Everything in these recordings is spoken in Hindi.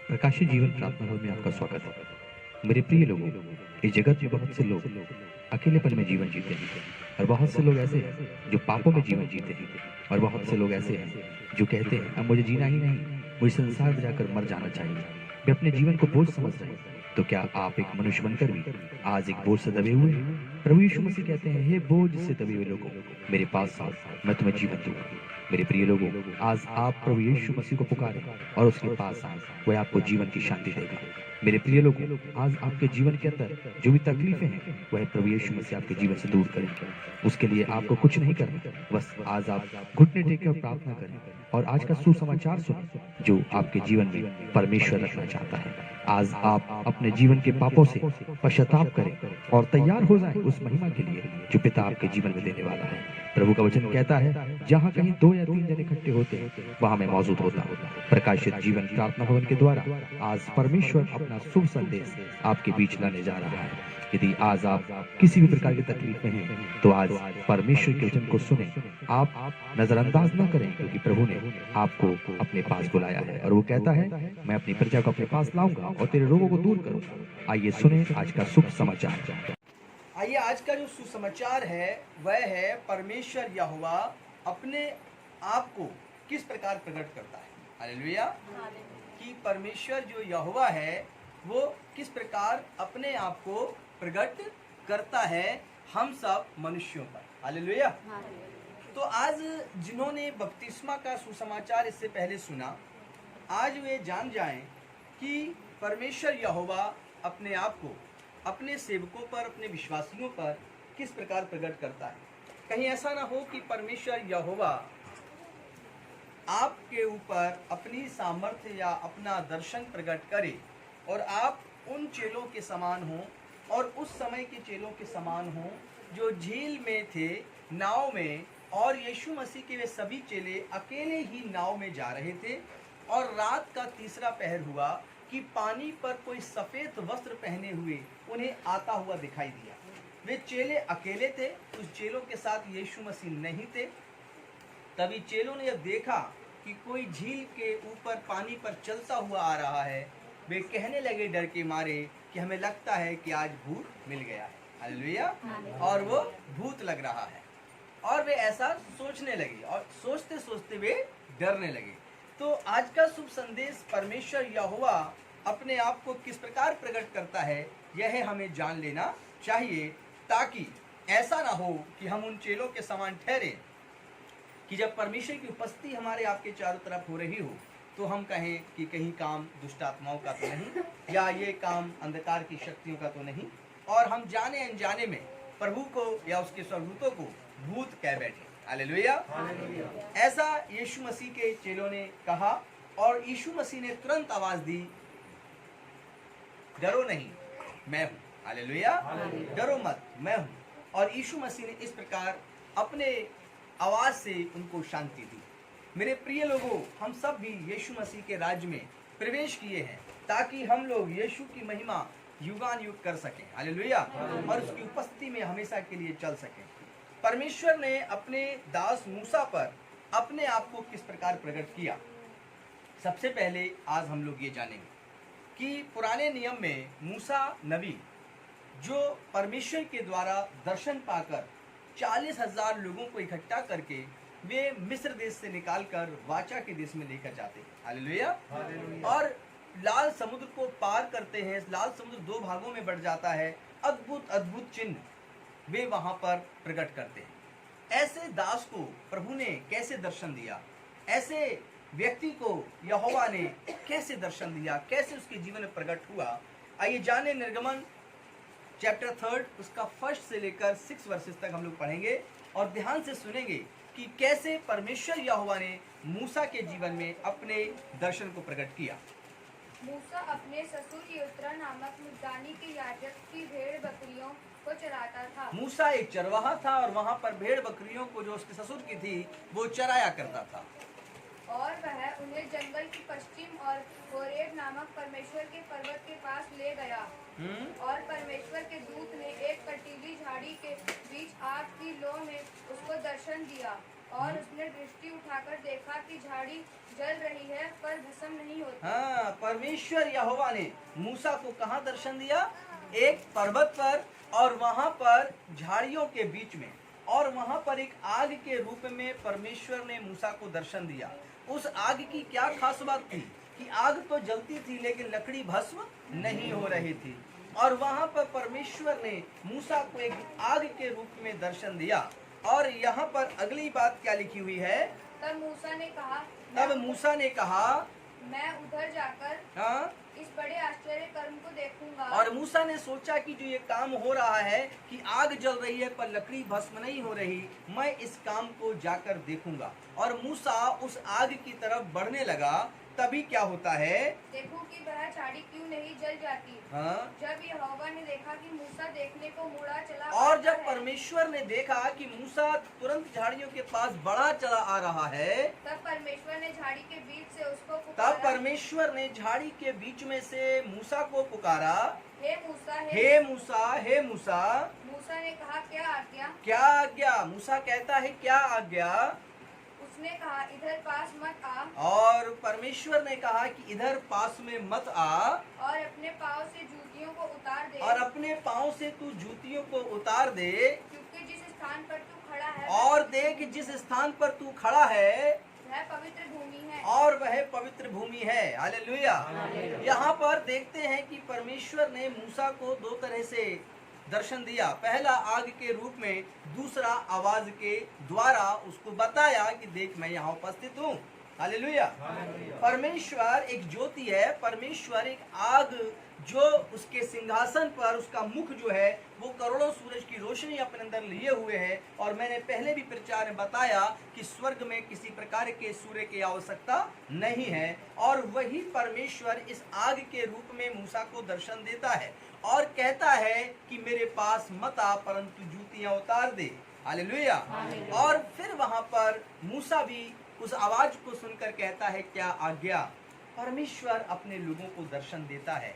प्रकाशी जीवन प्रार्थना भवन में आपका स्वागत है। मेरे प्रिय लोगों, इस जगत में बहुत से लोग अकेलेपन में जीवन जीते हैं और बहुत से लोग ऐसे हैं जो पापों में जीवन जीते हैं और बहुत से लोग ऐसे हैं जो कहते हैं अब मुझे जीना ही नहीं, मुझे संसार में जाकर मर जाना चाहिए। वे अपने जीवन को बोझ समझ रहे हैं। तो क्या आप एक मनुष्य बनकर भी आज एक बोझ से दबे हुए हैं? प्रभु यीशु मसीह कहते हैं, हे बोझ से दबे हुए लोगों, मेरे पास आओ, मैं तुम्हें जीवन दूंगा। मेरे प्रिय लोगों, आज आप प्रभु यीशु मसीह को पुकारें और उसके पास आए, वह आपको जीवन की शांति देगा। मेरे प्रिय लोगों, आज आपके जीवन के अंदर जो भी तकलीफें हैं वह प्रभु यीशु मसीह आपके जीवन से दूर करेंगे। उसके लिए आपको कुछ नहीं करना, बस आज आप घुटने टेक कर प्रार्थना करें और आज का सुसमाचार सुने जो आपके जीवन में परमेश्वर रखना चाहता है। आज आप अपने जीवन के पापों से पश्चाताप करें और तैयार हो जाएं उस महिमा के लिए जो पिता आपके जीवन में देने वाला है। प्रभु का वचन कहता है, जहाँ कहीं 2 या 3 जन इकट्ठे होते हैं वहां मैं मौजूद होता हूँ। प्रकाशित जीवन प्रार्थना भवन के द्वारा आज परमेश्वर अपना शुभ संदेश आपके बीच लाने जा रहा है। यदि आज आप किसी भी प्रकार की तकलीफ में हैं तो आज परमेश्वर के वचन को सुने, आप नजरअंदाज न करें, क्योंकि प्रभु ने आपको अपने पास बुलाया है और वो कहता है, मैं अपनी प्रजा को अपने पास लाऊंगा और तेरे रोगों को दूर करूंगा। आइए सुने आज का शुभ समाचार। आइए आज का जो सुसमाचार है वह है परमेश्वर यहोवा अपने आप को किस प्रकार प्रकट करता है। हालेलुया। कि परमेश्वर जो यहोवा है वो किस प्रकार अपने आप को प्रकट करता है हम सब मनुष्यों पर। हालेलुया। तो आज जिन्होंने बपतिस्मा का सुसमाचार इससे पहले सुना, आज वे जान जाएं कि परमेश्वर यहोवा अपने आप को अपने सेवकों पर, अपने विश्वासियों पर किस प्रकार प्रकट करता है। कहीं ऐसा ना हो कि परमेश्वर यहोवा आपके ऊपर अपनी सामर्थ्य या अपना दर्शन प्रकट करे और आप उन चेलों के समान हों और उस समय के चेलों के समान हों जो झील में थे, नाव में, और यीशु मसीह के वे सभी चेले अकेले ही नाव में जा रहे थे और रात का तीसरा पहर हुआ कि पानी पर कोई सफ़ेद वस्त्र पहने हुए उन्हें आता हुआ दिखाई दिया। वे चेले अकेले थे, उस चेलों के साथ यीशु मसीह नहीं थे। तभी चेलों ने जब देखा कि कोई झील के ऊपर पानी पर चलता हुआ आ रहा है, वे कहने लगे डर के मारे कि हमें लगता है कि आज भूत मिल गया है। हालेलुया। और वो भूत लग रहा है और वे ऐसा सोचने लगे और सोचते सोचते वे डरने लगे। तो आज का शुभ संदेश परमेश्वर यहोवा अपने आप को किस प्रकार प्रकट करता है यह हमें जान लेना चाहिए, ताकि ऐसा ना हो कि हम उन चेलों के समान ठहरे कि जब परमेश्वर की उपस्थिति हमारे आपके चारों तरफ हो रही हो तो हम कहें कि कहीं काम दुष्ट आत्माओं का तो नहीं, या ये काम अंधकार की शक्तियों का तो नहीं, और हम जाने अनजाने में प्रभु को या उसके स्वर्गदूतों को भूत कह बैठे। हालेलुया। ऐसा यीशु मसीह के चेलों ने कहा और यीशु मसीह ने तुरंत आवाज दी, डरो नहीं, मैं हूँ। हालेलुया। डरो मत, मैं हूँ। और यीशु मसीह ने इस प्रकार अपने आवाज से उनको शांति दी। मेरे प्रिय लोगों, हम सब भी यीशु मसीह के राज्य में प्रवेश किए हैं ताकि हम लोग यीशु की महिमा युगान युग कर सकें। हालेलुया। और उसकी उपस्थिति में हमेशा के लिए चल सकें। परमेश्वर ने अपने दास मूसा पर अपने आप को किस प्रकार प्रकट किया। सबसे पहले आज हम लोग ये जानेंगे कि पुराने नियम में मूसा नबी जो परमेश्वर के द्वारा दर्शन पाकर 40,000 लोगों को इकट्ठा करके वे मिस्र देश से निकालकर वाचा के देश में लेकर जाते हैं। हालेलुया। और लाल समुद्र को पार करते हैं, लाल समुद्र 2 भागों में बढ़ जाता है, अद्भुत अद्भुत चिन्ह वे वहां पर प्रकट करते हैं। ऐसे दास को प्रभु ने कैसे दर्शन दिया, ऐसे व्यक्ति को यहोवा ने कैसे दर्शन दिया, कैसे उसके जीवन में प्रकट हुआ, आइए जाने। निर्गमन चैप्टर 3 उसका 1 से लेकर 6 वर्सेस तक हम लोग पढ़ेंगे और ध्यान से सुनेंगे कि कैसे परमेश्वर यहोवा ने मूसा के जीवन में अपने दर्शन को प्रकट किया। मूसा अपने ससुर यित्रो नामक मिद्यानी के याजक की भेड़ बकरियों को चराता था। मूसा एक चरवाहा था और वहाँ पर भेड़ बकरियों को जो उसके ससुर की थी वो चराया करता था। और वह उन्हें जंगल की पश्चिम और होरेब नामक परमेश्वर के पर्वत के पास ले गया। और परमेश्वर के दूत ने एक कटीली झाड़ी के बीच आग की लौ में उसको दर्शन दिया। और उसने दृष्टि उठाकर देखा कि झाड़ी जल रही है पर भस्म नहीं होती। हाँ, परमेश्वर यहोवा ने मूसा को कहाँ दर्शन दिया? एक पर्वत पर, और वहां पर झाड़ियों के बीच में, और वहां पर एक आग के रूप में परमेश्वर ने मूसा को दर्शन दिया। उस आग की क्या खास बात थी कि आग तो जलती थी लेकिन लकड़ी भस्म नहीं हो रही थी। और वहां पर परमेश्वर ने मूसा को एक आग के रूप में दर्शन दिया। और यहाँ पर अगली बात क्या लिखी हुई है? तब मूसा ने कहा मैं उधर जाकर हाँ, इस बड़े आश्चर्य कर्म को देखूंगा। और मूसा ने सोचा कि जो ये काम हो रहा है कि आग जल रही है पर लकड़ी भस्म नहीं हो रही, मैं इस काम को जाकर देखूंगा। और मूसा उस आग की तरफ बढ़ने लगा। तभी क्या होता है? देखो कि वह झाड़ी क्यों नहीं जल जाती। हाँ, जब यहोवा ने देखा कि मूसा देखने को मुड़ा चला और आता जब है, परमेश्वर ने देखा कि मूसा तुरंत झाड़ियों के पास बढ़ा चला आ रहा है, तब परमेश्वर ने झाड़ी के बीच से उसको तब पुकारा, परमेश्वर ने झाड़ी के बीच में से मूसा को पुकारा, हे मूसा, हे मूसा, हे मूसा। मूसा ने कहा क्या आज्ञा? क्या आज्ञा? मूसा कहता है क्या आज्ञा? उसने कहा इधर पास मत आ, और परमेश्वर ने कहा कि इधर पास में मत आ, और अपने पाँव से जूतियों को उतार दे, और अपने पाँव से तू जूतियों को उतार दे, क्योंकि जिस स्थान पर तू खड़ा है और देख जिस स्थान पर तू खड़ा है वह पवित्र भूमि है। और वह पवित्र भूमि है। हालेलुया। यहाँ पर देखते हैं कि परमेश्वर ने मूसा को दो तरह से दर्शन दिया। पहला आग के रूप में, दूसरा आवाज के द्वारा उसको बताया कि देख मैं यहाँ उपस्थित हूँ। हालेलुया। परमेश्वर एक ज्योति है। परमेश्वर एक आग जो उसके सिंहासन पर उसका मुख जो है वो करोड़ों सूरज की रोशनी अपने अंदर लिए हुए है। और मैंने पहले भी प्रचार में बताया कि स्वर्ग में किसी प्रकार के सूर्य की आवश्यकता नहीं है। और वही परमेश्वर इस आग के रूप में मूसा को दर्शन देता है और कहता है कि मेरे पास मत आ परंतु जूतियां उतार दे। हालेलुया। और फिर वहां पर मूसा भी उस आवाज को सुनकर कहता है क्या आज्ञा? परमेश्वर अपने लोगों को दर्शन देता है।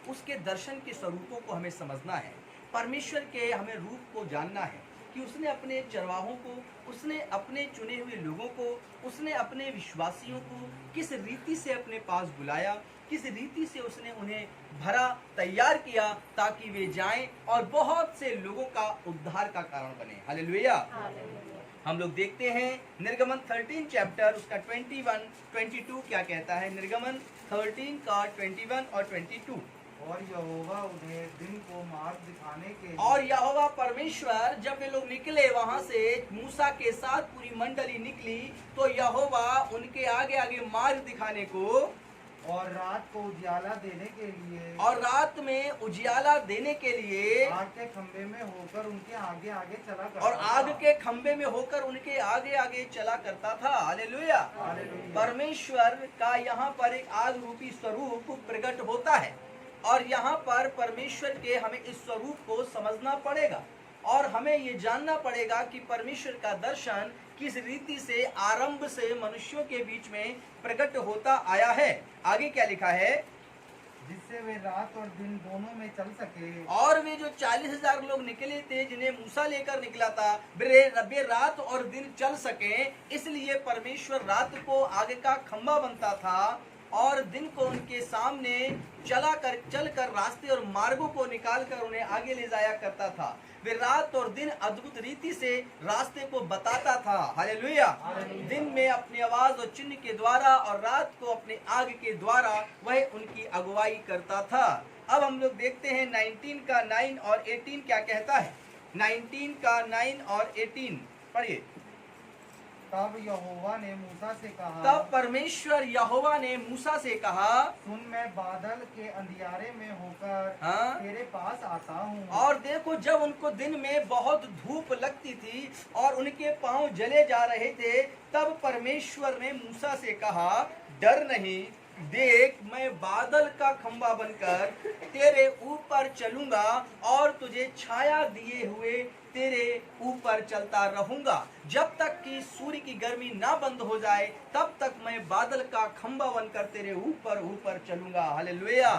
उसके दर्शन के स्वरूपों को हमें समझना है। परमेश्वर के हमें रूप को जानना है कि उसने अपने चरवाहों को, उसने अपने चुने हुए लोगों को, उसने अपने विश्वासियों को किस रीति से अपने पास बुलाया, किस रीति से उसने उन्हें भरा, तैयार किया ताकि वे जाएं और बहुत से लोगों का उद्धार का कारण बने। हालेलुया। हम लोग देखते हैं निर्गमन 13 चैप्टर उसका 21, 22 क्या कहता है। निर्गमन 13 का 21 और 22। और यहोवा उन्हें दिन को मार्ग दिखाने के लिए, और यहोवा परमेश्वर जब वे लोग निकले वहां से, मूसा के साथ पूरी मंडली निकली, तो यहोवा उनके आगे आगे मार्ग दिखाने को और रात को उजियाला देने के लिए, और रात में उजियाला देने के लिए, आग के खंभे में होकर उनके आगे आगे चला करता और आग था। के खंभे में होकर उनके आगे आगे चला करता था। हालेलुया। हालेलुया। परमेश्वर का यहाँ पर एक आग रूपी स्वरूप प्रकट होता है और यहाँ पर परमेश्वर के हमें इस स्वरूप को समझना पड़ेगा और हमें ये जानना पड़ेगा कि परमेश्वर का दर्शन किस रीति से आरंभ से मनुष्यों के बीच में प्रकट होता आया है। आगे क्या लिखा है? जिससे वे रात और दिन दोनों में चल सके। और वे जो 40,000 लोग निकले थे जिन्हें मूसा लेकर निकला था, वे रात और दिन चल सके, इसलिए परमेश्वर रात को आगे का खंभा बनता था और दिन को उनके सामने चलकर रास्ते और मार्गों को निकालकर उन्हें आगे ले जाया करता था। वे रात और दिन अद्भुत रीति से रास्ते को बताता था। हालेलुया। दिन में अपनी आवाज और चिन्ह के द्वारा और रात को अपने आग के द्वारा वह उनकी अगुवाई करता था। अब हम लोग देखते हैं 19 का 9 और 18 क्या कहता है। 19 का 9 और 18 पढ़िए। तब यहोवा ने मूसा से कहा, तब परमेश्वर यहोवा ने मूसा से कहा, सुन मैं बादल के अंधियारे में होकर हाँ? तेरे पास आता हूँ। और देखो जब उनको दिन में बहुत धूप लगती थी और उनके पांव जले जा रहे थे, तब परमेश्वर ने मूसा से कहा डर नहीं, देख मैं बादल का खंबा बनकर तेरे ऊपर चलूंगा और तुझे छाया दिए हुए तेरे ऊपर चलता रहूंगा। जब तक कि सूर्य की गर्मी ना बंद हो जाए तब तक मैं बादल का खंबा बनकर तेरे ऊपर ऊपर चलूंगा। हालेलुया।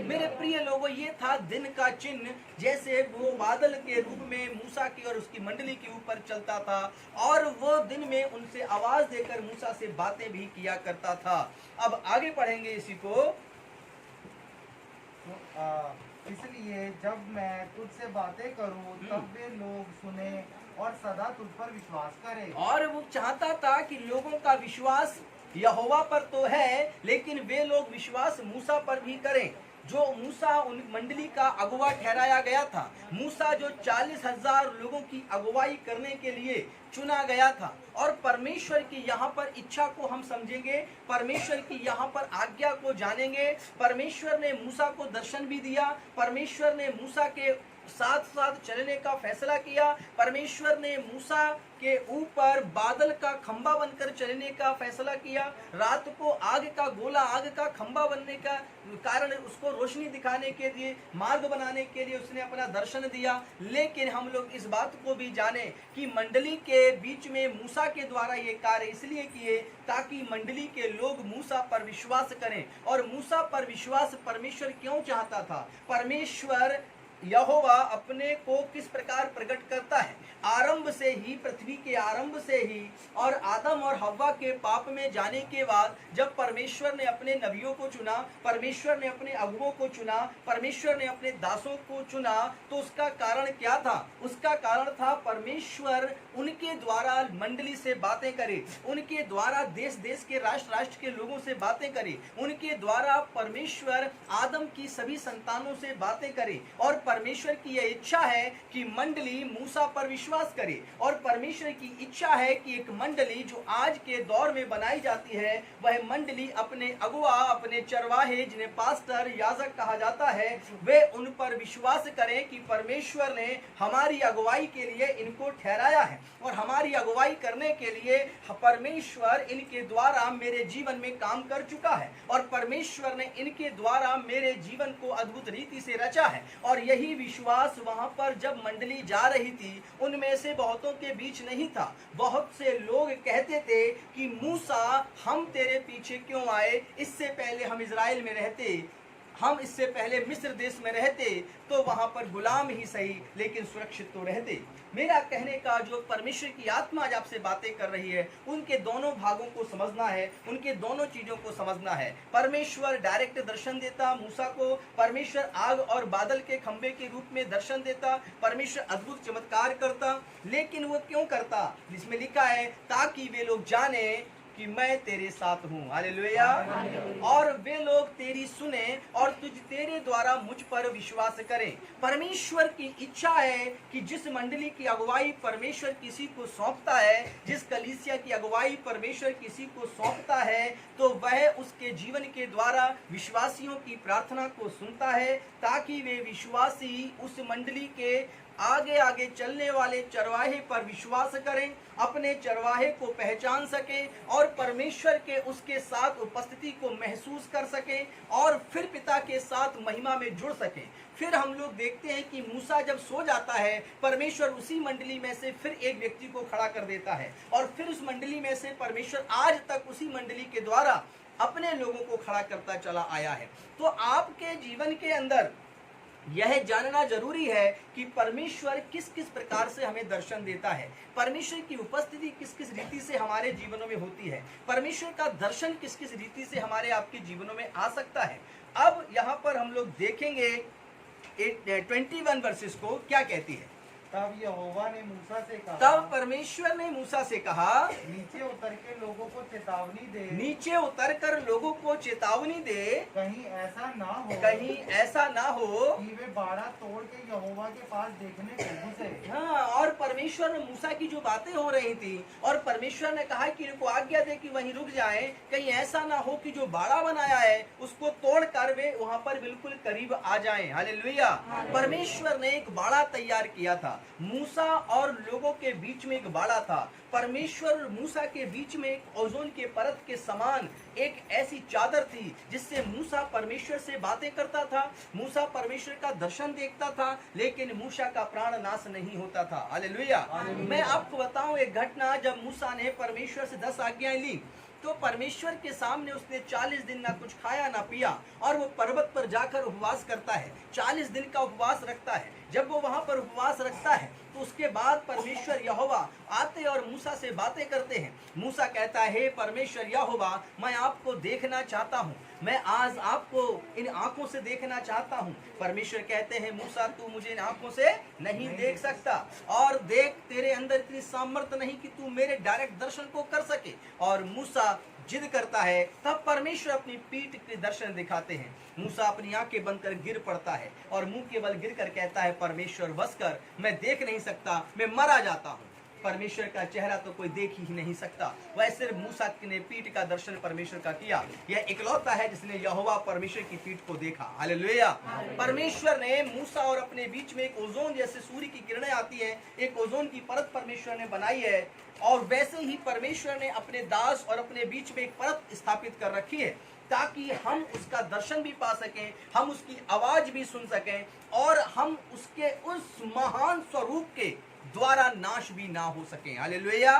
मेरे प्रिय लोगों, ये था दिन का चिन्ह। जैसे वो बादल के रूप में मूसा की और उसकी मंडली के ऊपर चलता था और वो दिन में उनसे आवाज देकर मूसा से बातें भी किया करता था। अब आगे पढ़ेंगे इसी को। इसलिए जब मैं तुझसे बातें करूं तब वे लोग सुने और सदा तुझ पर विश्वास करें। और वो चाहता था कि लोगों का विश्वास यहोवा पर तो है, लेकिन वे लोग विश्वास मूसा पर भी करें, जो मूसा उन मंडली का अगुवा ठहराया गया था। मूसा जो 40,000 लोगों की अगुवाई करने के लिए चुना गया था। और परमेश्वर की यहाँ पर इच्छा को हम समझेंगे, परमेश्वर की यहाँ पर आज्ञा को जानेंगे। परमेश्वर ने मूसा को दर्शन भी दिया, परमेश्वर ने मूसा के साथ साथ चलने का फैसला किया, परमेश्वर ने मूसा के ऊपर बादल का खंबा बनकर चलने का फैसला किया। रात को आग का गोला, आग का खंबा बनने का कारण उसको रोशनी दिखाने के लिए, मार्ग बनाने के लिए उसने अपना दर्शन दिया। लेकिन हम लोग इस बात को भी जाने कि मंडली के बीच में मूसा के द्वारा ये कार्य इसलिए किए ताकि मंडली के लोग मूसा पर विश्वास करें। और मूसा पर विश्वास परमेश्वर क्यों चाहता था? परमेश्वर यहोवा अपने को किस प्रकार प्रकट करता है? आरंभ से ही, पृथ्वी के आरंभ से ही और आदम और हव्वा के पाप में जाने के बाद जब परमेश्वर ने अपने नबियों को चुना, परमेश्वर ने अपने अगुवों को चुना, परमेश्वर ने अपने दासों को चुना, तो उसका कारण क्या था? उसका कारण था परमेश्वर उनके द्वारा मंडली से बातें करे, उनके द्वारा देश देश के, राष्ट्र राष्ट्र के लोगों से बातें करे, उनके द्वारा परमेश्वर आदम की सभी संतानों से बातें करे। और परमेश्वर की यह इच्छा है कि मंडली मूसा पर विश्वास करे। और परमेश्वर की इच्छा है कि एक मंडली जो आज के दौर में बनाई जाती है, वह मंडली अपने अगुआ, अपने चरवाहे, जिन्हें पास्टर, याजक कहा जाता है, वे उन पर विश्वास करें कि परमेश्वर ने हमारी अगुवाई के लिए इनको ठहराया है और हमारी अगुवाई करने के लिए परमेश्वर इनके द्वारा मेरे जीवन में काम कर चुका है और परमेश्वर ने इनके द्वारा मेरे जीवन को अद्भुत रीति से रचा है। और यही विश्वास वहां पर जब मंडली जा रही थी, उनमें से बहुतों के बीच नहीं था। बहुत से लोग कहते थे कि मूसा, हम तेरे पीछे क्यों आए? इससे पहले हम इजराइल में रहते, हम इससे पहले मिस्र देश में रहते तो वहां पर गुलाम ही सही लेकिन सुरक्षित तो रहते। मेरा कहने का जो परमेश्वर की आत्मा आज आपसे बातें कर रही है, उनके दोनों भागों को समझना है, उनके दोनों चीजों को समझना है। परमेश्वर डायरेक्ट दर्शन देता मूसा को, परमेश्वर आग और बादल के खंबे के रूप में दर्शन देता, परमेश्वर अद्भुत चमत्कार करता। लेकिन वो क्यों करता? जिसमें लिखा है ताकि वे लोग जाने कि मैं तेरे साथ हूँ। हालेलुया। और वे लोग तेरी सुने और तेरे द्वारा मुझ पर विश्वास करें। परमेश्वर की इच्छा है कि जिस मंडली की अगुवाई परमेश्वर किसी को सौंपता है, जिस कलीसिया की अगुवाई परमेश्वर किसी को सौंपता है, तो वह उसके जीवन के द्वारा विश्वासियों की प्रार्थना को सुनता है ताकि वे विश्वासी उस मंडली के आगे आगे चलने वाले चरवाहे पर विश्वास करें, अपने चरवाहे को पहचान सके और परमेश्वर के उसके साथ उपस्थिति को महसूस कर सके और फिर पिता के साथ महिमा में जुड़ सके। फिर हम लोग देखते हैं कि मूसा जब सो जाता है, परमेश्वर उसी मंडली में से फिर एक व्यक्ति को खड़ा कर देता है और फिर उस मंडली में से परमेश्वर आज तक उसी मंडली के द्वारा अपने लोगों को खड़ा करता चला आया है। तो आपके जीवन के अंदर यह जानना जरूरी है कि परमेश्वर किस किस प्रकार से हमें दर्शन देता है, परमेश्वर की उपस्थिति किस किस रीति से हमारे जीवनों में होती है, परमेश्वर का दर्शन किस किस रीति से हमारे आपके जीवनों में आ सकता है। अब यहाँ पर हम लोग देखेंगे 21 वर्सेस को क्या कहती है। तब यहोवा ने मूसा से कहा, तब परमेश्वर ने मूसा से कहा, नीचे उतर के लोगों को चेतावनी दे, नीचे उतर कर लोगों को चेतावनी दे, कहीं ऐसा ना हो, कहीं ऐसा ना हो कि वे बाड़ा तोड़ के यहोवा के पास देखने को घुसे। हाँ, और परमेश्वर ने मूसा की जो बातें हो रही थी और परमेश्वर ने कहा कि इनको आज्ञा दे कि वहीं रुक जाएं, कहीं ऐसा ना हो कि जो बाड़ा बनाया है उसको तोड़ कर वे वहां पर बिल्कुल करीब आ जाएं। हालेलुया। परमेश्वर ने एक बाड़ा तैयार किया था, मूसा और लोगों के बीच में एक बाड़ा था। परमेश्वर और मूसा के बीच में एक ओजोन के परत के समान एक ऐसी चादर थी जिससे मूसा परमेश्वर से बातें करता था, मूसा परमेश्वर का दर्शन देखता था, लेकिन मूसा का प्राण नाश नहीं होता था। हालेलुया। मैं आपको बताऊं एक घटना, जब मूसा ने परमेश्वर से 10 आज्ञाएं ली तो परमेश्वर के सामने उसने 40 दिन ना कुछ खाया ना पिया, और वो पर्वत पर जाकर उपवास करता है, 40 दिन का उपवास रखता है। जब वो वहां पर उपवास रखता है तो उसके बाद परमेश्वर यहोवा आते और मूसा से बातें करते हैं। मूसा कहता है, हे परमेश्वर यहोवा, मैं आपको देखना चाहता हूँ, मैं आज आपको इन आंखों से देखना चाहता हूँ। परमेश्वर कहते हैं, मूसा तू मुझे इन आंखों से नहीं देख सकता, और देख तेरे अंदर इतनी सामर्थ्य नहीं कि तू मेरे डायरेक्ट दर्शन को कर सके। और मूसा जिद करता है, तब परमेश्वर अपनी पीठ के दर्शन दिखाते हैं। मूसा अपनी आंखें बंद कर गिर पड़ता है और मुंह के बल गिर कर कहता है, परमेश्वर बस कर, मैं देख नहीं सकता, मैं मरा जाता हूँ। परमेश्वर का चेहरा तो कोई देख ही नहीं सकता। वह सिर्फ मूसा ने पीठ का दर्शन परमेश्वर का किया। यह इकलौता है जिसने यहोवा परमेश्वर की पीठ को देखा। हालेलुया। परमेश्वर ने मूसा और अपने बीच में एक ओजोन जैसे सूर्य की किरणें आती है, एक ओजोन की परत परमेश्वर ने बनाई है, और वैसे ही परमेश्वर ने अपने दास और अपने बीच में एक परत स्थापित कर रखी है ताकि हम उसका दर्शन भी पा सकें, हम उसकी आवाज भी सुन सकें, और हम उसके उस महान स्वरूप के द्वारा नाश भी ना हो सके। हालेलुया।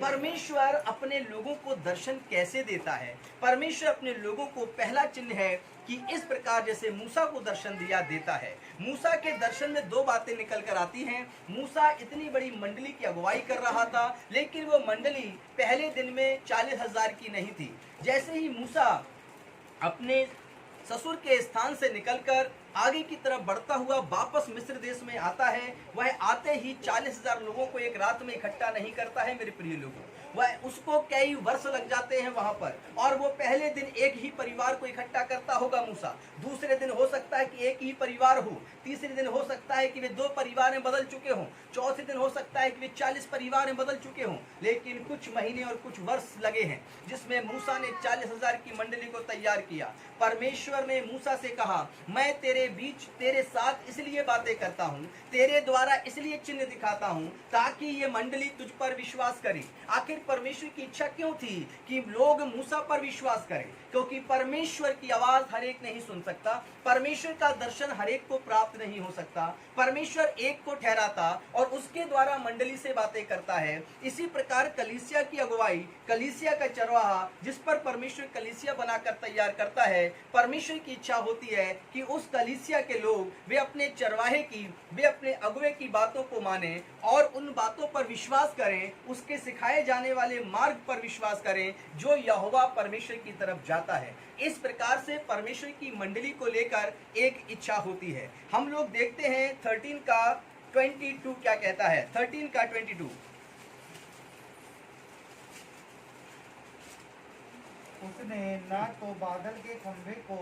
परमेश्वर अपने लोगों को दर्शन कैसे देता है? परमेश्वर अपने लोगों को पहला चिन्ह है कि इस प्रकार जैसे मूसा को दर्शन दिया देता है। मूसा के दर्शन में 2 बातें निकल कर आती हैं। मूसा इतनी बड़ी मंडली की अगुवाई कर रहा था, लेकिन वो मंडली पहले दिन में 40,000 की नहीं थी। जैसे ही मूसा अपने ससुर के स्थान से निकलकर आगे की तरफ बढ़ता हुआ वापस मिस्र देश में आता है, वह आते ही 40,000 लोगों को एक रात में इकट्ठा नहीं करता है मेरे प्रिय लोगों। वह उसको कई वर्ष लग जाते हैं वहां पर, और वो पहले दिन एक ही परिवार को इकट्ठा करता होगा मूसा, दूसरे दिन हो सकता है कि एक ही परिवार हो, तीसरे दिन हो सकता है कि वे 2 परिवार में बदल चुके हों, चौथे दिन हो सकता है कि वे 40 परिवार में बदल चुके हों। लेकिन कुछ महीने और कुछ वर्ष लगे हैं जिसमें मूसा ने 40,000 की मंडली को तैयार किया। परमेश्वर ने मूसा से कहा, मैं तेरे बीच तेरे साथ इसलिए बातें करता हूँ, तेरे द्वारा इसलिए चिन्ह दिखाता हूँ ताकि ये मंडली तुझ पर विश्वास करे। आखिर परमेश्वर की इच्छा क्यों थी कि लोग मूसा पर विश्वास करें? क्योंकि परमेश्वर की आवाज हर एक नहीं सुन सकता, परमेश्वर का दर्शन हर एक को प्राप्त नहीं हो सकता। परमेश्वर एक को ठहराता और उसके द्वारा मंडली से बातें करता है। इसी प्रकार कलीसिया की अगुवाई, कलीसिया का चरवाहा जिस पर परमेश्वर कलीसिया बनाकर तैयार करता है, परमेश्वर की इच्छा होती है कि उस कलीसिया के लोग वे अपने चरवाहे की, वे अपने अगुवे की बातों को माने और उन बातों पर विश्वास करें, उसके सिखाए जाने वाले मार्ग पर विश्वास करें जो यहोवा परमेश्वर की तरफ जाता है। इस प्रकार से परमेश्वर की मंडली को लेकर एक इच्छा होती है। हम लोग देखते हैं 13 का 22 क्या कहता है। 13 का 22, उसने न तो बादल के खंभे को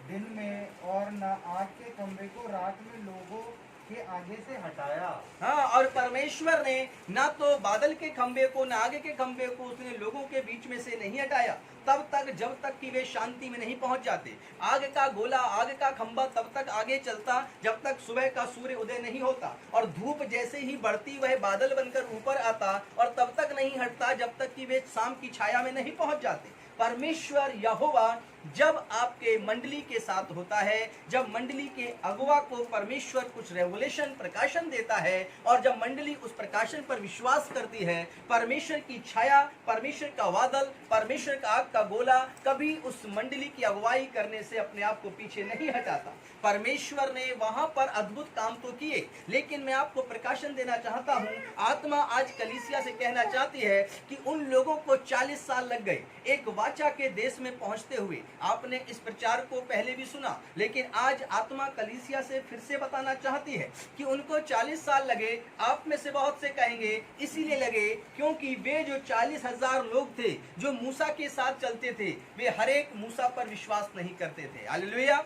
दिन में और न आग के खंभे को रात में लोगों के आगे से हटाया। हाँ, और परमेश्वर ने ना तो बादल के खंभे को, ना आगे के खंभे को उसने लोगों के बीच में से नहीं हटाया तब तक जब तक कि वे शांति में नहीं पहुंच जाते। आग का गोला, आग का खंभा तब तक आगे चलता जब तक सुबह का सूर्य उदय नहीं होता, और धूप जैसे ही बढ़ती वह बादल बनकर ऊपर आता, और तब तक नहीं हटता जब तक कि वे शाम की छाया में नहीं पहुंच जाते। परमेश्वर यहोवा जब आपके मंडली के साथ होता है, जब मंडली के अगुवा को परमेश्वर कुछ रेवलेशन, प्रकाशन देता है, और जब मंडली उस प्रकाशन पर विश्वास करती है, परमेश्वर की छाया, परमेश्वर का बादल, परमेश्वर का आग का गोला कभी उस मंडली की अगुवाई करने से अपने आप को पीछे नहीं हटाता। परमेश्वर ने वहां पर अद्भुत काम तो किए, लेकिन मैं आपको प्रकाशन देना चाहता हूं। आत्मा आज कलीसिया से कहना चाहती है कि उन लोगों को 40 साल लग गए एक वाचा के देश में पहुंचते हुए। आपने इस प्रचार को पहले भी सुना, लेकिन आज आत्मा कलीसिया से फिर से बताना चाहती है कि उनको 40 साल लगे। आप में से बहुत से कहेंगे इसीलिए लगे क्योंकि वे जो 40,000 लोग थे जो मूसा के साथ चलते थे, वे हर एक मूसा पर विश्वास नहीं करते थे। हालेलुया।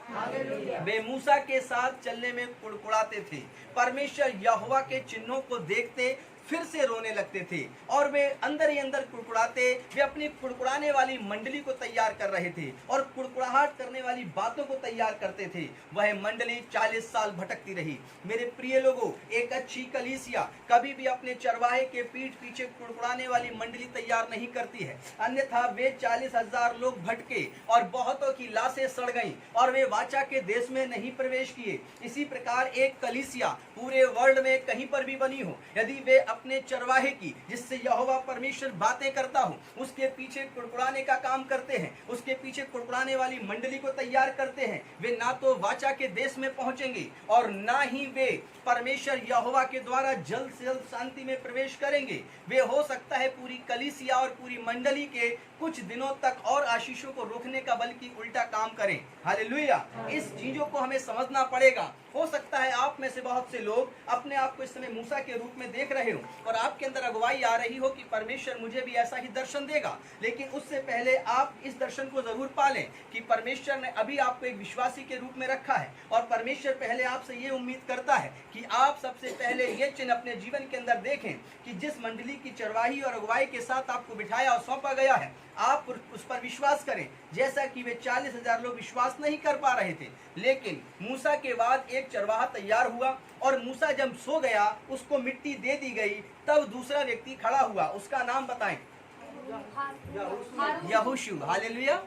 वे मूसा के साथ चलने में कुड़कुड़ाते थे। परमेश्वर यहोवा के चिन्हों को देखते, फिर से रोने लगते थे और वे अंदर ही अंदर कुड़कुड़ाते, वे अपनी कुड़कुड़ाने वाली मंडली को तैयार कर रहे थे और कुड़कुड़ाहट करने वाली बातों को तैयार करते थे। वह मंडली 40 साल भटकती रही। मेरे प्रिय लोगों, एक अच्छी कलीसिया कभी भी अपने चरवाहे के पीठ पीछे कुड़कुड़ाने वाली मंडली तैयार नहीं करती है, अन्यथा वे 40,000 लोग भटके और बहुतों की लाशें सड़ गईं और वे वाचा के देश में नहीं प्रवेश किए। इसी प्रकार एक कलीसिया पूरे वर्ल्ड में कहीं पर भी बनी हो, यदि वे अपने चरवाहे की, जिससे यहोवा परमेश्वर बातें करता हो, उसके पीछे कुड़कुड़ाने का काम करते हैं, उसके पीछे कुड़कुड़ाने वाली मंडली को तैयार करते हैं, वे ना तो वाचा के देश में पहुंचेंगे और ना ही वे परमेश्वर यहोवा के द्वारा जल्द से जल्द शांति में प्रवेश करेंगे। वे हो सकता है पूरी कलीसिया और पूरी मंडली के कुछ दिनों तक और आशीषों को रोकने का बल्कि उल्टा काम करें। हालेलुया। इस चीजों को हमें समझना पड़ेगा। हो सकता है आप में से बहुत से लोग अपने आप को इस समय मूसा के रूप में देख रहे हो और आपके अंदर अगुवाई आ रही हो कि परमेश्वर मुझे भी ऐसा ही दर्शन देगा, लेकिन उससे पहले आप इस दर्शन को जरूर पालें कि परमेश्वर ने अभी आपको एक विश्वासी के रूप में रखा है और परमेश्वर पहले आपसे ये उम्मीद करता है कि आप सबसे पहले ये चिन्ह अपने जीवन के अंदर देखें कि जिस मंडली की चरवाही और अगुवाई के साथ आपको बिठाया और सौंपा गया है, आप उस पर विश्वास करें। जैसा कि वे 40,000 लोग विश्वास नहीं कर पा रहे थे, लेकिन मूसा के बाद एक चरवाहा तैयार हुआ और मूसा जब सो गया, उसको मिट्टी दे दी गई, तब दूसरा व्यक्ति खड़ा हुआ। उसका नाम बताएं। यहोशू। हालेलुया।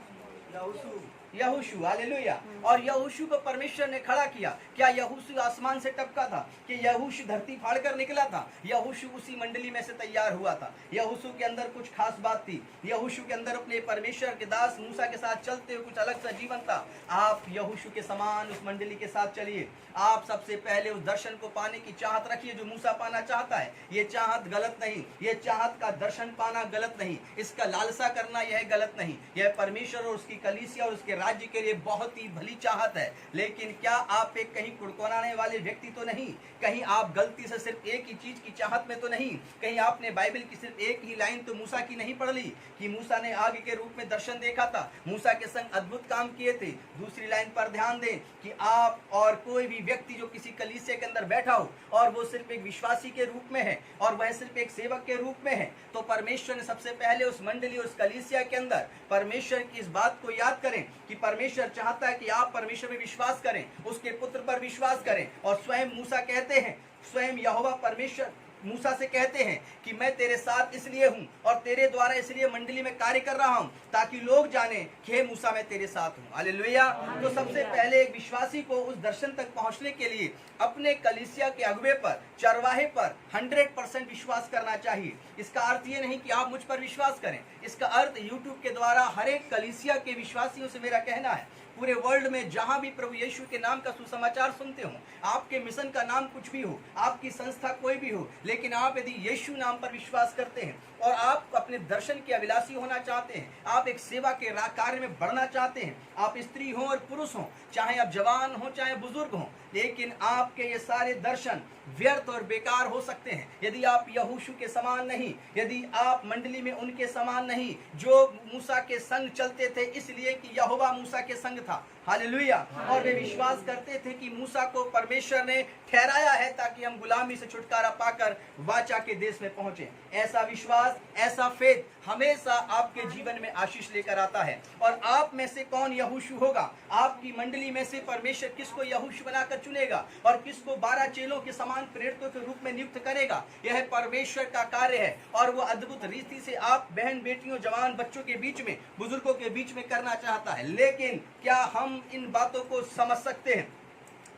यहोशू। हालेलुया। और यहोशू को परमेश्वर ने खड़ा किया। क्या यहोशू आसमान से टपका था कि यहोशू धरती फाड़कर निकला था? यहोशू उसी मंडली में से तैयार हुआ था। यहोशू के अंदर कुछ खास बात थी। यहोशू के अंदर अपने परमेश्वर के दास मूसा के साथ चलते हुए कुछ अलग सा जीवन था। आप यहोशू के समान उस मंडली के साथ चलिए। आप सबसे पहले उस दर्शन को पाने की चाहत रखिए जो मूसा पाना चाहता है। ये चाहत गलत नहीं, ये चाहत का दर्शन पाना गलत नहीं, इसका लालसा करना यह गलत नहीं। यह परमेश्वर और उसकी कलीसिया और उसके राज्य के लिए बहुत ही भली चाहत है। लेकिन क्या आप एक कहीं कुड़कुड़ाने वाले व्यक्ति तो नहीं? कहीं आप गलती से सिर्फ एक ही चीज की चाहत में तो नहीं? कहीं आपने बाइबल की सिर्फ एक ही लाइन तो मूसा की नहीं पढ़ ली कि मूसा ने आग के रूप में दर्शन देखा था, मूसा के संग अद्भुत काम किए थे? दूसरी लाइन पर ध्यान दें कि आप और कोई भी व्यक्ति जो किसी कलीसिया के अंदर बैठा हो और वो सिर्फ एक विश्वासी के रूप में है और वह सिर्फ एक सेवक के रूप में है, तो परमेश्वर ने सबसे पहले उस मंडली, उस कलीसिया के अंदर परमेश्वर की इस बात को याद करें कि परमेश्वर चाहता है कि आप परमेश्वर में विश्वास करें, उसके पुत्र पर विश्वास करें। और स्वयं मूसा कहते हैं, स्वयं यहोवा परमेश्वर मूसा से कहते हैं कि मैं तेरे साथ इसलिए हूं और तेरे द्वारा इसलिए मंडली में कार्य कर रहा हूं ताकि लोग जाने कि हे मूसा मैं तेरे साथ हूं। हालेलुया। तो सबसे पहले एक विश्वासी को उस दर्शन तक पहुंचने के लिए अपने कलीसिया के अगुवे पर, चरवाहे पर 100% विश्वास करना चाहिए। इसका अर्थ ये नहीं कि आप मुझ पर विश्वास करें, इसका अर्थ यूट्यूब के द्वारा हर एक कलीसिया के विश्वासियों से मेरा कहना है, पूरे वर्ल्ड में जहां भी प्रभु यीशु के नाम का सुसमाचार सुनते हो, आपके मिशन का नाम कुछ भी हो, आपकी संस्था कोई भी हो, लेकिन आप यदि यीशु नाम पर विश्वास करते हैं और आप अपने दर्शन के अभिलाषी होना चाहते हैं, आप एक सेवा के कार्य में बढ़ना चाहते हैं, आप स्त्री हो और पुरुष हो, चाहे आप जवान हो चाहे बुजुर्ग हो, लेकिन आपके ये सारे दर्शन व्यर्थ और बेकार हो सकते हैं यदि आप यहोशू के समान नहीं, यदि आप मंडली में उनके समान नहीं जो मूसा के संग चलते थे इसलिए कि यहोवा मूसा के संग था। हालेलुया। और वे विश्वास करते थे कि मूसा को परमेश्वर ने ठहराया है ताकि हम गुलामी से छुटकारा पाकर वाचा के देश में पहुंचे। ऐसा विश्वास, ऐसा फेथ हमेशा आपके जीवन में आशीष लेकर आता है। और आप में से कौन यहोशू होगा? आपकी मंडली में से परमेश्वर किसको यहोशू बनाकर चुनेगा और किसको 12 चेलों के समान प्रेरितों के रूप में नियुक्त करेगा? यह परमेश्वर का कार्य है और वो अद्भुत रीति से आप बहन बेटियों, जवान बच्चों के बीच में, बुजुर्गों के बीच में करना चाहता है। लेकिन क्या हम इन बातों को समझ सकते हैं?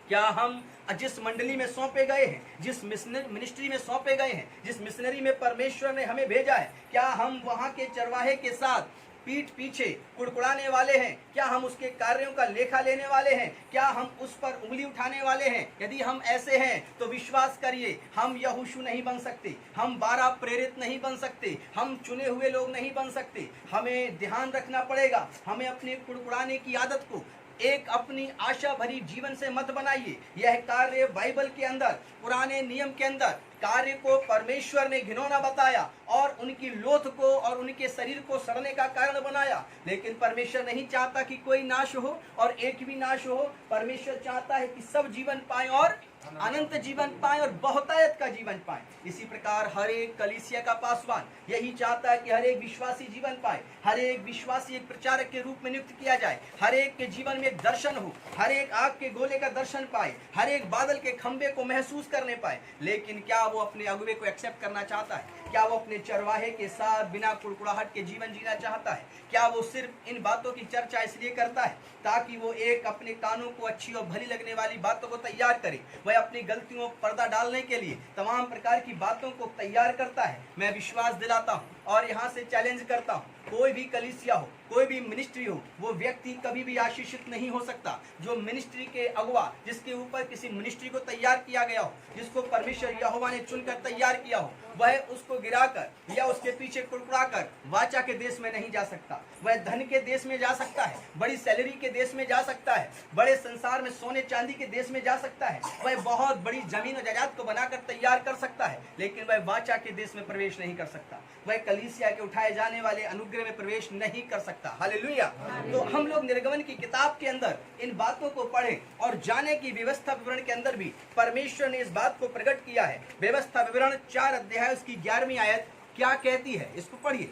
क्या हम जिस मंडली में सौंपे गए हैं, जिस मिनिस्ट्री में सौंपे गए हैं, जिस मिशनरी में परमेश्वर ने हमें भेजा है, क्या हम वहां के चरवाहे के साथ पीठ पीछे कुड़कुड़ाने वाले हैं? क्या हम उसके कार्यों का लेखा लेने वाले हैं? क्या हम उस पर उंगली उठाने वाले हैं? यदि हम ऐसे हैं तो विश्वास करिए, हम यहोशू नहीं बन सकते, हम 12 प्रेरित नहीं बन सकते, हम चुने हुए लोग नहीं बन सकते। हमें ध्यान रखना पड़ेगा, हमें अपने कुड़कुड़ाने की आदत को एक अपनी आशा भरी जीवन से मत बनाइए। यह कार्य बाइबल के अंदर, पुराने नियम के अंदर कार्य को परमेश्वर ने घिनौना बताया और उनकी लोथ को और उनके शरीर को सड़ने का कारण बनाया। लेकिन परमेश्वर नहीं चाहता कि कोई नाश हो और एक भी नाश हो। परमेश्वर चाहता है कि सब जीवन पाए और अनंत जीवन पाए और बहुतायत का जीवन पाए। इसी प्रकार हर एक कलीसिया का पासवान यही चाहता है कि हर एक विश्वासी जीवन पाए, हर एक विश्वासी एक प्रचारक के रूप में नियुक्त किया जाए, हर एक के जीवन में एक दर्शन हो, हर एक आग के गोले का दर्शन पाए, हर एक बादल के खंबे को महसूस करने पाए। लेकिन क्या वो अपने अगुवे को एक्सेप्ट करना चाहता है? क्या वो अपने चरवाहे के साथ बिना कुड़कुड़ाहट के जीवन जीना चाहता है? क्या वो सिर्फ इन बातों की चर्चा इसलिए करता है ताकि वो एक अपने कानों को अच्छी और भली लगने वाली बातों को तैयार करे? वह अपनी गलतियों पर पर्दा डालने के लिए तमाम प्रकार की बातों को तैयार करता है। मैं विश्वास दिलाता हूँ और यहाँ से चैलेंज करता हूँ, कोई भी कलीसिया हो, कोई भी मिनिस्ट्री हो, वो व्यक्ति कभी भी आशीषित नहीं हो सकता जो मिनिस्ट्री के अगुवा, जिसके ऊपर किसी मिनिस्ट्री को तैयार किया गया हो, जिसको परमेश्वर यहोवा ने चुनकर तैयार किया हो, वह उसको गिराकर या उसके पीछे कुड़कुड़ाकर वाचा के देश में नहीं जा सकता। वह धन के देश में जा सकता है, बड़ी सैलरी के देश में जा सकता है, बड़े संसार में सोने चांदी के देश में जा सकता है, वह बहुत बड़ी जमीन और जायदाद को बनाकर तैयार कर सकता है, लेकिन वह वाचा के देश में प्रवेश नहीं कर सकता। वह कलीसिया के उठाए जाने वाले अनुग्रह में प्रवेश नहीं कर सकता। हालेलुया। तो हम लोग निर्गमन की किताब के अंदर इन बातों को पढ़ें और जाने की व्यवस्था विवरण के अंदर भी परमेश्वर ने इस बात को प्रकट किया है। व्यवस्था विवरण 4 अध्याय उसकी 11वीं आयत क्या कहती है, इसको पढ़िए।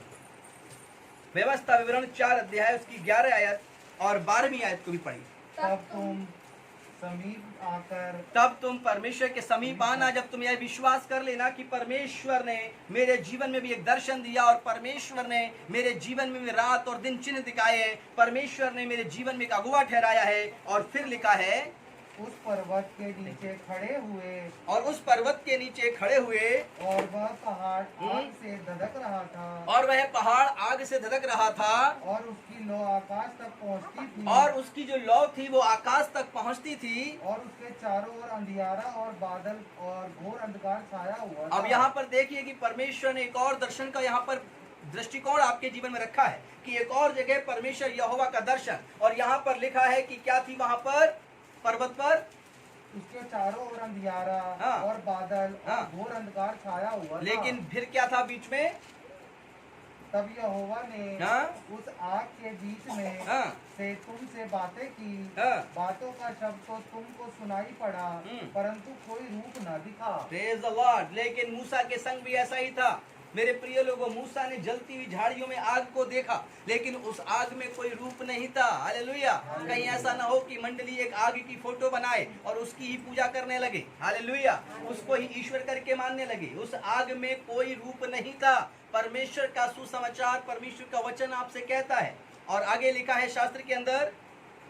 व्यवस्था विवरण 4 अध्याय उसकी 11 आयत और 12वीं आयत को भी पढ़िए। तब तुम परमेश्वर के समीप आना, जब तुम यह विश्वास कर लेना कि परमेश्वर ने मेरे जीवन में भी एक दर्शन दिया और परमेश्वर ने मेरे जीवन में भी रात और दिन चिन्ह दिखाए, परमेश्वर ने मेरे जीवन में एक अगुवा ठहराया है। और फिर लिखा है, उस पर्वत के नीचे खड़े हुए, और उस पर्वत के नीचे खड़े हुए, और वह पहाड़ आग से धधक रहा था, और वह पहाड़ आग से धधक रहा था, और उसकी लौ आकाश तक पहुंचती थी, और उसकी जो लौ थी वो आकाश तक पहुंचती थी, और उसके चारों ओर अंधियारा और बादल और घोर अंधकार छाया हुआ था। अब यहाँ पर देखिए कि परमेश्वर ने एक और दर्शन का यहाँ पर दृष्टिकोण आपके जीवन में रखा है कि एक और जगह परमेश्वर यहोवा का दर्शन, और यहाँ पर लिखा है कि क्या थी वहां पर पर्वत पर, उसके चारों ओर अंधियारा और बादल और घोर अंधकार छाया हुआ था। लेकिन फिर क्या था बीच में? तब यहोवा ने उस आग के बीच में से तुमसे बातें की, बातों का शब्द तो तुमको सुनाई पड़ा, परंतु कोई रूप न दिखा। Praise the Lord. लेकिन मूसा के संग भी ऐसा ही था मेरे प्रिय लोगों। मूसा ने जलती हुई झाड़ियों में आग को देखा, लेकिन उस आग में कोई रूप नहीं था। हालेलुया। कहीं ऐसा ना हो कि मंडली एक आग की फोटो बनाए और उसकी ही पूजा करने लगे। हालेलुया। उसको ही ईश्वर करके मानने लगे। उस आग में कोई रूप नहीं था। परमेश्वर का सुसमाचार, परमेश्वर का वचन आपसे कहता है। और आगे लिखा है शास्त्र के अंदर,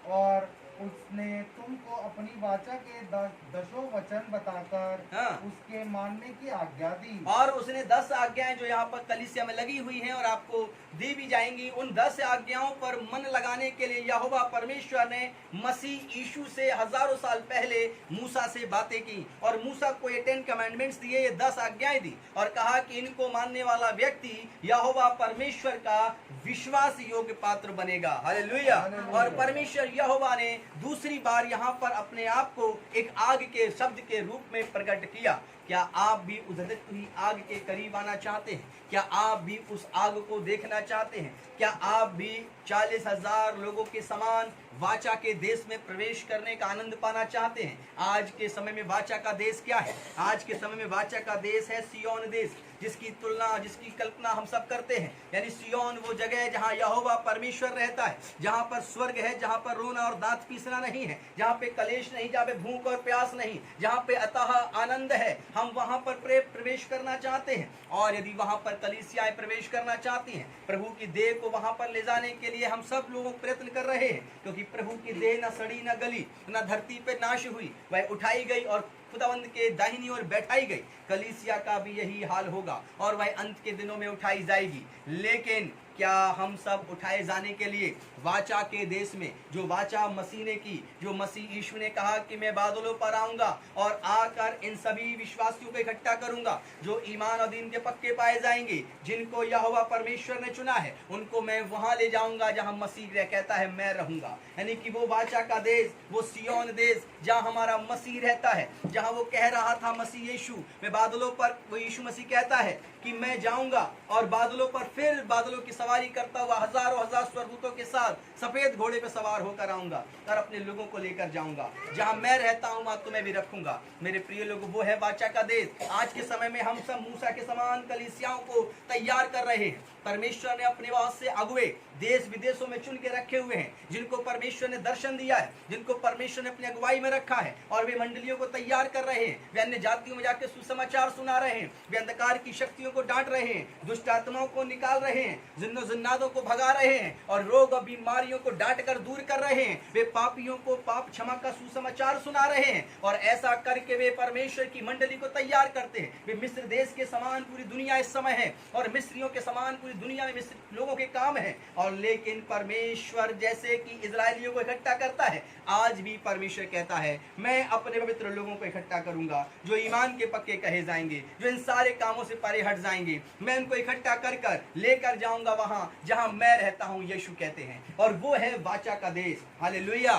और उसने तुमको अपनी वाचा के 10 वचन बताकर उसके मानने की आज्ञा दी। और उसने 10 आज्ञाएं जो यहाँ पर कलीसिया में लगी हुई हैं और आपको दी भी जाएंगी, उन 10 आज्ञाओं पर मन लगाने के लिए यहोवा परमेश्वर ने मसीह यीशु से हजारों साल पहले मूसा से बातें की और मूसा को ये 10 कमांडमेंट्स दिए, ये 10 आज्ञाएं दी और कहा कि इनको मानने वाला व्यक्ति यहोवा परमेश्वर का विश्वास योग्य पात्र बनेगा। हालेलुया। और परमेश्वर यहोवा ने दूसरी बार यहाँ पर अपने आप को एक आग के शब्द के रूप में प्रकट किया। क्या आप भी उस धधकती हुई आग के करीब आना चाहते हैं? क्या आप भी उस आग को देखना चाहते हैं? क्या आप भी 40,000 लोगों के समान वाचा के देश में प्रवेश करने का आनंद पाना चाहते हैं? आज के समय में वाचा का देश क्या है? आज के समय में वाचा का देश है सिय्योन देश, जिसकी तुलना, जिसकी कल्पना हम सब करते हैं। यानी सिय्योन वो जगह है जहाँ यहोवा परमेश्वर रहता है, जहाँ पर स्वर्ग है, जहाँ पर रोना और दांत पीसना नहीं है, जहाँ पे कलेश नहीं, जहाँ पे भूख और प्यास नहीं, जहाँ पे अतः आनंद है। हम वहाँ पर प्रवेश करना चाहते हैं। और यदि वहाँ पर कलीसियाएं प्रवेश करना चाहती हैं, प्रभु की देह को वहाँ पर ले जाने के लिए हम सब लोग प्रयत्न कर रहे हैं, क्योंकि प्रभु की देह न सड़ी न गली न धरती पे नाश हुई, वह उठाई गई और खुदावंद के दाहिनी ओर बैठाई गई। कलीसिया का भी यही हाल होगा और वह अंत के दिनों में उठाई जाएगी। लेकिन क्या हम सब उठाए जाने के लिए वाचा के देश में, जो वाचा मसीह ने की, जो मसीह यीशु ने कहा कि मैं बादलों पर आऊंगा और आकर इन सभी विश्वासियों को इकट्ठा करूंगा जो ईमान और दीन के पक्के पाए जाएंगे, जिनको यहोवा परमेश्वर ने चुना है, उनको मैं वहां ले जाऊंगा जहां मसीह कहता है मैं रहूंगा। यानी कि वो वाचा का देश, वो सियोन देश जहां हमारा मसीह रहता है, जहां वो कह रहा था मसीह यीशु मैं बादलों पर, वो यीशु मसीह कहता है कि मैं जाऊंगा और बादलों पर फिर बादलों की सवारी करता हुआ हजारों हजार स्वर्गदूतों के साथ सफेद घोड़े पे सवार होकर आऊंगा और अपने लोगों को लेकर जाऊंगा। जहां मैं रहता हूं वहां तुम्हें भी रखूंगा। मेरे प्रिय लोगों, वो है वाचा का देश। आज के समय में हम सब मूसा के समान कलीसियाओं को तैयार कर रहे हैं। परमेश्वर ने अपने वहां से अगुए देश विदेशों में चुन के रखे हुए हैं, जिनको परमेश्वर ने दर्शन दिया है, जिनको परमेश्वर ने अपनी अगुवाई में रखा है, और वे मंडलियों को तैयार कर रहे हैं। वे अन्य जातियों में जाकर सुसमाचार सुना रहे हैं, वे अंधकार की शक्तियों को डांट रहे हैं, दुष्ट आत्माओं को निकाल रहे हैं, जिन्नो जिन्नादों को भगा रहे हैं और रोग और बीमारियों को डांट कर दूर कर रहे हैं। वे पापियों को पाप क्षमा का सुसमाचार सुना रहे हैं और ऐसा करके वे परमेश्वर की मंडली को तैयार करते हैं। वे मिस्र देश के समान पूरी दुनिया इस समय है और मिस्रियों के समान पूरी दुनिया में मिस्र लोगों के काम है, और लेकिन परमेश्वर जैसे कि इजरायलियों को इकट्ठा करता है, आज भी परमेश्वर कहता है मैं अपने पवित्र लोगों को इकट्ठा करूंगा जो ईमान के पक्के कहे जाएंगे, जो इन सारे कामों से परे हट जाएंगे। मैं उनको इकट्ठा कर कर लेकर जाऊंगा वहां जहां मैं रहता हूं, यीशु कहते हैं, और वो है वाचा का देश। हालेलुया।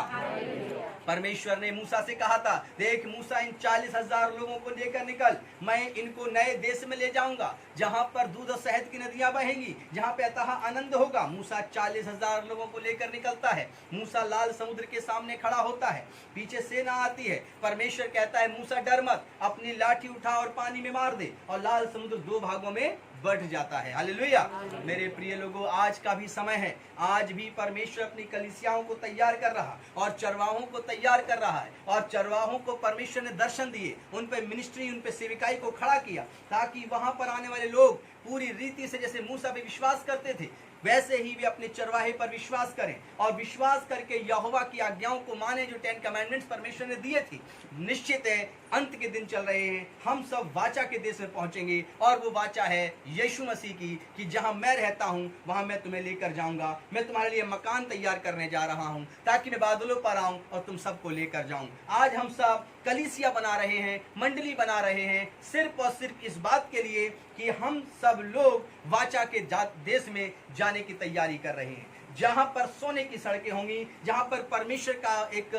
परमेश्वर ने मूसा से कहा था, देख मूसा, इन 40,000 लोगों को लेकर निकल, मैं इनको नए देश में ले जाऊंगा जहां पर दूध और शहद की नदियां बहेंगी, जहां पे अतः आनंद होगा। मूसा 40,000 लोगों को लेकर निकलता है। मूसा लाल समुद्र के सामने खड़ा होता है, पीछे सेना आती है। परमेश्वर कहता है मूसा डर मत, अपनी लाठी उठा और पानी में मार दे, और लाल समुद्र 2 भागों में बढ़ जाता है। हालेलुया। मेरे प्रिय लोगों, आज का भी समय है, आज भी परमेश्वर अपनी कलीसियाओं को तैयार कर रहा और चरवाहों को तैयार कर रहा है, और चरवाहों को परमेश्वर ने दर्शन दिए, उन पे मिनिस्ट्री, उन पे सेविकाई को खड़ा किया, ताकि वहां पर आने वाले लोग पूरी रीति से जैसे मूसा पे विश्वास करते थे, वैसे ही वे अपने चरवाहे पर विश्वास करें और विश्वास करके यहोवा की आज्ञाओं को माने, जो 10 कमांडमेंट्स परमेश्वर ने दिए थे। निश्चित है अंत के दिन चल रहे हैं, हम सब वाचा के देश में पहुंचेंगे, और वो वाचा है यीशु मसीह की, कि जहां मैं रहता हूं वहां मैं तुम्हें लेकर जाऊंगा। मैं तुम्हारे लिए मकान तैयार करने जा रहा हूं, ताकि मैं बादलों पर आऊं और तुम सबको लेकर जाऊं। आज हम सब कलीसिया बना रहे हैं, मंडली बना रहे हैं, सिर्फ और सिर्फ इस बात के लिए कि हम सब लोग वाचा के देश में जाने की तैयारी कर रहे हैं, जहां पर सोने की सड़कें होंगी, जहां पर परमेश्वर का एक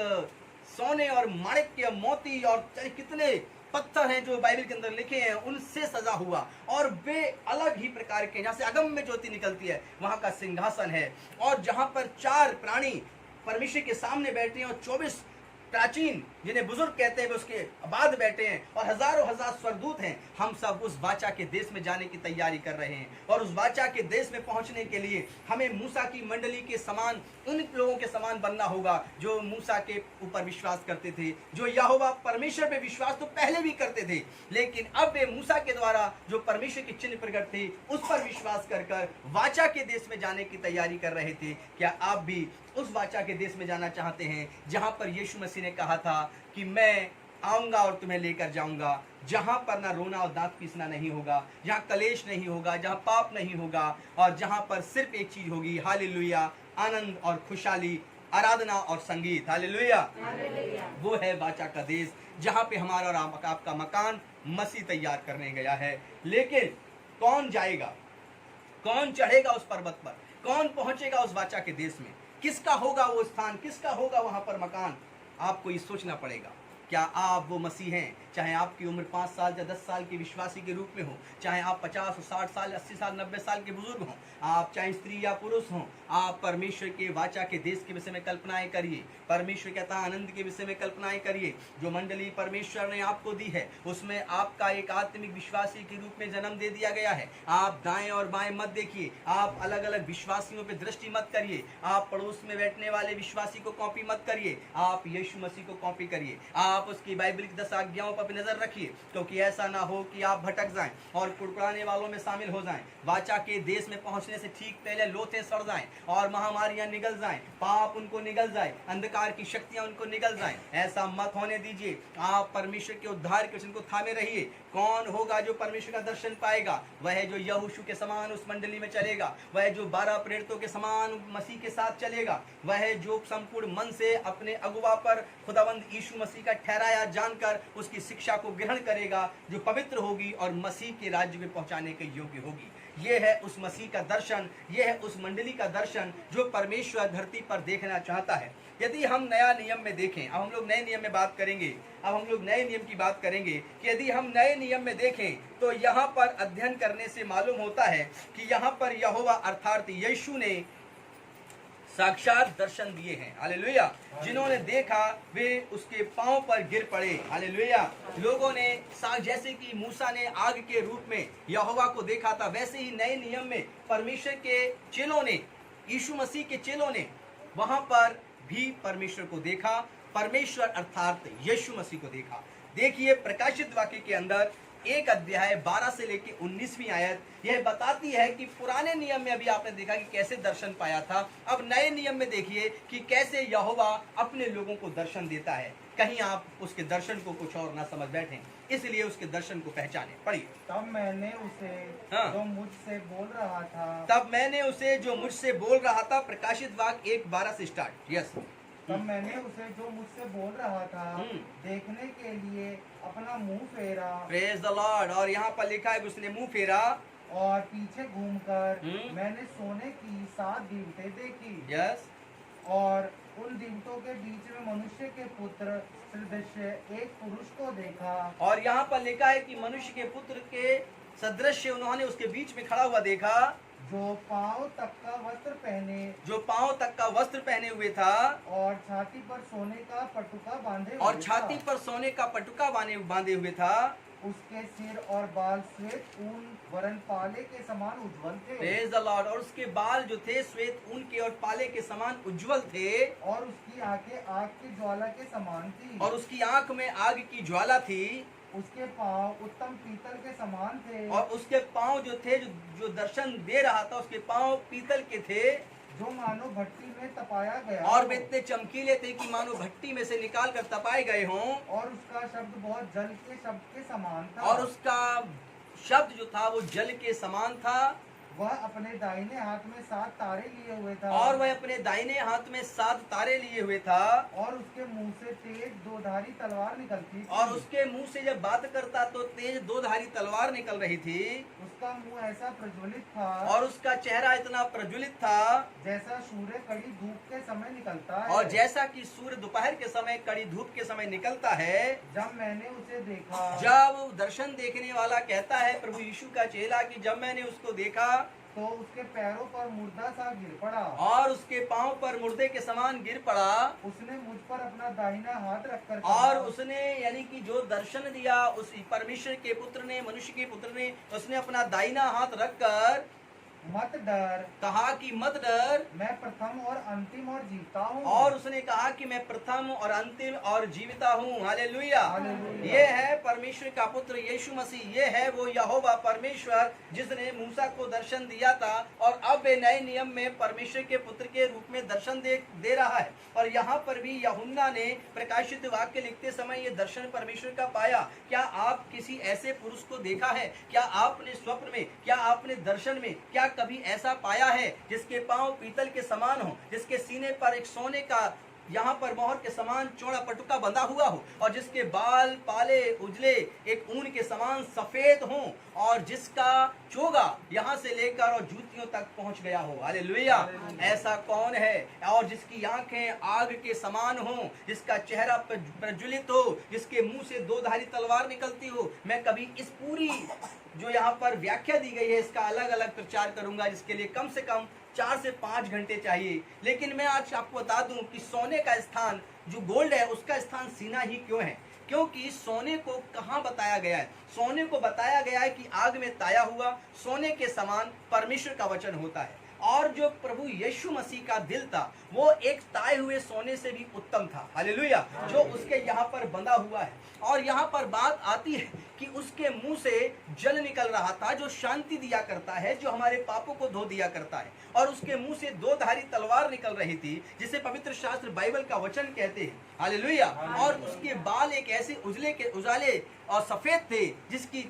सोने और माणिक्य, मोती और कितने पत्थर हैं जो बाइबल के अंदर लिखे हैं, उनसे सजा हुआ, और वे अलग ही प्रकार के, जहां से अगम्य ज्योति निकलती है, वहां का सिंहासन है, और जहां पर 4 प्राणी परमेश्वर के सामने बैठे हैं और 24 प्राचीन, जिन्हें बुजुर्ग कहते हैं, उसके बाद बैठे हैं, और हजारों हजार स्वर्गदूत हैं। हम सब उस वाचा के देश में जाने की तैयारी कर रहे हैं, और उस वाचा के देश में पहुंचने के लिए हमें मूसा की मंडली के समान, उन लोगों के समान बनना होगा जो मूसा के ऊपर विश्वास करते थे, जो यहोवा परमेश्वर पे विश्वास तो पहले भी करते थे, लेकिन अब वे मूसा के द्वारा जो परमेश्वर के चिन्ह प्रकट थे उस पर विश्वास कर कर वाचा के देश में जाने की तैयारी कर रहे थे। क्या आप भी उस वाचा के देश में जाना चाहते हैं, जहां पर यीशु मसीह ने कहा था कि मैं आऊंगा और तुम्हें लेकर जाऊंगा, जहां पर ना रोना और दांत पीसना नहीं होगा, जहां कलेश नहीं होगा, जहां पाप नहीं होगा, और जहां पर सिर्फ एक चीज होगी, हालेलुया, आनंद और खुशहाली, आराधना और संगीत। हालेलुया। वो है वाचा का देश, जहां पे हमारा और आपका मकान मसीह तैयार करने गया है। लेकिन कौन जाएगा, कौन चढ़ेगा उस पर्वत पर, कौन पहुंचेगा उस वाचा के देश में, किसका होगा वो स्थान, किसका होगा वहां पर मकान, आपको ये सोचना पड़ेगा। क्या आप वो मसीह हैं? चाहे आपकी उम्र 5 साल या 10 साल के विश्वासी के रूप में हो, चाहे आप 50 60 साल 80 साल 90 साल के बुजुर्ग हों, आप चाहे स्त्री या पुरुष हों, आप परमेश्वर के वाचा के देश के विषय में कल्पनाएं करिए, परमेश्वर कहता आनंद के विषय में कल्पनाएं करिए। जो मंडली परमेश्वर ने आपको दी है, उसमें आपका एक आत्मिक विश्वासी के रूप में जन्म दे दिया गया है। आप दाएं और बाएं मत देखिए, आप अलग अलग विश्वासियों पर दृष्टि मत करिए, आप पड़ोस में बैठने वाले विश्वासी को कॉपी मत करिए, आप यीशु मसीह को कॉपी करिए। आप उसकी बाइबल की 10 आज्ञाओं पर भी नजर रखिए, क्योंकि ऐसा ना हो कि आप भटक जाएं और कुड़कुड़ाने वालों में शामिल हो जाएं, वाचा के देश में पहुंचने से ठीक पहले लोथे सड़ जाएं और महामारियां निगल जाएं, पाप उनको निगल जाए, अंधकार की शक्तियां उनको निगल जाएं। ऐसा मत होने दीजिए। आप परमेश्वर के उद्धार के वचन को थामे रहिए। कौन होगा जो परमेश्वर का दर्शन पाएगा? वह जो यहोशू के समान उस मंडली में चलेगा, वह जो 12 प्रेरितों के समान मसीह के साथ चलेगा, वह जो संपूर्ण मन से अपने अगुवा पर खुदावंद यीशु मसीह का ठहराया जानकर उसकी शिक्षा को ग्रहण करेगा, जो पवित्र होगी और मसीह के राज्य में पहुंचाने के योग्य होगी। ये है उस मसीह का दर्शन, ये है उस मंडली का दर्शन जो परमेश्वर धरती पर देखना चाहता है। यदि हम नया नियम में देखें, अब हम लोग नए नियम में बात करेंगे, अब हम लोग नए नियम की बात करेंगे कि यदि हम नए नियम में देखें तो यहाँ पर अध्ययन करने से मालूम होता है कि यहाँ पर यहोवा अर्थात यीशु ने साक्षात दर्शन दिए हैं। हालेलुया। जिन्होंने देखा वे उसके पांव पर गिर पड़े। हालेलुया। लोगों ने जैसे कि मूसा ने आग के रूप में यहोवा को देखा था, वैसे ही नए नियम में परमेश्वर के चेलों ने, यीशु मसीह के चेलों ने वहां पर भी परमेश्वर को देखा, परमेश्वर अर्थात यीशु मसीह को देखा। देखिए प्रकाशित वाक्य के अंदर 1 अध्याय 12 से लेके 19वीं आयत यह बताती है कि पुराने नियम में अभी आपने देखा कि कैसे दर्शन पाया था, अब नए नियम में देखिए कि कैसे यहोवा अपने लोगों को दर्शन देता है। कहीं आप उसके दर्शन को कुछ और ना समझ बैठें, इसलिए उसके दर्शन को पहचाने। पढ़िए। तब मैंने उसे जो मुझसे बोल रहा था, तब मैंने उसे जो मुझसे बोल रहा था, प्रकाशित वाक्य 1:12 से स्टार्ट। यस। तब मैंने उसे जो मुझसे बोल रहा था देखने के लिए अपना मुंह फेरा। Praise the Lord. और यहाँ पर लिखा है उसने मुंह फेरा और पीछे घूमकर मैंने सोने की 7 दीवटें देखी। यस। और उन दीवटों के बीच में मनुष्य के पुत्र सदृश एक पुरुष को देखा। और यहाँ पर लिखा है कि मनुष्य के पुत्र के सदृश उन्होंने उसके बीच में खड़ा हुआ देखा, जो पांव तक का वस्त्र पहने, जो पांव तक का वस्त्र पहने हुए था, और छाती पर सोने का पटुका बांधे हुए और छाती पर सोने का पटुका बांधे हुए था। उसके सिर और बाल श्वेत ऊन वरन पाले के समान उज्जवल थे। Praise the Lord. और उसके बाल जो थे श्वेत ऊन के और पाले के समान उज्जवल थे। और उसकी आंखें आग की ज्वाला के समान थी। और उसकी आंख में आग की ज्वाला थी। उसके पांव उत्तम पीतल के समान थे। और उसके पांव जो थे, जो दर्शन दे रहा था, उसके पांव पीतल के थे, जो मानो भट्टी में तपाया गया। और वे इतने चमकीले थे कि मानो भट्टी में से निकाल कर तपाए गए हों। और उसका शब्द बहुत जल के शब्द के समान था। और उसका शब्द जो था वो जल के समान था। वह अपने दाहिने हाथ में 7 तारे लिए हुए था। और वह अपने दाहिने हाथ में 7 तारे लिए हुए था। और उसके मुंह से तेज 2-धारी तलवार निकलती थी। और उसके मुंह से जब बात करता तो तेज 2-धारी तलवार निकल रही थी। उसका मुंह ऐसा प्रज्वलित था, और उसका चेहरा इतना प्रज्वलित था, जैसा सूर्य कड़ी धूप के समय निकलता है। और जैसा कि सूर्य दोपहर के समय कड़ी धूप के समय निकलता है। जब मैंने उसे देखा, जब दर्शन देखने वाला कहता है प्रभु यीशु का चेला कि जब मैंने उसको देखा तो उसके पैरों पर मुर्दा सा गिर पड़ा। और उसके पांव पर मुर्दे के समान गिर पड़ा। उसने मुझ पर अपना दाहिना हाथ रखकर और उसने यानी कि जो दर्शन दिया उस परमेश्वर के पुत्र ने, मनुष्य के पुत्र ने, उसने अपना दाहिना हाथ रखकर मत डर, कहा कि मत डर, मैं प्रथम और अंतिम और जीविता हूँ। और उसने कहा कि मैं प्रथम और अंतिम और जीविता हूँ। हालेलुया। हालेलुया। ये है परमेश्वर का पुत्र यीशु मसीह, ये है वो यहोवा परमेश्वर जिसने मूसा को दर्शन दिया था और अब वे नए नियम में परमेश्वर के पुत्र के रूप में दर्शन दे रहा है। और यहाँ पर भी यूहन्ना ने प्रकाशित वाक्य लिखते समय ये दर्शन परमेश्वर का पाया। क्या आप किसी ऐसे पुरुष को देखा है? क्या आपने स्वप्न में, क्या आपने दर्शन में, क्या कभी ऐसा पाया है जिसके पांव पीतल के समान हो, जिसके सीने पर एक सोने का यहाँ पर मोहर के समान चौड़ा पटुका बंधा हुआ हो, और जिसके बाल पाले उजले एक ऊन के समान सफेद हो, और जिसका चोगा यहाँ से लेकर और जूतियों तक पहुंच गया हो? हालेलुया। ऐसा कौन है? और जिसकी आंखें आग के समान हो, जिसका चेहरा प्रज्वलित हो, जिसके मुंह से 2-धारी तलवार निकलती हो। मैं कभी इस पूरी जो यहाँ पर व्याख्या दी गई है इसका अलग अलग प्रचार करूंगा, जिसके लिए कम से कम 4 से 5 घंटे चाहिए। लेकिन मैं आज आपको बता दूं कि सोने का स्थान जो गोल्ड है उसका स्थान सीना ही क्यों है? क्योंकि सोने को कहाँ बताया गया है? सोने को बताया गया है कि आग में ताया हुआ सोने के समान परमेश्वर का वचन होता है। और जो प्रभु यीशु मसीह का दिल था वो एक ताए हुए सोने से भी उत्तम था, हालेलुया, जो उसके यहाँ पर बंधा हुआ है। और यहाँ पर बात आती है कि उसके मुंह से जल निकल रहा था जो शांति दिया करता है, जो हमारे पापों को धो दिया करता है। और उसके मुंह से दो धारी तलवार निकल रही थी जिसे पवित्र शास्त्र बाइबल का वचन कहते हैं, हालेलुया। और उसके बाल एक ऐसे उजाले और सफेद थे जिसकी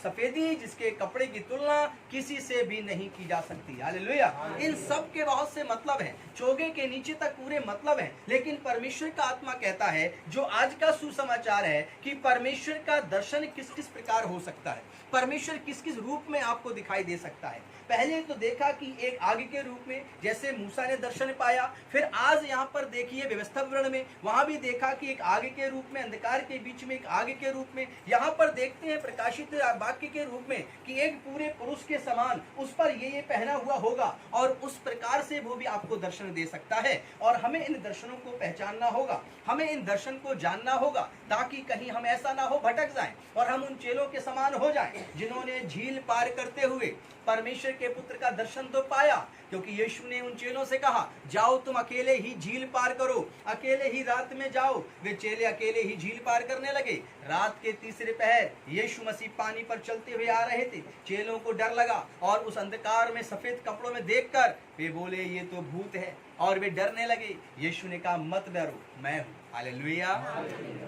सफेदी जिसके कपड़े की तुलना किसी से भी नहीं की जा सकती, हालेलुया। इन सब के बहुत से मतलब हैं, चोगे के नीचे तक पूरे मतलब हैं, लेकिन परमेश्वर का आत्मा कहता है जो आज का सुसमाचार है कि परमेश्वर का दर्शन किस किस प्रकार हो सकता है, परमेश्वर किस किस रूप में आपको दिखाई दे सकता है। पहले तो देखा कि एक आग के रूप में जैसे मूसा ने दर्शन पाया, फिर आज यहाँ पर देखिए व्यवस्था विवरण में वहां भी देखा कि एक आग के रूप में, अंधकार के बीच में एक आग के रूप में। यहाँ पर देखते हैं प्रकाशित वाक्य के रूप में कि एक पूरे पुरुष के समान उस पर ये पहना हुआ होगा और उस प्रकार से वो भी आपको दर्शन दे सकता है। और हमें इन दर्शनों को पहचानना होगा, हमें इन दर्शन को जानना होगा, ताकि कहीं हम ऐसा ना हो भटक जाएं और हम उन चेलों के समान हो जाएं जिन्होंने झील पार करते हुए परमेश्वर के पुत्र का दर्शन तो पाया, क्योंकि यीशु ने उन चेलों से कहा जाओ तुम अकेले ही झील पार करो, अकेले ही रात में जाओ। वे चेले अकेले ही झील पार करने लगे। रात के तीसरे पहर यीशु मसीह पानी पर चलते हुए आ रहे थे। चेलों को डर लगा और उस अंधकार में सफेद कपड़ों में देखकर वे बोले ये तो भूत है, और वे डरने लगे। यीशु ने कहा मत डरो, मैं हूँ, हालेलुया।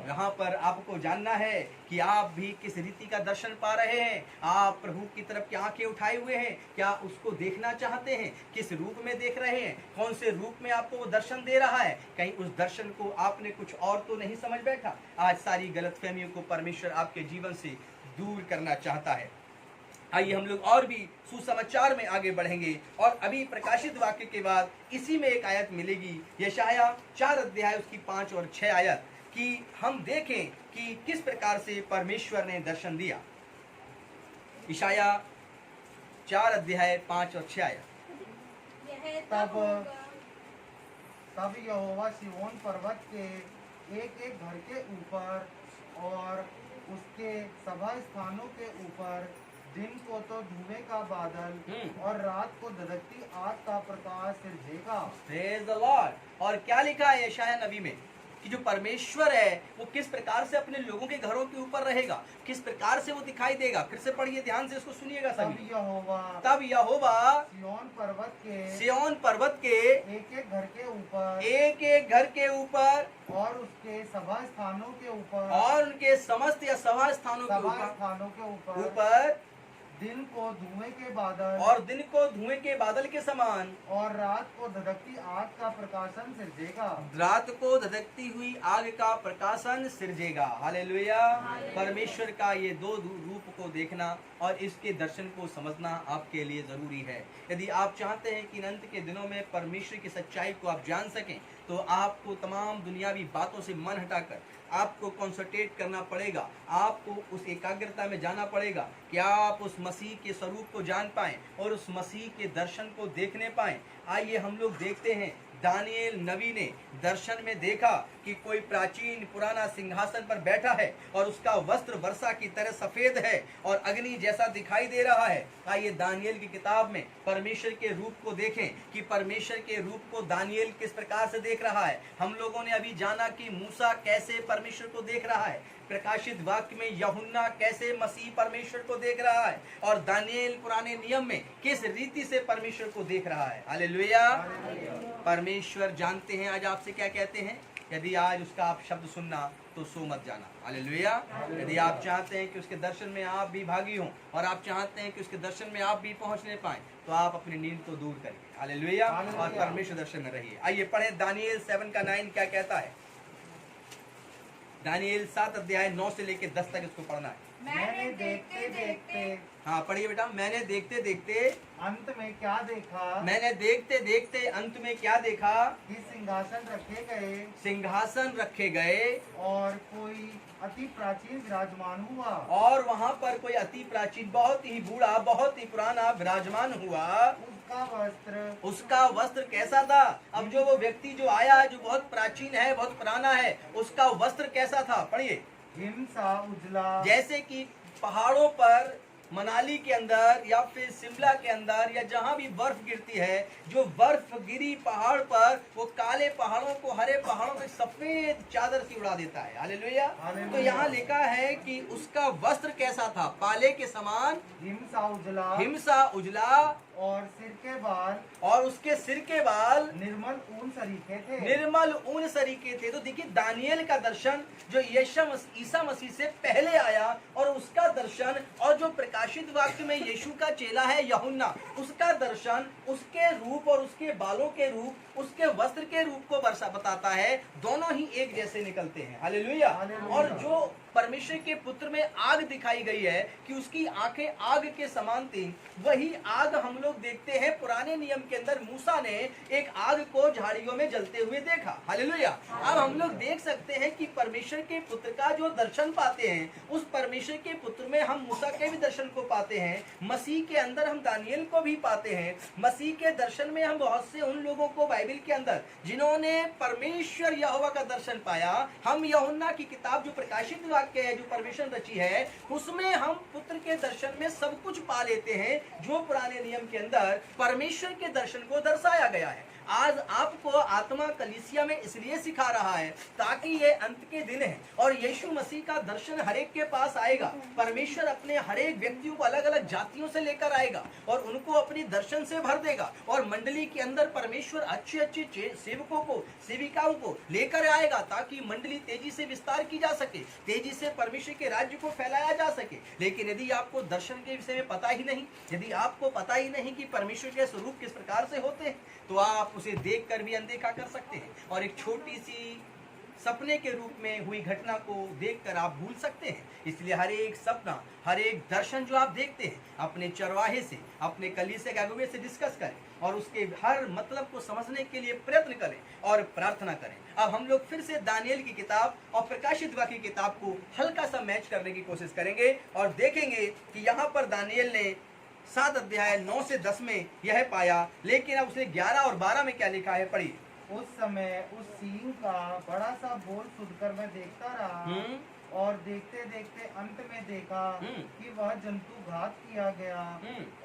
यहाँ पर आपको जानना है कि आप भी किस रीति का दर्शन पा रहे हैं। आप प्रभु की तरफ क्या आंखें उठाए हुए हैं, क्या उसको देखना चाहते हैं, किस रूप में देख रहे हैं, कौन से रूप में आपको वो दर्शन दे रहा है। कहीं उस दर्शन को आपने कुछ और तो नहीं समझ बैठा। आज सारी गलतफहमियों को परमेश्वर आपके जीवन से दूर करना चाहता है। आइए हम लोग और भी सुसमाचार में आगे बढ़ेंगे, और अभी प्रकाशित वाक्य के बाद इसी में एक आयत मिलेगी, यशाया 4 अध्याय उसकी 5 और 6 आयत, कि हम देखें कि किस प्रकार से परमेश्वर ने दर्शन दिया। यशाया 4 अध्याय 5 और 6 आयत। तब यहोवा सिय्योन पर्वत के एक एक घर के ऊपर और उसके सभा स्थानों के ऊपर दिन को तो धुएं का बादल और रात को धधकती आग का प्रकाश सिरजेगा। Praise the Lord. और क्या लिखा है यशाया नबी में कि जो परमेश्वर है वो किस प्रकार से अपने लोगों के घरों के ऊपर रहेगा, किस प्रकार से वो दिखाई देगा। फिर से पढ़िए, ध्यान से इसको सुनिएगा सभी। तब यहोवा सिय्योन पर्वत के एक एक घर के ऊपर, एक एक घर के ऊपर और उसके सभा स्थानों के ऊपर, और उनके समस्त या सभा स्थानों के ऊपर दिन को धुएं के बादल, और दिन को धुएं के बादल के समान, और रात को धधकती आग का प्रकाशन सिरजेगा। रात को धधकती हुई आग का प्रकाशन सिरजेगा। हालेलुया। परमेश्वर का ये दो रूप को देखना और इसके दर्शन को समझना आपके लिए जरूरी है। यदि आप चाहते हैं कि अनंत के दिनों में परमेश्वर की सच्चाई को आप जान सकें, तो आपको तमाम दुनियावी बातों से मन हटाकर आपको कॉन्संट्रेट करना पड़ेगा। आपको उस एकाग्रता में जाना पड़ेगा कि आप उस मसीह के स्वरूप को जान पाएं और उस मसीह के दर्शन को देखने पाएं। आइए हम लोग देखते हैं, दानिएल नबी ने दर्शन में देखा कि कोई प्राचीन पुराना सिंहासन पर बैठा है और उसका वस्त्र वर्षा की तरह सफेद है और अग्नि जैसा दिखाई दे रहा है। आइए दानिएल की किताब में परमेश्वर के रूप को देखें कि परमेश्वर के रूप को दानिएल किस प्रकार से देख रहा है। हम लोगों ने अभी जाना कि मूसा कैसे परमेश्वर को देख रहा है, प्रकाशित वाक्य में यूहन्ना कैसे मसीह परमेश्वर को देख रहा है, और दानिएल पुराने नियम में किस रीति से परमेश्वर को देख रहा है। हालेलुया। परमेश्वर जानते हैं आज आपसे क्या कहते हैं। यदि आज उसका आप शब्द सुनना तो सो मत जाना। हालेलुया। यदि आप चाहते हैं कि उसके दर्शन में आप भी भागी हों और आप चाहते हैं कि उसके दर्शन में आप भी पहुंचने पाएं, तो आप अपनी नींद को दूर करिए। हालेलुया। और परमेश्वर दर्शन में रहिए। आइए पढ़ें दानिएल 7:9 क्या कहता है। दानिएल 7 अध्याय 9 से लेकर 10 तक इसको पढ़ना है। मैंने देखते देखते, हाँ पढ़िए बेटा। मैंने देखते देखते अंत में क्या देखा, मैंने देखते देखते अंत में क्या देखा, कि सिंहासन रखे गए, सिंहासन रखे गए, और कोई अति प्राचीन विराजमान हुआ, और वहाँ पर कोई अति प्राचीन, बहुत ही बूढ़ा, बहुत ही पुराना विराजमान हुआ। उसका वस्त्र कैसा था। अब जो वो व्यक्ति जो आया है, जो बहुत प्राचीन है, बहुत पुराना है, उसका वस्त्र कैसा था। पढ़िए। हिम सा उजला, जैसे कि पहाड़ों पर मनाली के अंदर या फिर शिमला के अंदर या जहां भी बर्फ गिरती है, जो बर्फ गिरी पहाड़ पर, वो काले पहाड़ों को हरे पहाड़ों में सफेद चादर से उड़ा देता है। हालेलुया। तो यहाँ लिखा है कि उसका वस्त्र कैसा था? पाले के समान हिमसा उजला और सिर के बाल, और उसके सिर के बाल निर्मल ऊन सरीखे थे। निर्मल ऊन सरीखे थे। तो देखिए दानियल का दर्शन जो ईसा मसीह से पहले आया, और उसका दर्शन, और जो प्रकाशित वाक्य में यीशु का चेला है यूहन्ना, उसका दर्शन, उसके रूप और उसके बालों के रूप, उसके वस्त्र के रूप को बताता है। दोनों ही एक जैसे निकलते हैं। हालेलुया। और जो परमेश्वर के पुत्र में आग दिखाई गई है कि उसकी आंखें आग के समान थी, वही आग हम लोग देखते हैं पुराने नियम के अंदर। मूसा ने एक आग को झाड़ियों में जलते हुए देखा। हालेलुया। अब हम लोग देख सकते हैं कि परमेश्वर के पुत्र का जो दर्शन पाते हैं, उस परमेश्वर के पुत्र में हम मूसा के भी दर्शन को पाते हैं, मसीह के अंदर हम दानियल को भी पाते हैं। मसीह के दर्शन में हम बहुत से उन लोगों को बाइबल के अंदर जिन्होंने परमेश्वर यहोवा का दर्शन पाया, हम यूहन्ना की किताब जो प्रकाशित वाक्य है, जो परमेश्वर रची है, उसमें हम पुत्र के दर्शन में सब कुछ पा लेते हैं जो पुराने नियम के अंदर परमेश्वर के दर्शन को दर्शाया गया है। आज आपको आत्मा कलीसिया में इसलिए सिखा रहा है ताकि ये अंत के दिन है और यीशु मसीह का दर्शन हरेक के पास आएगा। परमेश्वर अपने हरेक व्यक्तियों को अलग अलग जातियों से लेकर आएगा और उनको अपनी दर्शन से भर देगा, और मंडली के अंदर परमेश्वर अच्छे अच्छे सेवकों को, सेविकाओं को लेकर आएगा ताकि मंडली तेजी से विस्तार की जा सके, तेजी से परमेश्वर के राज्य को फैलाया जा सके। लेकिन यदि आपको दर्शन के विषय में पता ही नहीं, यदि आपको पता ही नहीं कि परमेश्वर के स्वरूप किस प्रकार से होते हैं, तो आप उसे देखकर भी अनदेखा कर सकते हैं और एक छोटी सी सपने के रूप में हुई घटना को देखकर आप भूल सकते हैं। इसलिए हर एक सपना, हर एक दर्शन जो आप देखते हैं, अपने चरवाहे से, अपने कलीसिया के अगुवे से डिस्कस करें और उसके हर मतलब को समझने के लिए प्रयत्न करें और प्रार्थना करें। अब हम लोग फिर से दानियल की किताब और प्रकाशित वाक्य की किताब को हल्का सा मैच करने की कोशिश करेंगे और देखेंगे कि यहाँ पर दानियल ने 7 अध्याय 9 से 10 में यह पाया, लेकिन अब उसने 11 और 12 में क्या लिखा है, पढ़िए। उस समय उस सींग का बड़ा सा बोल सुनकर मैं देखता रहा और देखते देखते अंत में देखा कि वह जंतु घात किया गया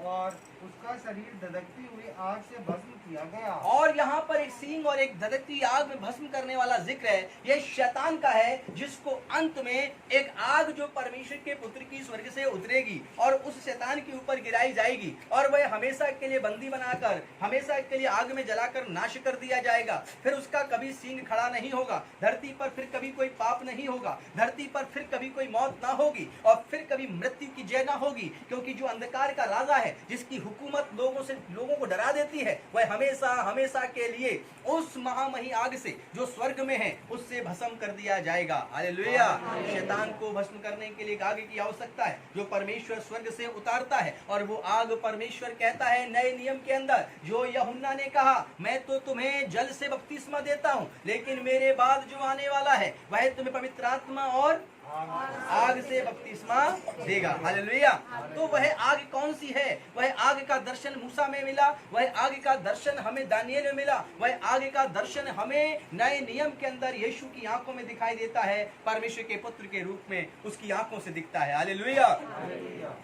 और उसका शरीर धधकती हुई आग से भस्म किया गया। और यहाँ पर एक सींग और एक धधकती आग में भस्म करने वाला जिक्र है। यह शैतान का है, जिसको अंत में एक आग जो परमेश्वर के पुत्र की स्वर्ग से उतरेगी और उस शैतान के ऊपर गिराई जाएगी और वह हमेशा के लिए बंदी बनाकर, हमेशा के लिए आग में जलाकर नाश कर दिया जाएगा। फिर उसका कभी सींग खड़ा नहीं होगा, धरती पर फिर कभी कोई पाप नहीं होगा, धरती पर फिर कभी कोई मौत ना होगी और फिर कभी मृत्यु की जय ना होगी, क्योंकि जो अंधकार का राजा है, जिसकी हुकूमत लोगों को डरा देती है, वह हमेशा हमेशा के लिए उस महामही आग से जो स्वर्ग में है उससे भस्म कर दिया जाएगा। हालेलुया। शैतान को भस्म करने के लिए एक आग की आवश्यकता है जो परमेश्वर स्वर्ग से उतारता है, और वो आग परमेश्वर कहता है नए नियम के अंदर, जो यूहन्ना ने कहा, मैं तो तुम्हें जल से बपतिस्मा देता हूँ, लेकिन मेरे बाद जो आने वाला है वह तुम्हें पवित्र आत्मा और आग से बपतिस्मा देगा। हालेलुया। तो वह आग कौन सी है? वह आग का दर्शन मूसा में मिला, वह आग का दर्शन हमें दानियल में मिला, वह आग का दर्शन हमें नए नियम के अंदर यीशु की आंखों में दिखाई देता है, परमेश्वर के पुत्र के रूप में उसकी आंखों से दिखता है। हालेलुया।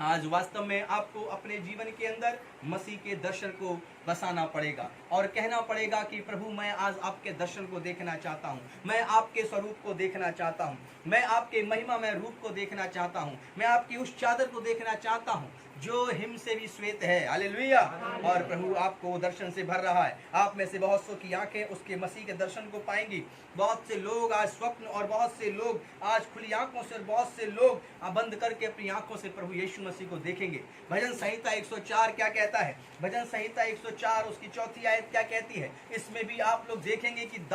आज वास्तव में आपको अपने जीवन के अंदर मसीह के दर्शन को बसाना पड़ेगा और कहना पड़ेगा कि प्रभु मैं आज आपके दर्शन को देखना चाहता हूँ, मैं आपके स्वरूप को देखना चाहता हूँ, मैं आपके महिमा में रूप को देखना चाहता हूँ, मैं आपकी उस चादर को देखना चाहता हूँ जो हिम से भी श्वेत है। हालेलुया। और प्रभु आपको दर्शन से भर रहा है। आप में से बहुत सौ की आंखें उसके मसीह के दर्शन को पाएंगी। बहुत से लोग आज स्वप्न और बहुत से लोग आज खुली आंखों से और बहुत से लोग बंद करके अपनी आंखों से प्रभु यीशु मसीह को देखेंगे। भजन संहिता 104 क्या कहता है? भजन संहिता 104 उसकी 4थी आयत क्या कहती है? इसमें भी आप लोग देखेंगे कि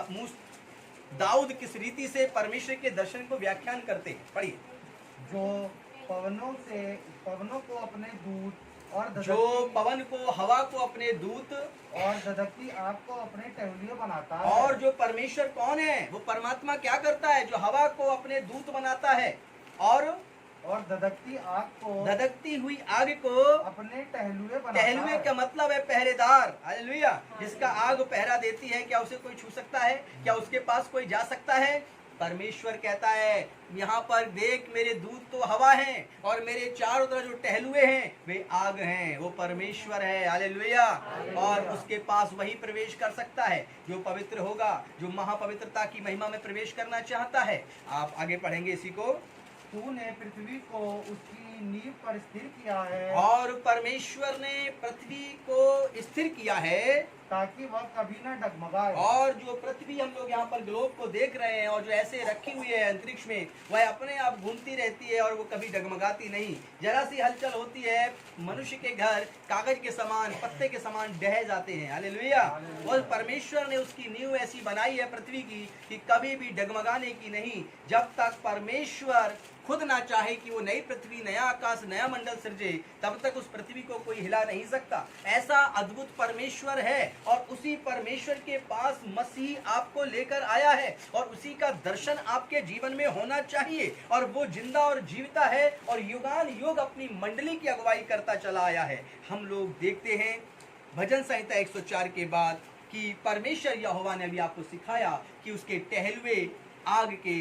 दाऊद किस रीति से परमेश्वर के दर्शन को व्याख्यान करते हैं। पढ़िए। जो पवनों को अपने दूत और जो पवन को, हवा को अपने दूत और धधकती आग को अपने टहलियों बनाता है। और जो परमेश्वर कौन है? वो परमात्मा क्या करता है? जो हवा को अपने दूत बनाता है और धधकती आग को, धधकती हुई आग को अपने टहलुए बनाता है। टहलुए का मतलब है पहरेदार। हालेलुया। जिसका आग पहरा देती है, क्या उसे कोई छू सकता है? क्या उसके पास कोई जा सकता है? परमेश्वर कहता है यहाँ पर देख मेरे दूत तो हवा हैं और मेरे चारों तरफ जो टहलुए हैं वे आग हैं। वो परमेश्वर है, हालेलुया। और उसके पास वही प्रवेश कर सकता है जो पवित्र होगा, जो महापवित्रता की महिमा में प्रवेश करना चाहता है। आप आगे पढ़ेंगे इसी को। तूने पृथ्वी को उसकी नींव पर स्थिर किया है, और परमेश्वर ने पृथ्वी को स्थिर किया है ताकि वह कभी न डगमगाए। और जो पृथ्वी हम लोग यहाँ पर ग्लोब को देख रहे हैं और जो ऐसे रखी हुई है अंतरिक्ष में, वह अपने आप घूमती रहती है और वो कभी डगमगाती नहीं। जरा सी हलचल होती है, मनुष्य के घर कागज के समान, पत्ते के समान ढह जाते हैं, हालेलुया। और परमेश्वर ने उसकी नींव ऐसी बनाई है पृथ्वी की कि कभी भी डगमगाने की नहीं। जब तक परमेश्वर खुद ना चाहे कि वो नई पृथ्वी, नया आकाश, नया मंडल सृजे, तब तक उस पृथ्वी को कोई हिला नहीं सकता। ऐसा अद्भुत परमेश्वर है और उसी परमेश्वर के पास मसीह आपको लेकर आया है और उसी का दर्शन आपके जीवन में होना चाहिए। और वो जिंदा और जीविता है और युगान युग अपनी मंडली की अगुवाई करता चला आया है। हम लोग देखते हैं भजन संहिता 104 के बाद कि परमेश्वर यहोवा ने भी आपको सिखाया कि उसके टहलुए आग के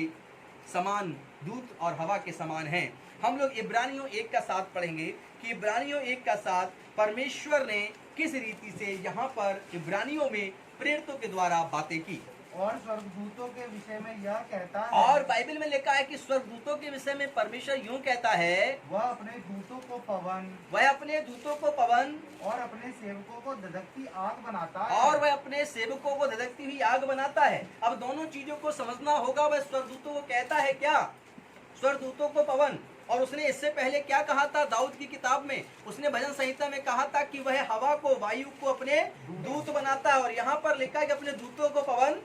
समान, दूत और हवा के समान हैं। हम लोग इब्रानियों 1 का 7 पढ़ेंगे कि इब्रानियों 1 का 7 परमेश्वर ने किस रीति से यहाँ पर इब्रानियों में प्रेरितों के द्वारा बातें की। और स्वर्गदूतों के विषय में यह कहता है, और बाइबल में लिखा है कि स्वर्गदूतों के विषय में परमेश्वर यूं कहता है, वह अपने दूतों को पवन, वह अपने दूतों को पवन और अपने सेवकों को धधकती आग बनाता है। और वह अपने सेवकों को धधकती हुई आग बनाता है। अब दोनों चीजों को समझना होगा। वह स्वर्गदूतों को कहता है क्या? स्वर्गदूतों को पवन। और उसने इससे पहले क्या कहा था? दाऊद की किताब में उसने भजन संहिता में कहा था कि वह हवा को, वायु को अपने दूत बनाता है। और यहाँ पर लिखा है कि अपने दूतों को पवन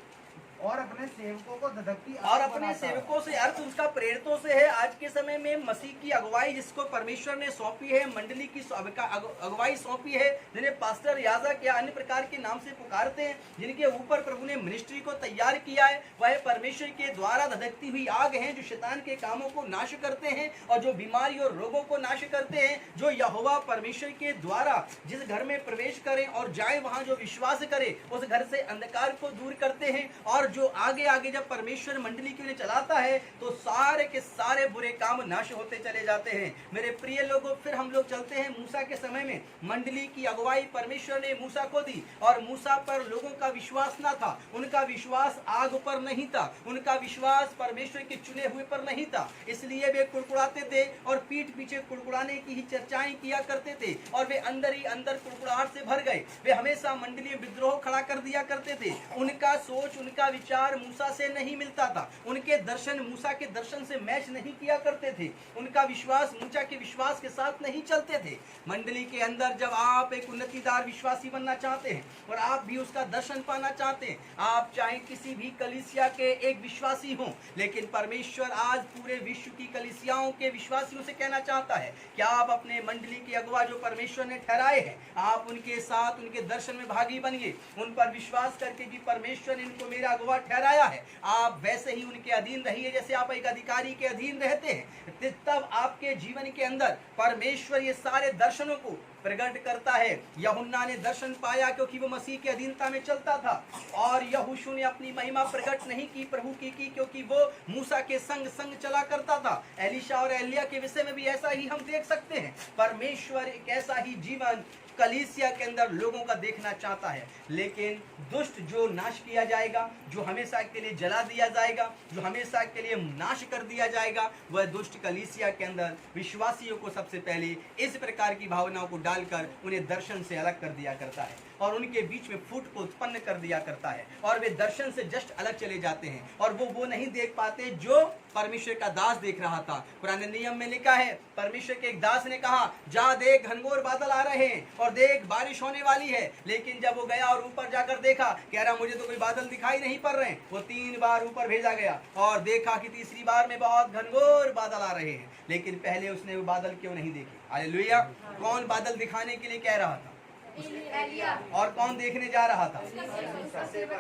और अपने सेवकों को धधकती आग और अपने बनाता है। सेवकों से अर्थ उसका प्रेरितों से है। आज के समय में मसीह की अगुवाई जिसको परमेश्वर ने सौंपी है, मंडली की अगुवाई सौंपी है, जिन्हें पास्टर, याजक या अन्य प्रकार के नाम से पुकारते हैं, जिनके ऊपर प्रभु ने मिनिस्ट्री को तैयार किया है, वह परमेश्वर के द्वारा धधकती हुई आग हैं जो शैतान के कामों को नाश करते हैं और जो बीमारी और रोगों को नाश करते हैं। जो यहोवा परमेश्वर के द्वारा जिस घर में प्रवेश करें और जाए, वहां जो विश्वास करे, उस घर से अंधकार को दूर करते हैं। और जो आगे आगे जब परमेश्वर मंडली के लिए चलाता है तो सारे के सारे बुरे काम नाश होते चले जाते हैं। मेरे प्रिय लोगों, फिर हम लोग चलते हैं मूसा के समय में। मंडली की अगुवाई परमेश्वर ने मूसा को दी और मूसा पर लोगों का विश्वास ना था। उनका विश्वास आग पर नहीं था, उनका विश्वास परमेश्वर के चुने हुए पर नहीं था। इसलिए वे कुड़कुड़ाते थे और पीठ पीछे कुड़कुड़ाने की ही चर्चाएं किया करते थे और वे अंदर ही अंदर कुड़कुड़ाहट से भर गए। वे हमेशा मंडली में विद्रोह खड़ा कर दिया करते थे। उनका सोच, उनका विचार मूसा से नहीं मिलता था। उनके दर्शन मूसा के दर्शन से मैच नहीं किया करते थे। उनका विश्वास मूसा के विश्वास के साथ नहीं चलते थे। मंडली के अंदर जब आप एक उन्नतिदार विश्वासी बनना चाहते हैं और आप भी उसका दर्शन पाना चाहते हैं, आप चाहे किसी भी कलीसिया के एक विश्वासी हों, लेकिन परमेश्वर आज पूरे विश्व की कलीसियाओं के विश्वासियों से कहना चाहता है कि आप अपने मंडली के अगुवा जो परमेश्वर ने ठहराए हैं, आप उनके साथ उनके दर्शन में भागी बनिए। उन पर विश्वास करके कि परमेश्वर ने इनको मेरा अगुवा ठहराया है, आप वैसे ही उनके अधीन रहिए जैसे आप एक अधिकारी के अधीन रहते हैं। तब आपके जीवन के अंदर परमेश्वर ये सारे दर्शनों को प्रकट करता है। यूहन्ना ने दर्शन पाया क्योंकि वो मसीह की अधीनता में चलता था, और यहोशू ने अपनी महिमा प्रकट नहीं की प्रभु की क्योंकि वो मूसा के संग संग चला करता था। एलीशा और एलिया के विषय में भी ऐसा ही हम देख सकते हैं। परमेश्वर एक ऐसा ही जीवन कलीसिया के अंदर लोगों का देखना चाहता है। लेकिन दुष्ट जो नाश किया जाएगा, जो हमेशा के लिए जला दिया जाएगा, जो हमेशा के लिए नाश कर दिया जाएगा, वह दुष्ट कलीसिया के अंदर विश्वासियों को सबसे पहले इस प्रकार की भावनाओं को डालकर उन्हें दर्शन से अलग कर दिया करता है और उनके बीच में फूट को उत्पन्न कर दिया करता है और वे दर्शन से जस्ट अलग चले जाते हैं और वो नहीं देख पाते जो परमेश्वर का दास देख रहा था। पुराने नियम में लिखा है, परमेश्वर के एक दास ने कहा, जा देख घनघोर बादल आ रहे हैं और देख बारिश होने वाली है। लेकिन जब वो गया और ऊपर जाकर देखा, कह रहा मुझे तो कोई बादल दिखाई नहीं पड़ रहे हैं। वो 3 बार ऊपर भेजा गया और देखा कि तीसरी बार में बहुत घनघोर बादल आ रहे हैं। लेकिन पहले उसने वो बादल क्यों नहीं देखे? हालेलुया। कौन बादल दिखाने के लिए कह रहा था? एलिया। और कौन देखने जा रहा था?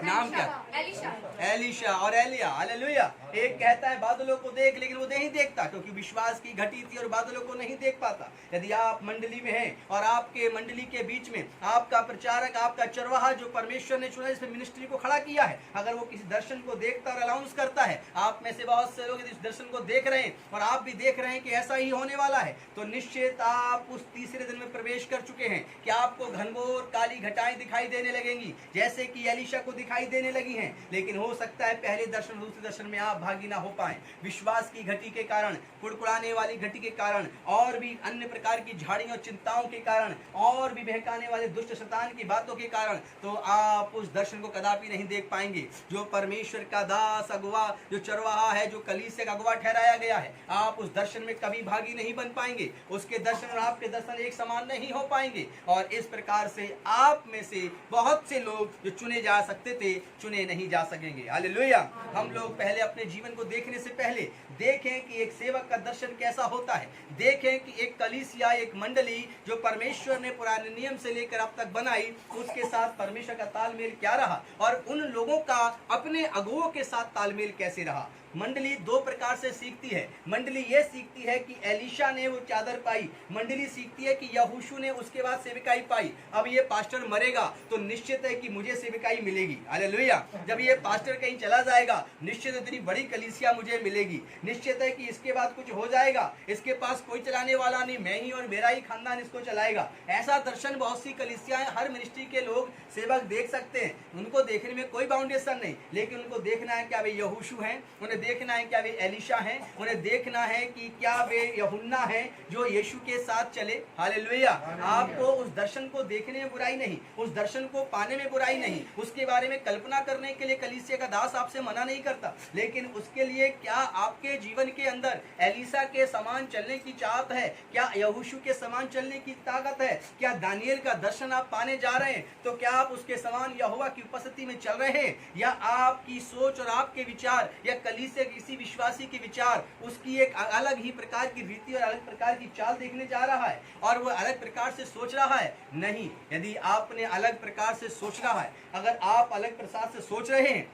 नाम क्या? एलिशा। एलिशा और एलिया। हालेलुया। एक कहता है बादलों को देख, लेकिन वो नहीं देखता क्योंकि विश्वास की घटी थी और बादलों को नहीं देख पाता। यदि आप मंडली में हैं और आपके मंडली के बीच में आपका प्रचारक, आपका चरवाहा जो परमेश्वर ने चुना, इसमें मिनिस्ट्री को खड़ा किया है, अगर वो किसी दर्शन को देखता और अनाउंस करता है, आप में से बहुत से लोग इस दर्शन को देख रहे हैं और आप भी देख रहे हैं कि ऐसा ही होने वाला है, तो निश्चित आप उस तीसरे दिन में प्रवेश कर चुके हैं कि आपको घनघोर काली घटाएं दिखाई देने लगेंगी, जैसे कि एलिशा को दिखाई देने लगी हैं। लेकिन हो सकता है पहले दर्शन दूसरे दर्शन में आप भागी ना हो पाए, विश्वास की घटी के कारण, कुड़कुड़ाने वाली घटी के कारण, और भी अन्य प्रकार की झाड़ियों और चिंताओं के कारण, और भी बहकाने वाले दुष्ट शैतान की बातों के कारण, तो आप उस दर्शन को कदापि नहीं देख पाएंगे। जो परमेश्वर का दास अगुवा, जो चरवाहा है, जो कलीसिया का अगुवा ठहराया गया है, आप उस दर्शन में कभी भागी नहीं बन पाएंगे। उसके दर्शन और आपके दर्शन एक समान नहीं हो पाएंगे। और इस प्रकार से आप में से बहुत से लोग जो चुने जा सकते थे, चुने नहीं जा सकेंगे। हालेलुया। हम लोग पहले अपने जीवन को देखने से पहले देखें कि एक सेवक का दर्शन कैसा होता है, देखें कि एक कलीसिया, एक मंडली जो परमेश्वर ने पुराने नियम से लेकर अब तक बनाई, उसके साथ परमेश्वर का तालमेल क्या रहा और उन लोगों का अपने अगुवों के साथ तालमेल कैसे रहा। मंडली दो प्रकार से सीखती है। मंडली ये सीखती है कि एलिशा ने वो चादर पाई, मंडली सीखती है कि यहोशू ने उसके बाद सेविकाई पाई। अब ये पास्टर मरेगा तो निश्चित है कि मुझे सेविकाई मिलेगी। हालेलुया। जब ये पास्टर कहीं चला जाएगा, निश्चित इतनी बड़ी कलीसिया मुझे मिलेगी। निश्चित है कि इसके बाद कुछ हो जाएगा, इसके पास कोई चलाने वाला नहीं, मैं ही और मेरा ही खानदान इसको चलाएगा। ऐसा दर्शन बहुत सी कलीसियाएं, हर मिनिस्ट्री के लोग, सेवक देख सकते हैं। उनको देखने में कोई बाउंडेशन नहीं, लेकिन उनको देखना है क्या वे यहोशू हैं, उन्हें देखना है क्या वे एलिशा हैं, उन्हें देखना है कि क्या वे यूहन्ना हैं जो यीशु के साथ चले। हालेलुया। आपको उस दर्शन को देखने में बुराई नहीं, उस दर्शन को पाने में बुराई नहीं, उसके बारे में कल्पना करने के लिए कलीसिया का दास आपसे मना नहीं करता, लेकिन उसके लिए क्या आपके जीवन के अंदर एलिशा के समान चलने की चाहत है, क्या यहोशू के समान चलने की ताकत है, क्या दानियल का दर्शन आप पाने जा रहे हैं, तो क्या आप उसके समान यहोवा की उपस्थिति में चल रहे हैं, या आपकी सोच और आपके विचार या कलीसिया किसी विश्वासी के विचार उसकी एक अलग ही प्रकार की रीति और अलग प्रकार की चाल देखने जा रहा है और वो अलग प्रकार से सोच रहा है। नहीं, यदि आपने अलग प्रकार से सोच रहा है, अगर आप अलग प्रकार से सोच रहे हैं,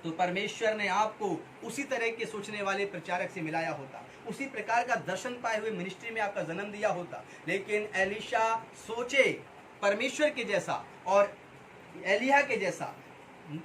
तो परमेश्वर ने आपको उसी तरह के सोचने वाले प्रचारक से मिलाया होता, उसी प्रकार का दर्शन पाए हुए मिनिस्ट्री में आपका जन्म दिया होता। लेकिन एलिशा सोचे परमेश्वर के जैसा और एलिया के जैसा,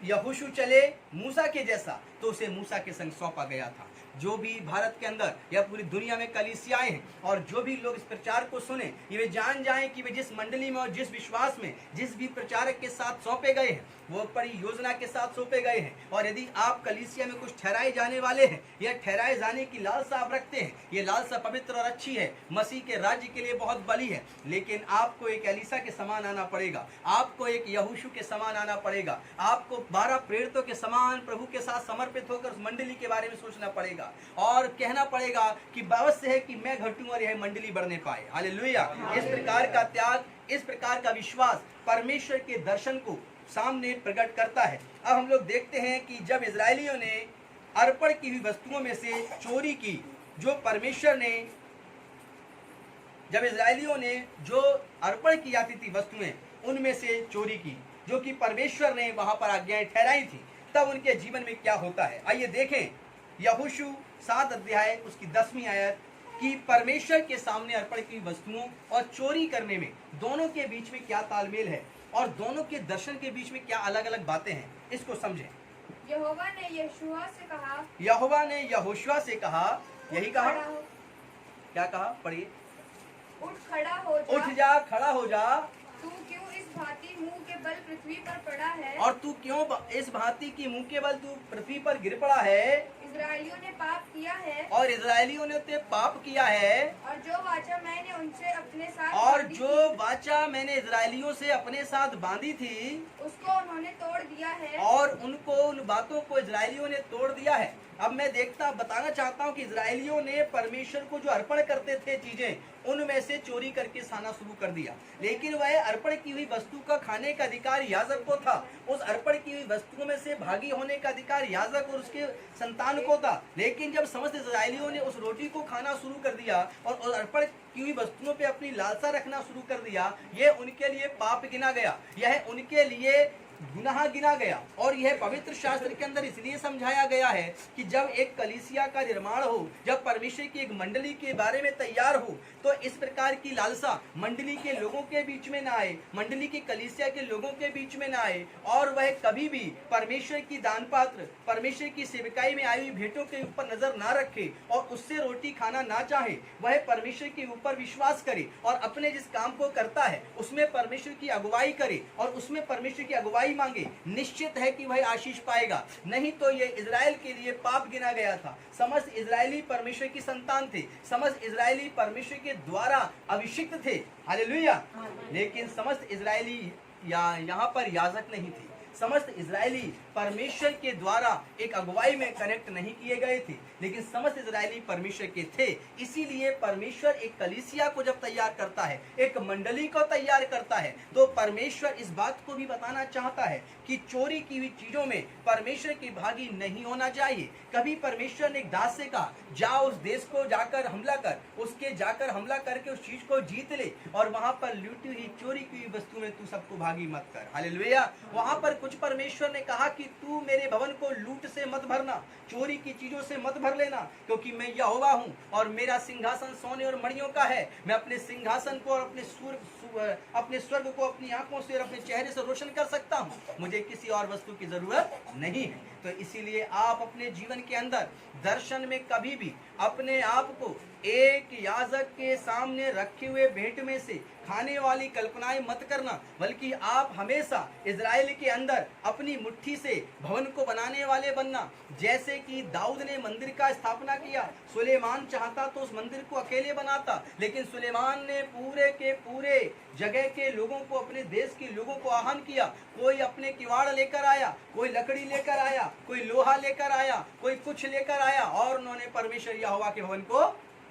यहोशू चले मूसा के जैसा, तो उसे मूसा के संग सौंपा गया था। जो भी भारत के अंदर या पूरी दुनिया में कलीसियाएं हैं और जो भी लोग इस प्रचार को सुने, ये वे जान जाएं कि वे जिस मंडली में और जिस विश्वास में जिस भी प्रचारक के साथ सौंपे गए हैं, वो बड़ी योजना के साथ सौंपे गए हैं। और यदि आप कलीसिया में कुछ ठहराए जाने वाले हैं या ठहराए जाने की लालसा आप रखते हैं, ये लालसा पवित्र और अच्छी है, मसीह के राज्य के लिए बहुत बली है, लेकिन आपको एक एलिशा के समान आना पड़ेगा, आपको एक यहोशू के समान आना पड़ेगा, आपको 12 प्रेरितों के समान प्रभु के साथ समर्पित होकर उस मंडली के बारे में सोचना पड़ेगा और कहना पड़ेगा कि अवश्य है कि मैं घटूं और यह मंडली बढ़ने पाए। हालेलुया। इस प्रकार का त्याग, इस प्रकार का विश्वास परमेश्वर के दर्शन को सामने प्रकट करता है। अब हम लोग देखते हैं कि जब इजरायलियों ने अर्पण की हुई वस्तुओं में से चोरी की, जो परमेश्वर ने, जब इजरायलियों ने जो अर्पण की जाती थी वस्तुएं, उनमें से चोरी की, जो कि परमेश्वर ने वहां पर आज्ञाएं ठहराई थी, तब उनके जीवन में क्या होता है। आइए देखें यहोशू 7 अध्याय उसकी 10वीं आयत कि परमेश्वर के सामने अर्पण की वस्तुओं और चोरी करने में दोनों के बीच में क्या तालमेल है और दोनों के दर्शन के बीच में क्या अलग अलग बातें हैं, इसको समझें। यहोवा ने यहोशुआ से कहा, यहोवा ने यहोशुआ से कहा, यही कहा, क्या कहा, पढ़िए। उठ खड़ा हो जा, उठ जा, खड़ा हो जा, तू क्यों इस भांति मुंह के बल पृथ्वी पर पड़ा है, और तू क्यों इस भांति की मुंह के बल तू पृथ्वी पर गिर पड़ा है। इजरायलियों ने पाप किया है, और इजरायलियों ने ते पाप किया है, और जो वाचा मैंने उनसे अपने साथ और बांधी जो थी, वाचा मैंने इजरायलियों से अपने साथ बांधी थी, उसको उन्होंने तोड़ दिया है, और उनको, उन बातों को इजरायलियों ने तोड़ दिया है। अब मैं बताना चाहता हूँ कि इजरायलियों ने परमेश्वर को जो अर्पण करते थे चीजें, उनमें से चोरी करके खाना शुरू कर दिया। लेकिन वह अर्पण की हुई वस्तु का खाने का अधिकार याजक को था। उस अर्पण की हुई वस्तुओं में से भागी होने का अधिकार याजक और उसके संतान को था। लेकिन जब समस्त इजरायलियों ने उस रोटी को खाना शुरू कर दिया और उस अर्पण की हुई वस्तुओं पे अपनी लालसा रखना शुरू कर दिया, यह उनके लिए पाप गिना गया, यह उनके लिए गुनाह गिना गया। और यह पवित्र शास्त्र के अंदर इसलिए समझाया गया है कि जब एक कलीसिया का निर्माण हो, जब परमेश्वर की एक मंडली के बारे में तैयार हो, तो इस प्रकार की लालसा मंडली के लोगों के बीच में ना आए, मंडली की कलीसिया के लोगों के बीच में ना आए, और वह कभी भी परमेश्वर की दान पात्र, परमेश्वर की सेवकाई में आई हुई भेंटों के ऊपर नजर ना रखे और उससे रोटी खाना ना चाहे। वह परमेश्वर के ऊपर विश्वास करे और अपने जिस काम को करता है उसमें परमेश्वर की अगुवाई करे और उसमें परमेश्वर की अगुवाई मांगे। निश्चित है कि वह आशीष पाएगा। नहीं तो ये इजराइल के लिए पाप गिना गया था। समस्त इजरायली परमेश्वर की संतान थे, समस्त इजरायली परमेश्वर के द्वारा अभिषिक्त थे। हालेलुया। लेकिन समस्त इजरायली यहाँ पर याजक नहीं थे। समस्त इजरायली परमेश्वर के द्वारा एक अगुवाई में कनेक्ट नहीं किए गए थे, लेकिन समस्त इजरायली परमेश्वर के थे। इसीलिए परमेश्वर एक कलीसिया को जब तैयार करता है, एक मंडली को तैयार करता है, तो परमेश्वर इस बात को भी बताना चाहता है कि चोरी की हुई चीजों में परमेश्वर की भागी नहीं होना चाहिए। कभी परमेश्वर ने एक दास से कहा, जा उस देश को जाकर हमला कर, उसके जाकर हमला करके उस चीज को जीत ले और वहां पर लूटी हुई चोरी की हुई वस्तु में तू सबको भागी मत कर। हालेलुया। वहां पर कुछ परमेश्वर ने कहा कि तू मेरे भवन को लूट से मत भरना, चोरी की चीजों से मत भर लेना, क्योंकि मैं यहोवा हूं और मेरा सिंहासन सोने और मणियों का है। मैं अपने सिंहासन को और अपने स्वर्ग को अपनी आंखों से और अपने चेहरे से रोशन कर सकता हूं। मुझे किसी और वस्तु की जरूरत नहीं है। तो इसीलिए आप अपने जीवन के अंदर दर्शन में कभी भी अपने आप को एक याजक के सामने रखे हुए भेंट में से खाने वाली कल्पनाएं मत करना, बल्कि आप हमेशा इजराइल के अंदर अपनी मुट्ठी से भवन को बनाने वाले बनना। जैसे कि दाऊद ने मंदिर का स्थापना किया, सुलेमान चाहता तो उस मंदिर को अकेले बनाता, लेकिन सुलेमान ने पूरे के पूरे जगह के लोगों को, अपने देश के लोगों को आह्वान किया। कोई अपने किवाड़ लेकर आया, कोई लकड़ी लेकर आया, कोई लोहा लेकर आया, कोई कुछ लेकर आया, और उन्होंने परमेश्वर यहोवा के भवन को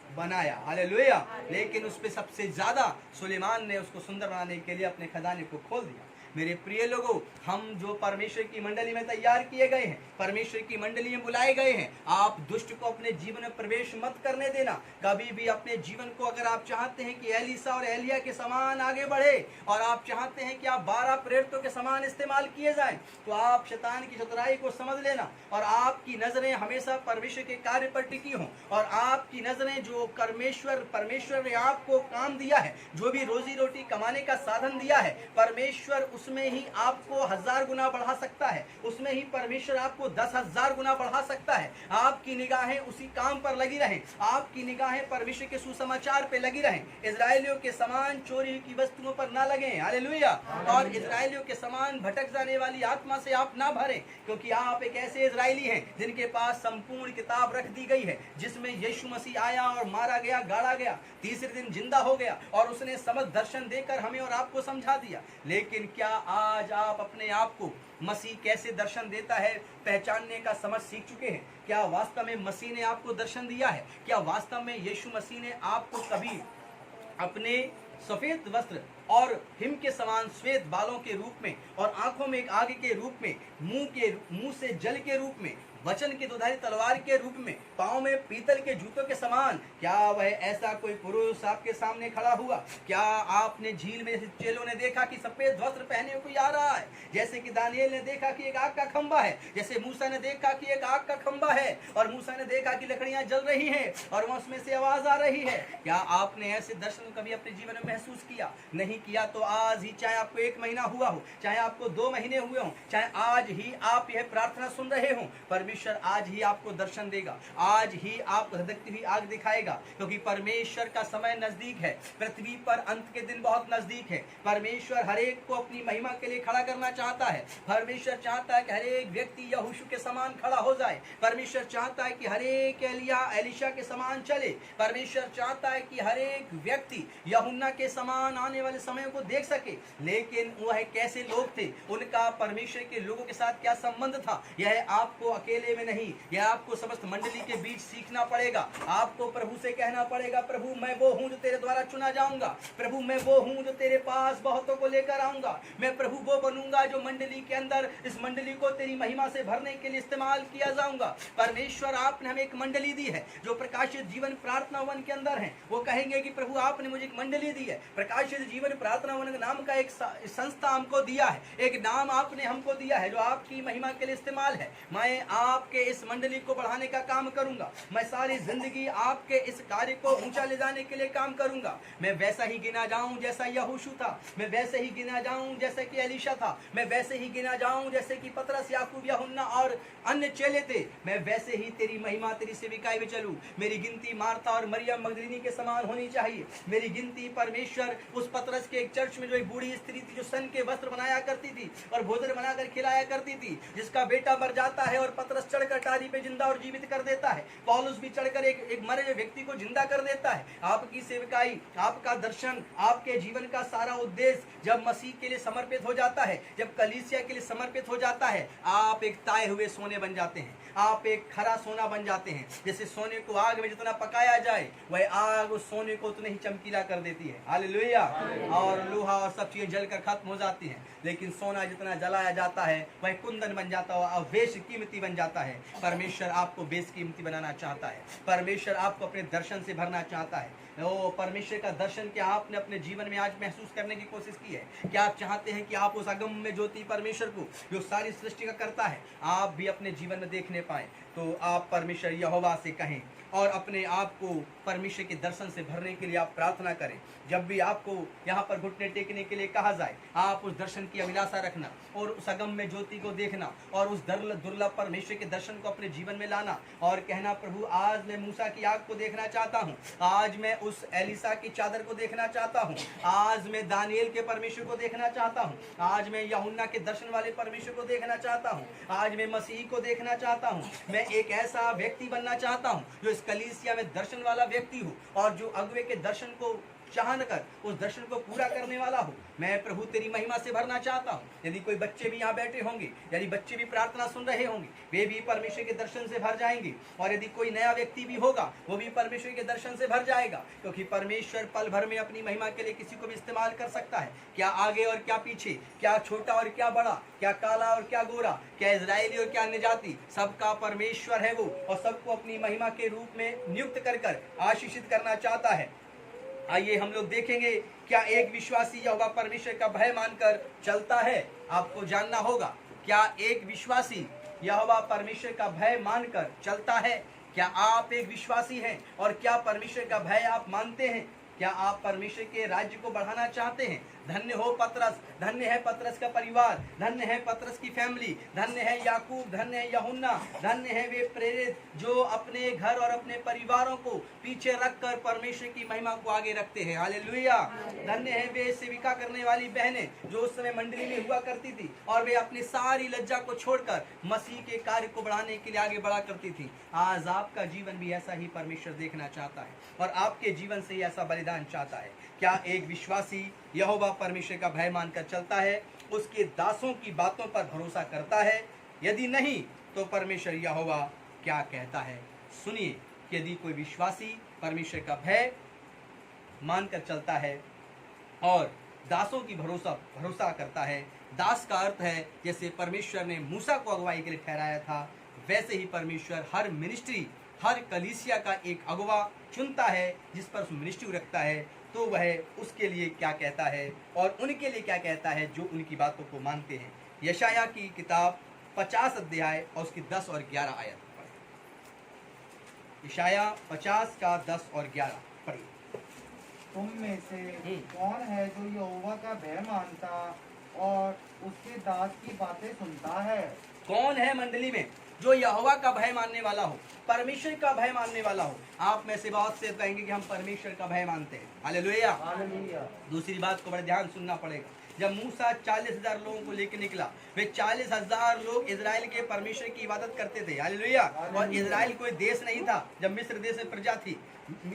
बनाया। हालेलुया। लेकिन उस पे सबसे ज्यादा सुलेमान ने उसको सुंदर बनाने के लिए अपने खजाने को खोल दिया। मेरे प्रिय लोगों, हम जो परमेश्वर की मंडली में तैयार किए गए हैं, परमेश्वर की मंडली में बुलाए गए हैं, आप दुष्ट को अपने जीवन में प्रवेश मत करने देना। कभी भी अपने जीवन को, अगर आप चाहते हैं कि एलीसा और एलिया के समान आगे बढ़े और आप चाहते हैं कि आप 12 प्रेरितों के समान इस्तेमाल किए जाएं, तो आप शैतान की चतुराई को समझ लेना और आपकी नजरें हमेशा परमेश्वर के कार्य पर टिकी हों और आपकी नजरें जो परमेश्वर ने आपको काम दिया है, जो भी रोजी रोटी कमाने का साधन दिया है, परमेश्वर उसमें ही आपको 1000 गुना बढ़ा सकता है, उसमें ही परमेश्वर आपको 10,000 गुना बढ़ा सकता है। आपकी निगाहें उसी काम पर लगी रहें, आपकी निगाहें परमेश्वर के सुसमाचार पे लगी रहें। इजरायलियों के समान चोरी की वस्तुओं पर ना लगें। हालेलुया। और इजरायलियों के समान भटक जाने वाली आत्मा से आप ना भरें, क्योंकि आप एक ऐसे इजरायली हैं जिनके पास संपूर्ण किताब रख दी गई है, जिसमें यीशु मसीह आया और मारा गया, गाड़ा गया, तीसरे दिन जिंदा हो गया और उसने समस्त दर्शन देकर हमें और आपको समझा दिया। लेकिन क्या आज आप अपने आप को मसीह कैसे दर्शन देता है पहचानने का समझ सीख चुके हैं? क्या वास्तव में मसीह ने आपको दर्शन दिया है? क्या वास्तव में यीशु मसीह ने आपको कभी अपने सफेद वस्त्र और हिम के समान श्वेत बालों के रूप में और आंखों में एक आग के रूप में, मुंह से जल के रूप में, वचन की दुधारी तलवार के रूप में, पांव में पीतल के जूतों के समान, क्या वह ऐसा कोई पुरुष आपके सामने खड़ा हुआ? क्या आपने झील में चेलों ने देखा कि सफेद वस्त्र पहने कोई आ रहा है? जैसे कि दानिएल ने देखा कि एक आग का खंबा है, जैसे मूसा ने देखा कि एक आग का खंबा है और मूसा ने देखा कि लकड़ियां जल रही हैं और वह उसमें से आवाज आ रही है। क्या आपने ऐसे दर्शन कभी अपने जीवन में महसूस किया? नहीं किया तो आज ही, चाहे आपको 1 महीना हुआ हो, चाहे आपको 2 महीने हुए हों, चाहे आज ही आप यह प्रार्थना सुन रहे हो, परमेश्वर आज ही आपको दर्शन देगा, आज ही आपको धधकती हुई आग दिखाएगा, क्योंकि परमेश्वर का समय नजदीक है। पृथ्वी पर अंत के दिन बहुत नजदीक है। परमेश्वर हर एक को अपनी महिमा के लिए खड़ा करना चाहता है। परमेश्वर चाहता है कि हर एक व्यक्ति यहोशू के समान खड़ा हो जाए। परमेश्वर चाहता है कि हर एक एलीशा के समान चले। परमेश्वर चाहता है कि हर एक व्यक्ति यूहन्ना के समान आने वाले समय को देख सके। लेकिन वह कैसे लोग थे, उनका परमेश्वर के लोगों के साथ क्या संबंध था, यह आपको अकेले अकेले में नहीं, यह आपको समस्त मंडली के बीच सीखना पड़ेगा। आपको प्रभु से कहना पड़ेगा, प्रभु मैं वो हूँ जो तेरे द्वारा चुना जाऊंगा, प्रभु मैं वो हूँ जो तेरे पास बहुतों को लेकर आऊंगा, मैं प्रभु वो बनूंगा जो मंडली के अंदर इस मंडली को तेरी महिमा से भरने के लिए इस्तेमाल किया जाऊंगा। परमेश्वर आपने हमें एक मंडली दी है जो प्रकाशित जीवन प्रार्थना वन के अंदर है। वो कहेंगे कि प्रभु आपने मुझे एक मंडली दी है, प्रकाशित जीवन प्रार्थना वन नाम का एक संस्था हमको दिया है, एक नाम आपने हमको दिया है जो आपकी महिमा के लिए इस्तेमाल है। मैं आपके इस मंडली को बढ़ाने का काम करूंगा, मैं सारी जिंदगी आपके इस कार्य को ऊंचा ले जाने के लिए काम करूंगा। मैं वैसा ही गिना जाऊं जैसा यहोशू था, मैं वैसे ही गिना जाऊं जैसे कि एलीशा था, मैं वैसे ही गिना जाऊं जैसे कि पतरस, याकूब, यूहन्ना और अन्य चेले थे। मैं वैसे ही तेरी महिमा, तेरी सेविकाई में चलूं। मेरी गिनती मार्था और मरियम मगदलीनी के समान होनी चाहिए। मेरी गिनती परमेश्वर उस पतरस के एक चर्च में जो एक बूढ़ी स्त्री थी जो सन के वस्त्र बनाया करती थी और भोजन बनाकर खिलाया करती थी, जिसका बेटा मर जाता है और पतरस चढ़कर टारी पे जिंदा और जीवित कर देता है, पौलुस भी चढ़कर एक मरे हुए व्यक्ति को जिंदा कर देता है। आपकी सेवकाई, आपका दर्शन, आपके जीवन का सारा उद्देश्य जब मसीह के लिए समर्पित हो जाता है, जब कलीसिया के लिए समर्पित हो जाता है, आप एक ताए हुए सोने बन जाते हैं, आप एक खरा सोना बन जाते हैं। जैसे सोने को आग में जितना पकाया जाए वह आग उस सोने को उतने ही चमकीला कर देती है। हालेलुया। और लोहा और सब चीजें जलकर खत्म हो जाती हैं, लेकिन सोना जितना जलाया जाता है वह कुंदन बन जाता है और बेशकीमती बन जाता है। परमेश्वर आपको बेशकीमती बनाना चाहता है, परमेश्वर आपको अपने दर्शन से भरना चाहता है। ओ परमेश्वर का दर्शन क्या आपने अपने जीवन में आज महसूस करने की कोशिश की है? क्या आप चाहते हैं कि आप उस अगम्य ज्योति परमेश्वर को जो सारी सृष्टि का करता है आप भी अपने जीवन में देखने पाए? तो आप परमेश्वर यहोवा से कहें और अपने आप को परमेश्वर के दर्शन से भरने के लिए आप प्रार्थना करें। जब भी आपको यहाँ पर घुटने टेकने के लिए कहा जाए, आप उस दर्शन की अभिलाषा रखना और उस अगम्य ज्योति को देखना और उस दुर्लभ परमेश्वर के दर्शन को अपने जीवन में लाना और कहना, प्रभु आज मैं मूसा की आग को देखना चाहता हूँ, आज मैं उस एलिसा की चादर को देखना चाहता हूँ, आज मैं दानिएल के परमेश्वर को देखना चाहता हूँ, आज मैं यूहन्ना के दर्शन वाले परमेश्वर को देखना चाहता हूँ, आज मैं मसीह को देखना चाहता हूँ। मैं एक ऐसा व्यक्ति बनना चाहता हूँ जो इस कलीसिया में दर्शन वाला व्यक्ति हो और जो अगुवे के दर्शन को चाहन कर उस दर्शन को पूरा करने वाला हो। मैं प्रभु तेरी महिमा से भरना चाहता हूँ। यदि कोई बच्चे भी यहाँ बैठे होंगे, यदि बच्चे भी प्रार्थना सुन रहे होंगे, वे भी परमेश्वर के दर्शन से भर जाएंगे। और यदि कोई नया व्यक्ति भी होगा वो भी परमेश्वर के दर्शन से भर जाएगा, क्योंकि परमेश्वर पल भर में अपनी महिमा के लिए किसी को भी इस्तेमाल कर सकता है। क्या आगे और क्या पीछे, क्या छोटा और क्या बड़ा, क्या काला और क्या गोरा, क्या इजरायली और क्या अन्य जाति, सबका परमेश्वर है वो और सबको अपनी महिमा के रूप में नियुक्त कर आशीषित करना चाहता है। आइए हम लोग देखेंगे, क्या एक विश्वासी यहोवा परमेश्वर का भय मानकर चलता है? आपको जानना होगा, क्या एक विश्वासी यहोवा परमेश्वर का भय मानकर चलता है? क्या आप एक विश्वासी हैं और क्या परमेश्वर का भय आप मानते हैं? क्या आप परमेश्वर के राज्य को बढ़ाना चाहते हैं? धन्य हो पतरस, धन्य है पतरस का परिवार, धन्य है पतरस की फैमिली, धन्य है याकूब, धन्य है यूहन्ना, धन्य है वे प्रेरित जो अपने घर और अपने परिवारों को पीछे रखकर परमेश्वर की महिमा को आगे रखते हैं। हालेलुया। धन्य है वे सेविका करने वाली बहनें जो उस समय मंडली में हुआ करती थी और वे अपनी सारी लज्जा को छोड़कर मसीह के कार्य को बढ़ाने के लिए आगे बढ़ा करती थी। आज आपका जीवन भी ऐसा ही परमेश्वर देखना चाहता है और आपके जीवन से ही ऐसा बलिदान चाहता है। क्या एक विश्वासी यहोवा परमेश्वर का भय मानकर चलता है, उसके दासों की बातों पर भरोसा करता है? यदि नहीं तो परमेश्वर यहोवा क्या कहता है सुनिए। यदि कोई विश्वासी परमेश्वर का भय मानकर चलता है और दासों की भरोसा करता है, दास का अर्थ है जैसे परमेश्वर ने मूसा को अगुवाई के लिए ठहराया था, वैसे ही परमेश्वर हर मिनिस्ट्री, हर कलीसिया का एक अगुवा चुनता है जिस पर उस मिनिस्ट्री रखता है। तो वह उसके लिए क्या कहता है और उनके लिए क्या कहता है जो उनकी बातों को मानते हैं। यशाया की किताब 50 अध्याय और उसकी 10 और 11 आयत पढ़िए। यशाया 50 का 10 और 11 पढ़िए। तुम में से कौन है जो यहोवा का भय मानता और उसके दास की बातें सुनता है? कौन है मंडली में जो यहोवा का भय मानने वाला हो, परमेश्वर का भय मानने वाला हो? आप में से बहुत से कहेंगे कि हम परमेश्वर का भय मानते हैं। हालेलुया। दूसरी बात को बड़े ध्यान सुनना पड़ेगा। जब मूसा 40,000 लोगों को लेकर निकला, वे 40,000 लोग इजराइल के परमेश्वर की इबादत करते थे। हालेलुया। और इजराइल कोई देश नहीं था जब मिस्र देश में प्रजा थी।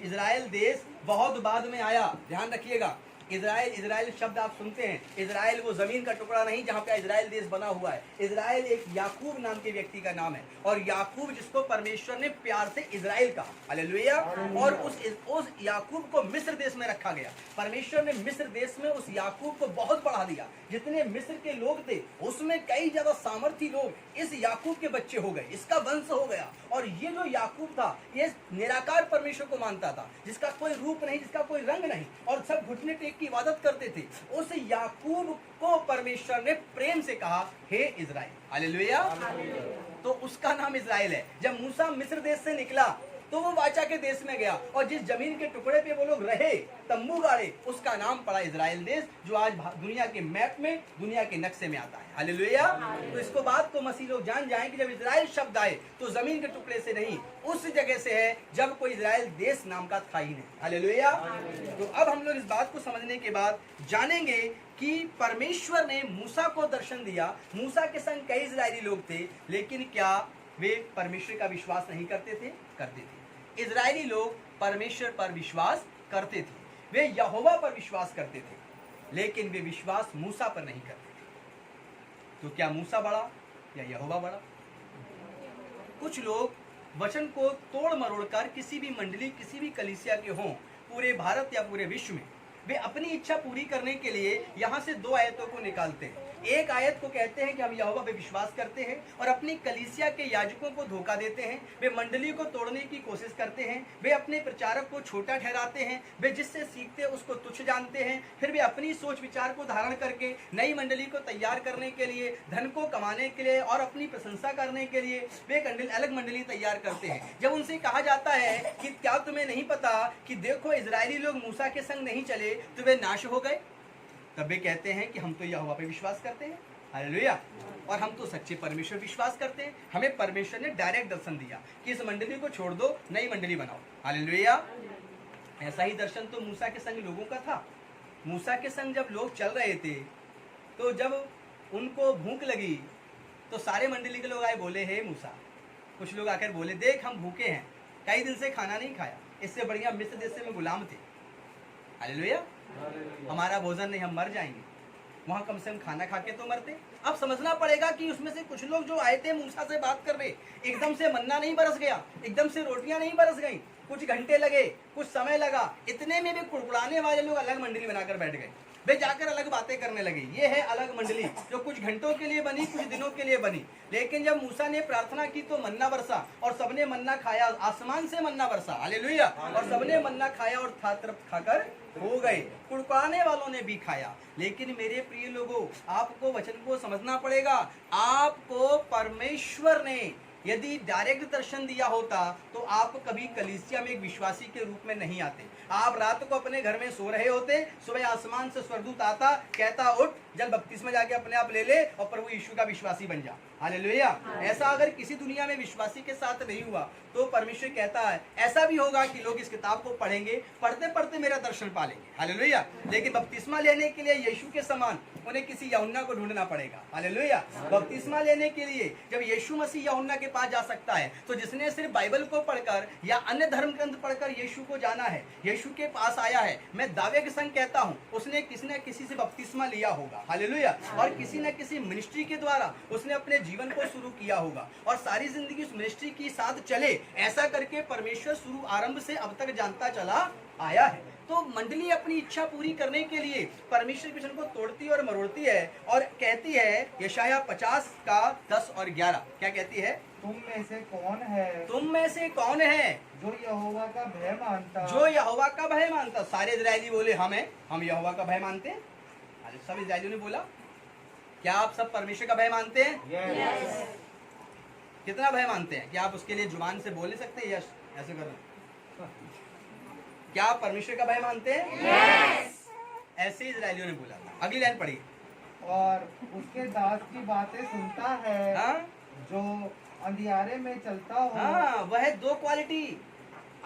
इजराइल देश बहुत बाद में आया, ध्यान रखिएगा। इजराइल, इजराइल शब्द आप सुनते हैं, इजराइल वो जमीन का टुकड़ा नहीं जहाँ पे इजराइल देश बना हुआ है। इजराइल एक याकूब नाम के व्यक्ति का नाम है, और याकूब जिसको परमेश्वर ने प्यार से इजराइल कहा, हालेलुया। और उस याकूब को मिस्र देश में रखा गया। परमेश्वर ने मिस्र देश में उस याकूब को बहुत बढ़ा दिया। जितने मिस्र के लोग थे उसमें कई ज्यादा सामर्थी लोग इस याकूब के बच्चे हो गए, इसका वंश हो गया। और ये जो याकूब था ये निराकार परमेश्वर को मानता था, जिसका कोई रूप नहीं, जिसका कोई रंग नहीं, और सब घुटने टेक की इबादत करते थे। उस याकूब को परमेश्वर ने प्रेम से कहा, हे इजराइल, हालेलुया। तो उसका नाम इजराइल है। जब मूसा मिस्र देश से निकला तो वो वाचा के देश में गया, और जिस जमीन के टुकड़े पे वो लोग रहे, तंबू गाड़े, उसका नाम पड़ा इजराइल देश, जो आज दुनिया के मैप में, दुनिया के नक्शे में आता है, हालेलुया। तो इसको बात को मसीह लोग जान जाएं कि जब इजराइल शब्द आए तो जमीन के टुकड़े से नहीं, उस जगह से है जब कोई इजराइल देश नाम का था ही नहीं, हालेलुया। तो अब हम लोग इस बात को समझने के बाद जानेंगे कि परमेश्वर ने मूसा को दर्शन दिया। मूसा के संग कई इजरायली लोग थे, लेकिन क्या वे परमेश्वर का विश्वास नहीं करते थे? करते थे। इजरायली लोग परमेश्वर पर विश्वास करते थे, वे यहोवा पर विश्वास करते थे, लेकिन वे विश्वास मूसा पर नहीं करते थे। तो क्या मूसा बड़ा या यहोवा बड़ा? कुछ लोग वचन को तोड़ मरोड़ कर किसी भी मंडली, किसी भी कलीसिया के हों, पूरे भारत या पूरे विश्व में, वे अपनी इच्छा पूरी करने के लिए यहाँ से दो आयतों को निकालते हैं। एक आयत को कहते हैं कि हम यहोवा पे विश्वास करते हैं, और अपनी कलीसिया के याजकों को धोखा देते हैं। वे मंडली को तोड़ने की कोशिश करते हैं, वे अपने प्रचारक को छोटा ठहराते हैं, वे जिससे सीखते हैं उसको तुच्छ जानते हैं। फिर वे अपनी सोच विचार को धारण करके नई मंडली को तैयार करने के लिए, धन को कमाने के लिए और अपनी प्रशंसा करने के लिए वे एक अलग मंडली तैयार करते हैं। जब उनसे कहा जाता है कि क्या तुम्हें नहीं पता कि देखो इजरायली लोग मूसा के संग नहीं चले तो वे नाश हो गए, तब वे कहते हैं कि हम तो यहोवा पे विश्वास करते हैं, हालेलुया, और हम तो सच्चे परमेश्वर विश्वास करते हैं। हमें परमेश्वर ने डायरेक्ट दर्शन दिया कि इस मंडली को छोड़ दो, नई मंडली बनाओ, हालेलुया। ऐसा ही दर्शन तो मूसा के संग लोगों का था। मूसा के संग जब लोग चल रहे थे तो जब उनको भूख लगी तो सारे मंडली के लोग आए, बोले हे मूसा, कुछ लोग आकर बोले देख हम भूखे हैं, कई दिन से खाना नहीं खाया, इससे बढ़िया मिस्र देश से में गुलाम थे, हालेलुया, हमारा भोजन नहीं, हम मर जाएंगे, वहां कम से कम खाना खा के तो मरते। अब समझना पड़ेगा कि उसमें से कुछ लोग जो आए थे मूसा से बात कर रहे, एकदम से मन्ना नहीं बरस गया, एकदम से रोटियां नहीं बरस गई, कुछ घंटे लगे, कुछ समय लगा। इतने में भी कुड़कुड़ाने वाले लोग अलग मंडली बनाकर बैठ गए, वे जाकर अलग बातें करने लगे। ये है अलग मंडली जो कुछ घंटों के लिए बनी, कुछ दिनों के लिए बनी। लेकिन जब मूसा ने प्रार्थना की तो मन्ना बरसा, और सबने मन्ना खाया, आसमान से मन्ना बरसा, हालेलुया, और सबने मन्ना खाया और था तरफ खाकर हो गए। कुड़कुड़ाने वालों ने भी खाया। लेकिन मेरे प्रिय लोगों, आपको वचन को समझना पड़ेगा। आपको परमेश्वर ने यदि डायरेक्ट दर्शन दिया होता तो आप कभी कलीसिया में एक विश्वासी के रूप में नहीं आते। आप रात को अपने घर में सो रहे होते, सुबह आसमान से स्वर्गदूत आता, कहता उठ जल बपतिस्मा जाके अपने आप ले ले और प्रभु यीशु का विश्वासी बन जा, हालेलुया। ऐसा अगर किसी दुनिया में विश्वासी के साथ नहीं हुआ तो परमेश्वर कहता है ऐसा भी होगा कि लोग इस किताब को पढ़ेंगे, पढ़ते पढ़ते मेरा दर्शन पा लेंगे, हालेलुया। लेकिन बपतिस्मा लेने के लिए यीशु के समान उन्हें किसी यूहन्ना को ढूंढना पड़ेगा, हालेलुया। बपतिस्मा लेने के लिए जब यीशु मसीह यूहन्ना के पास जा सकता है तो जिसने सिर्फ बाइबल को पढ़कर या अन्य धर्म ग्रंथ पढ़कर यीशु को जाना है, यीशु के पास आया है, मैं दावे के संग कहता हूँ उसने किसी न किसी से बपतिस्मा लिया होगा, हालेलुया, और किसी न किसी मिनिस्ट्री के द्वारा उसने अपने जीवन को शुरू किया होगा और सारी जिंदगी उस मिनिस्ट्री के साथ चले। ऐसा करके परमेश्वर शुरू आरंभ से अब तक जानता चला आया है। तो मंडली अपनी इच्छा पूरी करने के लिए परमेश्वर के वचन को तोड़ती और मरोड़ती है और कहती है, यशाया 50 का 10 और 11 क्या कहती है? तुम में से कौन है, तुम में से कौन है जो यहोवा का भय मानता, जो यहोवा का भय मानता। सारे इजरायली बोले हम यहोवा का भय मानते हैं। सब इजरायलियों ने बोला क्या आप सब परमेश्वर का भय मानते हैं? yes. कितना भय मानते हैं? क्या आप उसके लिए जुबान से बोल सकते हैं? यस, ऐसे करना। क्या आप परमेश्वर का भय मानते हैं? yes. ऐसे इजरायलियों ने बोला था। अगली लाइन पढ़िए। और उसके दास की बातें सुनता है, हाँ? जो अंधियारे में चलता हो। हाँ, वह दो क्वालिटी।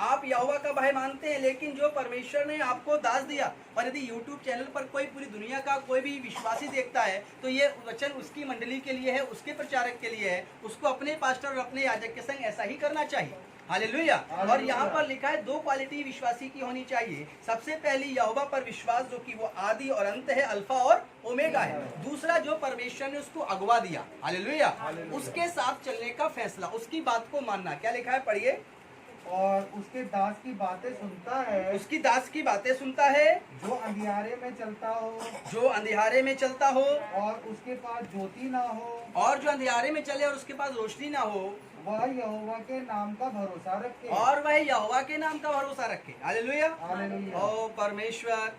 आप यहोवा का भय मानते हैं, लेकिन जो परमेश्वर ने आपको दास दिया, और यदि YouTube चैनल पर कोई पूरी दुनिया का कोई भी विश्वासी देखता है तो ये वचन उसकी मंडली के लिए है, उसके प्रचारक के लिए है, उसको अपने पास्टर और अपने याजक के संग ऐसा ही करना चाहिए। हालेलुया। और यहाँ पर लिखा है 2 क्वालिटी विश्वासी की होनी चाहिए। सबसे पहली यहोवा पर विश्वास, जो कि वो आदि और अंत है, अल्फा और ओमेगा है। दूसरा, जो परमेश्वर ने उसको अगवा दिया, हालेलुया, उसके साथ चलने का फैसला, उसकी बात को मानना। क्या लिखा है, पढ़िए। और उसके दास की बातें सुनता है, उसकी दास की बातें सुनता है, जो अंधियारे में चलता हो, जो अंधियारे में चलता हो, और उसके पास ज्योति ना हो, और जो अंधियारे में चले और उसके पास रोशनी ना हो, वह यहोवा के नाम का भरोसा रखे, और वह यहोवा के नाम का भरोसा रखे। हालेलुया। हालेलुया। ओ परमेश्वर,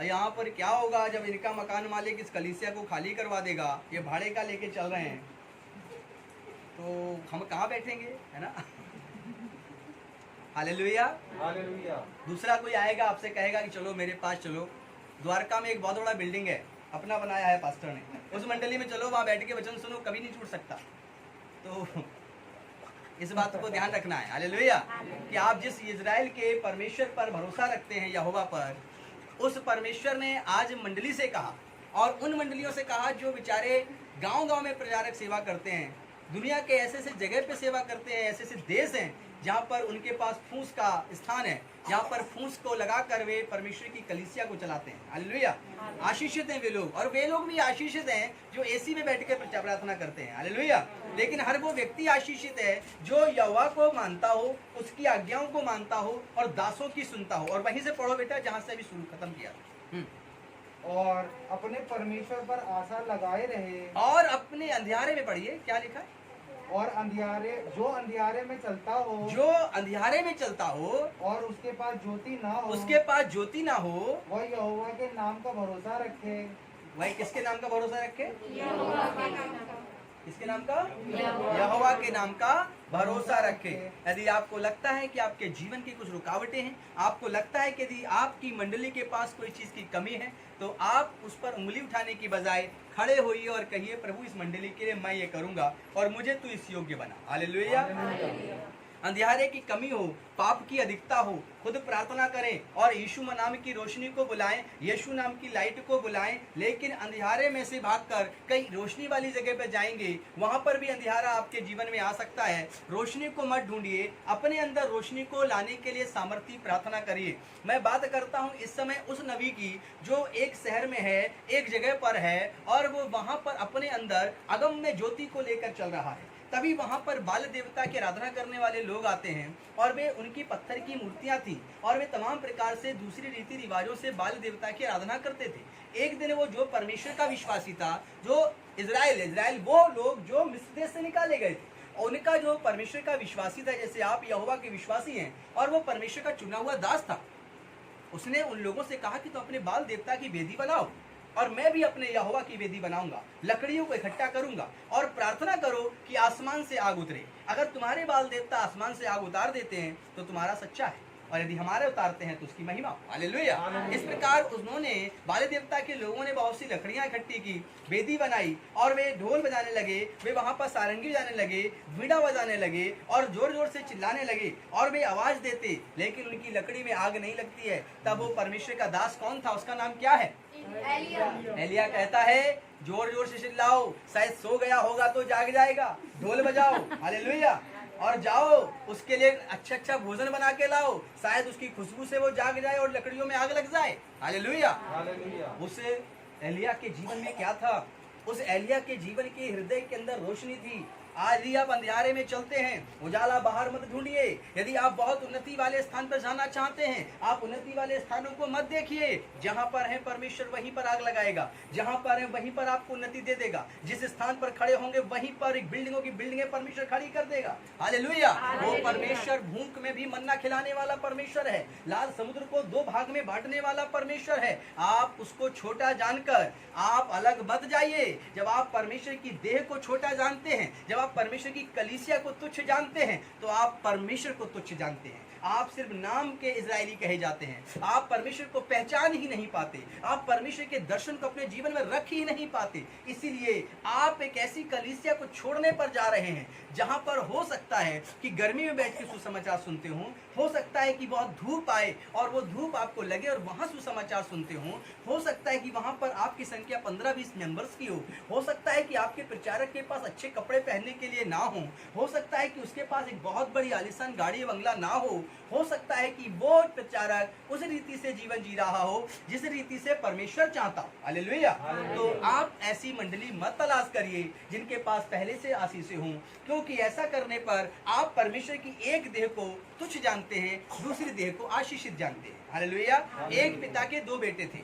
यहाँ पर क्या होगा जब इनका मकान मालिक इस कलीसिया को खाली करवा देगा, ये भाड़े का लेके चल रहे हैं, तो हम कहाँ बैठेंगे, है ना। हालेलुया। हालेलुया। दूसरा कोई आएगा, आपसे कहेगा कि चलो मेरे पास चलो, द्वारका में एक बहुत बड़ा बिल्डिंग है, अपना बनाया है पास्टर ने, उस मंडली में चलो, वहाँ बैठ के वचन सुनो, कभी नहीं छूट सकता। तो इस बात को ध्यान रखना है, हालेलुया, कि आप जिस इजराइल के परमेश्वर पर भरोसा रखते हैं, यहोवा पर, उस परमेश्वर ने आज मंडली से कहा, और उन मंडलियों से कहा जो बेचारे गांव-गांव में प्रचारक सेवा करते हैं, दुनिया के ऐसे ऐसे जगह पे सेवा करते हैं, ऐसे ऐसे देश हैं जहाँ पर उनके पास फूस का स्थान है, जहाँ पर फूस को लगाकर वे परमेश्वर की कलीसिया को चलाते हैं। हालेलुया। आशीषित हैं वे लोग, और वे लोग भी आशीषित हैं जो एसी में बैठ कर प्रार्थना करते हैं। हालेलुया। लेकिन हर वो व्यक्ति आशीषित है जो यहोवा को मानता हो, उसकी आज्ञाओं को मानता हो और दासों की सुनता हो। और वहीं से पढ़ो बेटा जहाँ से अभी शुरू खत्म किया। और अपने परमेश्वर पर आशा लगाए रहे, और अपने अंधियारे में, पढ़िए क्या लिखा है, और जो अंधियारे में चलता हो, जो अंधियारे में चलता हो, और उसके पास ज्योति ना हो, उसके पास ज्योति ना हो, वह यहोवा के नाम का भरोसा रखे। वही किसके नाम का भरोसा रखे, किसके नाम का, यहोवा के नाम का भरोसा रखे। यदि आपको लगता है कि आपके जीवन की कुछ रुकावटें हैं, आपको लगता है कि यदि आपकी मंडली के पास कोई चीज की कमी है, तो आप उस पर उंगली उठाने की बजाय खड़े होइए और कहिए, प्रभु इस मंडली के लिए मैं ये करूंगा और मुझे तू इस योग्य बना। हालेलुया। अंधियारे की कमी हो, पाप की अधिकता हो, खुद प्रार्थना करें और यीशु नाम की रोशनी को बुलाएं, यीशु नाम की लाइट को बुलाएं। लेकिन अंधियारे में से भागकर कई रोशनी वाली जगह पर जाएंगे, वहां पर भी अंधियारा आपके जीवन में आ सकता है। रोशनी को मत ढूंढिए, अपने अंदर रोशनी को लाने के लिए सामर्थ्य प्रार्थना करिए। मैं बात करता हूं इस समय उस नबी की जो एक शहर में है, एक जगह पर है, और वो वहां पर अपने अंदर अगम्य ज्योति को लेकर चल रहा है। तभी वहां पर बाल देवता की आराधना करने वाले लोग आते हैं, और वे उनकी पत्थर की मूर्तियां थी, और वे तमाम प्रकार से दूसरी रीति रिवाजों से बाल देवता की आराधना करते थे। एक दिन वो जो परमेश्वर का विश्वासी था, जो इजराइल वो लोग जो मिस्र देश से निकाले गए थे, उनका जो परमेश्वर का विश्वासी था, जैसे आप यहोवा के विश्वासी हैं और वो परमेश्वर का चुना हुआ दास था, उसने उन लोगों से कहा कि तो अपने बाल देवता की वेदी बनाओ और मैं भी अपने यहोवा की वेदी बनाऊंगा, लकड़ियों को इकट्ठा करूंगा और प्रार्थना करो कि आसमान से आग उतरे। अगर तुम्हारे बाल देवता आसमान से आग उतार देते हैं तो तुम्हारा सच्चा है, और यदि हमारे उतारते हैं तो उसकी महिमा। हालेलुया। इस प्रकार उन्होंने बाल देवता के लोगों ने बहुत सी लकड़ियां इकट्ठी की, वेदी बनाई, और वे ढोल बजाने लगे, वे वहां पर सारंगी बजाने लगे, वीणा बजाने लगे और जोर जोर से चिल्लाने लगे, और वे आवाज देते, लेकिन उनकी लकड़ी में आग नहीं लगती है। तब वो परमेश्वर का दास कौन था, उसका नाम क्या है, एलिया कहता है, जोर जोर से चिल्लाओ, शायद सो गया होगा तो जाग जाएगा, ढोल बजाओ, हालेलुया, और जाओ उसके लिए अच्छा अच्छा भोजन बना के लाओ, शायद उसकी खुशबू से वो जाग जाए और लकड़ियों में आग लग जाए। हालेलुया। उस एलिया के जीवन में क्या था, उस एलिया के जीवन के हृदय के अंदर रोशनी थी। आज भी आप अंधियारे में चलते हैं, उजाला बाहर मत ढूंढिए। यदि आप बहुत उन्नति वाले स्थान पर जाना चाहते हैं, आप उन्नति वाले स्थानों को मत देखिए। जहां पर है परमेश्वर वहीं पर आग लगाएगा, जहां पर है वहीं पर आपको उन्नति दे देगा। जिस स्थान पर खड़े होंगे वहीं पर एक बिल्डिंगों की बिल्डिंगें परमेश्वर खड़ी कर देगा। हालेलुया। वो परमेश्वर भूख में भी मन्ना खिलाने वाला परमेश्वर है, लाल समुद्र को 2 भाग में बांटने वाला परमेश्वर है। आप उसको छोटा जानकर आप अलग मत जाइए। जब आप परमेश्वर की देह को छोटा जानते हैं, जब आप परमेश्वर की कलीसिया को तुच्छ जानते हैं, तो आप परमेश्वर को तुच्छ जानते हैं। आप सिर्फ नाम के इजरायली कहे जाते हैं, आप परमेश्वर को पहचान ही नहीं पाते, आप परमेश्वर के दर्शन को अपने जीवन में रख ही नहीं पाते। इसीलिए आप एक ऐसी कलीसिया को छोड़ने पर जा रहे हैं जहां पर हो सकता है कि गर्मी में बैठ के सुसमाचार सुनते हो सकता सकता है कि बहुत धूप आए और वो धूप आपको लगे और वहाँ सुसमाचार सुनते हो सकता है कि वहाँ पर आपकी संख्या 15-20 मेंबर्स की हो सकता है कि आपके प्रचारक के पास अच्छे कपड़े पहनने के लिए ना हो सकता है कि उसके पास एक बहुत बड़ी आलीशान गाड़ी बंगला ना हो सकता है कि वो प्रचारक उस रीति से जीवन जी रहा हो जिस रीति से परमेश्वर चाहता हो। हालेलुया। तो आप ऐसी मंडली मत तलाश करिए जिनके पास पहले से आशीषें हों, क्योंकि ऐसा करने पर आप परमेश्वर की एक देह को तुच्छ जानते हैं, दूसरी देह को आशीषित जानते हैं। हालेलुया। एक पिता के दो बेटे थे,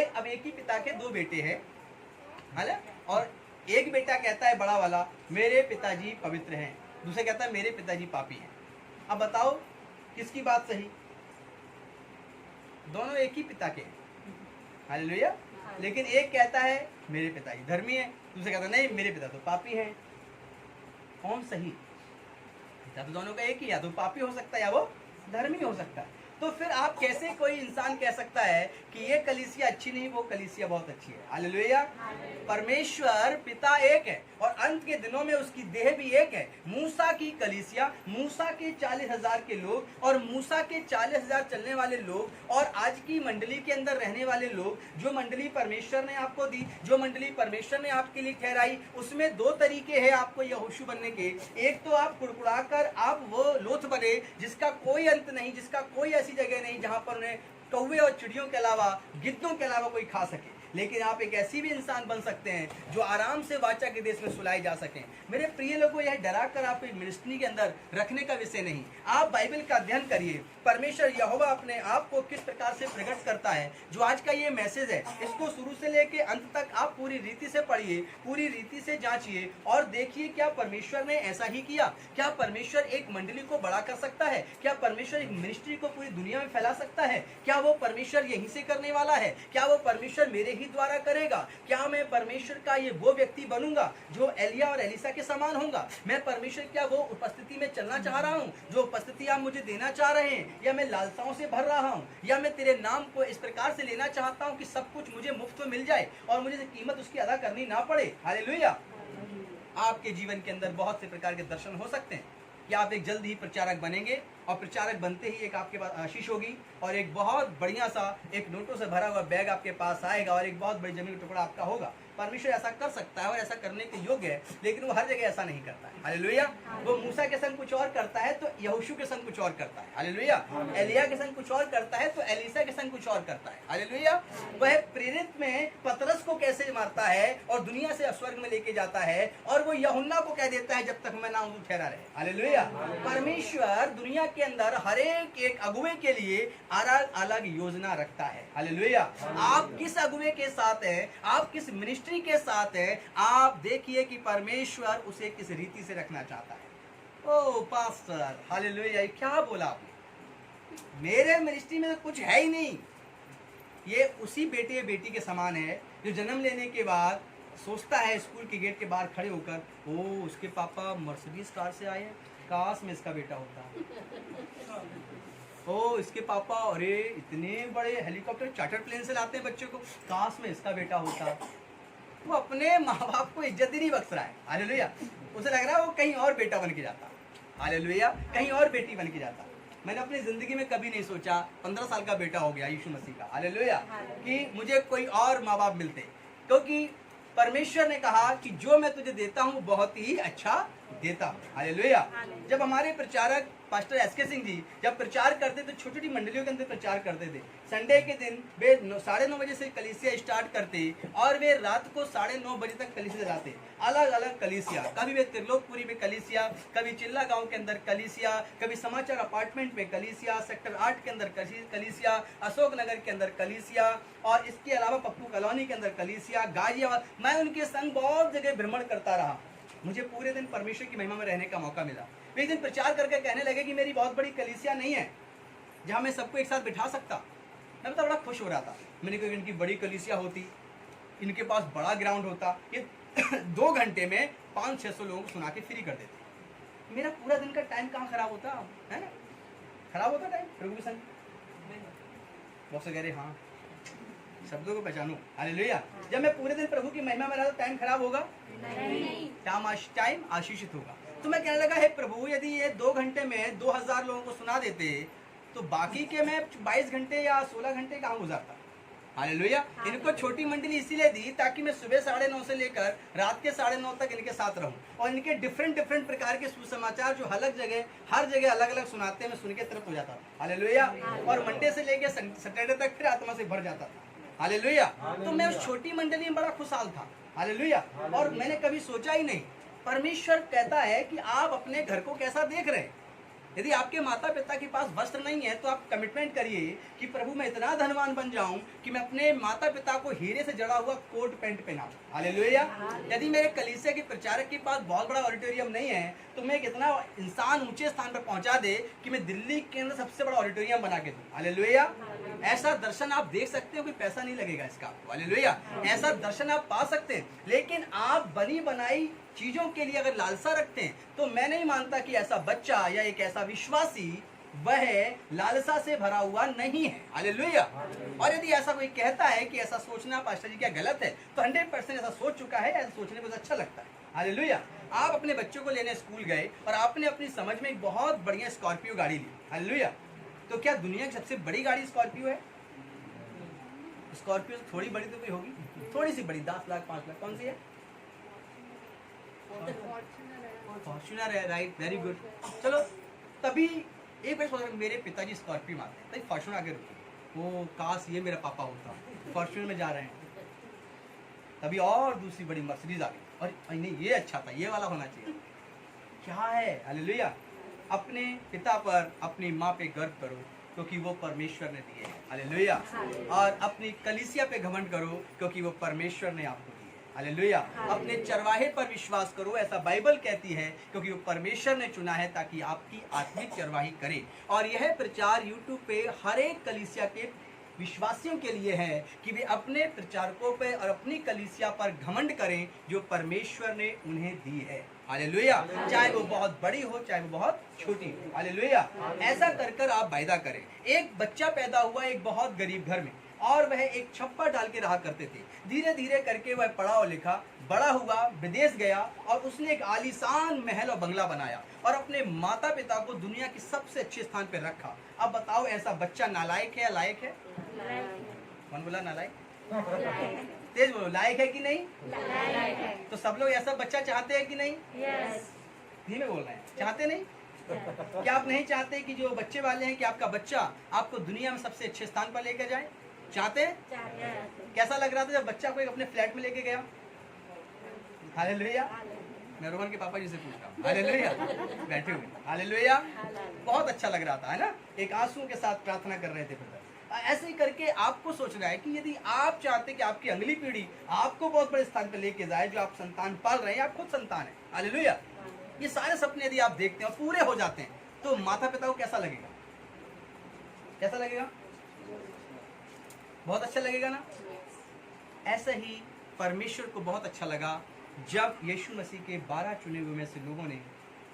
अब एक ही पिता के दो बेटे हैं। हाले, और एक बेटा कहता है बड़ा वाला, मेरे पिताजी पवित्र हैं, दूसरा कहता है मेरे पिताजी पापी हैं। अब बताओ किसकी बात सही? दोनों एक ही पिता के। हालेलुया। लेकिन एक कहता है मेरे पिताजी धर्मी है, दूसरा कहता है नहीं मेरे पिता तो पापी हैं। कौन सही? पिता तो दोनों का एक ही, या तो पापी हो सकता है या वो धर्मी हो सकता है। तो फिर आप कैसे कोई इंसान कह सकता है कि ये कलीसिया अच्छी नहीं, वो कलीसिया बहुत अच्छी है? हालेलुया। परमेश्वर पिता एक है और अंत के दिनों में उसकी देह भी एक है। मूसा की कलीसिया, मूसा के 40,000 के लोग और मूसा के 40,000 चलने वाले लोग और आज की मंडली के अंदर रहने वाले लोग, जो मंडली परमेश्वर ने आपको दी, जो मंडली परमेश्वर ने आपके लिए ठहराई, उसमें दो तरीके हैं आपको यहोशू बनने के। एक तो आप कुड़कुड़ा कर आप वो लोथ बने जिसका कोई अंत नहीं, जिसका कोई ऐसी जगह नहीं जहां पर उन्हें कौवे और चिड़ियों के अलावा, गिद्धों के अलावा कोई खा सके। लेकिन आप एक ऐसी भी इंसान बन सकते हैं जो आराम से वाचा के देश में सुलाई जा सके। मेरे प्रिय लोगों, यह डरा कर आपको मिनिस्ट्री के अंदर रखने का विषय नहीं। आप बाइबल का अध्ययन करिए, परमेश्वर यहोवा अपने आप को किस प्रकार से प्रकट करता है। जो आज का ये मैसेज है, इसको शुरू से लेके अंत तक आप पूरी रीति से पढ़िए, पूरी रीति से जांचिए और देखिए क्या परमेश्वर ने ऐसा ही किया। क्या परमेश्वर एक मंडली को बड़ा कर सकता है? क्या परमेश्वर एक मिनिस्ट्री को पूरी दुनिया में फैला सकता है? क्या वो परमेश्वर यहीं से करने वाला है? क्या वो परमेश्वर मेरे ही द्वारा करेगा? क्या मैं परमेश्वर का ये वो व्यक्ति बनूंगा जो एलिया और एलिसा के समान होगा? मैं परमेश्वर क्या वो उपस्थिति में चलना चाह रहा हूँ जो उपस्थिति आप मुझे देना चाह रहे हैं, या मैं लालसाओं से भर रहा हूँ, या मैं तेरे नाम को इस प्रकार से लेना चाहता हूँ कि सब कुछ मुझे मुफ्त में मिल जाए और मुझे कीमत उसकी अदा करनी ना पड़े? हालेलुया। आपके जीवन के अंदर बहुत से प्रकार के दर्शन हो सकते हैं कि आप एक जल्द ही प्रचारक बनेंगे और प्रचारक बनते ही एक आपके पास आशीष होगी और एक बहुत बढ़िया सा एक नोटों से भरा हुआ बैग आपके पास आएगा और एक बहुत बड़ी जमीन का टुकड़ा आपका होगा। परमेश्वर ऐसा कर सकता है और ऐसा करने के योग्य है, लेकिन वो हर जगह ऐसा नहीं करता है। हालेलुया। वो मूसा के संग कुछ और करता है तो यहोशू के संग कुछ और करता है। हालेलुया। एलिया के संग कुछ और करता है तो एलीसा के संग कुछ और करता है। हालेलुया। वह प्रेरित में पतरस को कैसे मारता है और दुनिया से स्वर्ग में लेके जाता है और वो यूहन्ना को कह देता है जब तक मैं ना हूं तू ठहरा रहे। हालेलुया। परमेश्वर दुनिया के अंदर हर एक अगुवे के लिए अलग अलग योजना रखता है। हालेलुया। आप किस अगुवे के साथ हैं, आप किस मिनिस्ट्री के साथ हैं, आप देखिए कि परमेश्वर उसे किस रीति से रखना चाहता है। ओ पास्टर, हालेलुया, क्या बोला आपने? मेरे मिनिस्ट्री में तो कुछ है ही नहीं। ये उसी बेटे या बेटी के समान है जो जन्म लेने के बाद सोचता है स्कूल के गेट के बाहर खड़े होकर, ओ उसके पापा मर्सिडीज कार से आए हैं, काश में इसका बेटा होता। ओ इसके पापा अरे इतने बड़े हेलीकॉप्टर चार्टर प्लेन से लाते हैं बच्चों को, काश में इसका बेटा होता। वो अपने माँ बाप को इज्जत ही नहीं बख्श रहा है। हालेलुया। उसे लग रहा है वो कहीं और बेटा बन के जाता। हालेलुया। कहीं और बेटी बन के जाता। मैंने अपनी जिंदगी में कभी नहीं सोचा, 15 साल का बेटा हो गया यीशु मसीह का, हालेलुया, कि मुझे कोई और माँ बाप मिलते, क्योंकि परमेश्वर ने कहा कि जो मैं तुझे देता हूँ बहुत ही अच्छा देता हूँ। हालेलुया। जब हमारे प्रचारक पास्टर एसके सिंह जी जब प्रचार करते थे, छोटी छोटी मंडलियों के अंदर प्रचार करते थे, संडे के दिन वे 9:30 बजे से कलीसिया स्टार्ट करते और वे रात को 9:30 बजे तक कलीसिया चलाते। अलग अलग कलीसिया, कभी वे त्रिलोकपुरी में कलीसिया, कभी चिल्ला गांव के अंदर कलीसिया, कभी समाचार अपार्टमेंट में कलीसिया, सेक्टर 8 के अंदर कलीसिया, अशोक नगर के अंदर कलीसिया और इसके अलावा पप्पू कॉलोनी के अंदर कलीसिया, गाजियाबाद। मैं उनके संग बहुत जगह भ्रमण करता रहा। मुझे पूरे दिन परमेश्वर की महिमा में रहने का मौका मिला। एक दिन प्रचार करके कहने लगे कि मेरी बहुत बड़ी कलीसिया नहीं है जहाँ मैं सबको एक साथ बिठा सकता। मैं तो बड़ा खुश हो रहा था। मैंने कहा इनकी बड़ी कलीसिया होती, इनके पास बड़ा ग्राउंड होता, ये 2 घंटे में 500-600 लोगों को सुना के फ्री कर देते। मेरा पूरा दिन का टाइम कहाँ खराब होता है ना? खराब होता टाइम। प्रभु के संग बहुत से कह रहे हाँ, शब्दों को पहचानो। हालेलुया। जब मैं पूरे दिन प्रभु की महिमा में रहा तो टाइम खराब होगा नहीं। टाइम आशीषित होगा। तो मैं कहने लगा, हे प्रभु, यदि ये 2 घंटे में 2000 लोगों को सुना देते तो बाकी के मैं 22 घंटे या 16 घंटे कहाँ गुजारता। हालेलुया। इनको छोटी मंडली इसीलिए दी ताकि मैं सुबह 9:30 से लेकर रात के 9:30 तक इनके साथ रहूं और इनके डिफरेंट प्रकार के सुसमाचार जो हर जगह अलग अलग सुनाते हैं, मैं सुन के तरफ हो जाता था। हालेलुया। और मंडे से लेकर सैटरडे तक फिर आत्मा से भर जाता था। हालेलुया। तो मैं उस छोटी मंडली में बड़ा खुशहाल था। हालेलुया। और मैंने कभी सोचा ही नहीं, परमेश्वर कहता है कि आप अपने घर को कैसा देख रहे हैं। यदि आपके माता पिता के पास वस्त्र नहीं है तो आप कमिटमेंट करिए कि प्रभु मैं इतना धनवान बन जाऊं कि मैं अपने माता पिता को हीरे से जड़ा हुआ कोट पैंट पहनाऊं। हालेलुया। यदि मेरे कलीसिया के प्रचारक के पास बहुत बड़ा ऑडिटोरियम नहीं है तो मैं एक इतना इंसान ऊंचे स्थान पर पहुंचा दे कि मैं दिल्ली के अंदर सबसे बड़ा ऑडिटोरियम बना के दूं। हालेलुया। ऐसा दर्शन आप देख सकते हो, कोई पैसा नहीं लगेगा इसका आपको। हालेलुया। ऐसा दर्शन आप पा सकते हैं, लेकिन आप बनी बनाई चीजों के लिए अगर लालसा रखते हैं तो मैं नहीं मानता कि ऐसा बच्चा या एक ऐसा विश्वासी वह लालसा से भरा हुआ नहीं है। हालेलुया। और यदि ऐसा कोई कहता है कि ऐसा सोचना पास्टर जी क्या गलत है, तो 100% ऐसा सोच चुका है, ऐसा सोचने में अच्छा लगता है। हालेलुया। आप अपने बच्चों को लेने स्कूल गए और आपने अपनी समझ में एक बहुत बढ़िया स्कॉर्पियो गाड़ी ली। हालेलुया। तो क्या दुनिया की सबसे बड़ी गाड़ी स्कॉर्पियो है? स्कॉर्पियो थोड़ी बड़ी तो कोई होगी, थोड़ी सी बड़ी, 10 लाख 5 लाख, कौन सी है? फॉर्च्यूनर है। Right, very good. चलो, तभी एक बार सोचा मेरे पिताजी स्कॉर्पियो में आते हैं, तभी फॉर्च्यूनर आगे रुकी। वो काश ये मेरा पापा होता, फॉर्च्यूनर में जा रहे हैं। तभी और दूसरी बड़ी मर्सिडीज आ गई, और नहीं ये अच्छा था, ये वाला होना चाहिए। क्या है? हालेलुया। अपने पिता पर, अपनी माँ पे गर्व करो क्योंकि वो परमेश्वर ने दिए हैं। हालेलुया। और अपनी कलीसिया पे घमंड करो क्योंकि वो परमेश्वर ने आपको दिए। हालेलुया। अपने चरवाहे पर विश्वास करो, ऐसा बाइबल कहती है, क्योंकि वो परमेश्वर ने चुना है ताकि आपकी आत्मिक चरवाही करे। और यह प्रचार यूट्यूब पे हर एक कलीसिया के विश्वासियों के लिए है कि वे अपने प्रचारकों पे और अपनी कलीसिया पर घमंड करें जो परमेश्वर ने उन्हें दी है। हालेलुया। चाहे वो बहुत बड़ी हो, चाहे वो बहुत छोटी हो। हालेलुया। ऐसा कर कर आप वायदा करें। एक बच्चा पैदा हुआ एक बहुत गरीब घर में, और वह एक छप्पर डाल के रहा करते थे। धीरे धीरे करके वह पढ़ा और लिखा, बड़ा हुआ, विदेश गया और उसने एक आलीशान महल और बंगला बनाया और अपने माता पिता को दुनिया के सबसे अच्छे स्थान पर रखा। अब बताओ, ऐसा बच्चा नालायक है या लायक है? कौन बोला नालायक? तेज बोलो, लायक है कि नहीं? लायक है। तो सब लोग ऐसा बच्चा चाहते हैं कि नहीं? यस। धीमे बोल रहे हैं, चाहते नहीं? क्या आप नहीं चाहते कि जो बच्चे वाले हैं कि आपका बच्चा आपको दुनिया में सबसे अच्छे स्थान पर लेकर जाए? चाहते हैं? कैसा लग रहा था जब बच्चा को एक अपने फ्लैट में लेके गया? हालेलुया। मैं रोहन के पापा जी से पूछ रहा हूँ। हालेलुया। बैठे हुए। हालेलुया। बहुत अच्छा लग रहा था, है ना? एक आंसू के साथ प्रार्थना कर रहे थे। ऐसे ही करके आपको सोचना है कि यदि आप चाहते कि आपकी अगली पीढ़ी आपको बहुत बड़े स्थान पर लेके जाए, जो आप संतान पाल रहे हैं, आप खुद संतान है। हालेलुया। ये सारे सपने यदि आप देखते हैं और पूरे हो जाते हैं तो माता पिता को कैसा लगेगा? कैसा लगेगा? बहुत अच्छा लगेगा ना? ऐसा ही परमेश्वर को बहुत अच्छा लगा जब यीशु मसीह के 12 चुने हुए में से लोगों ने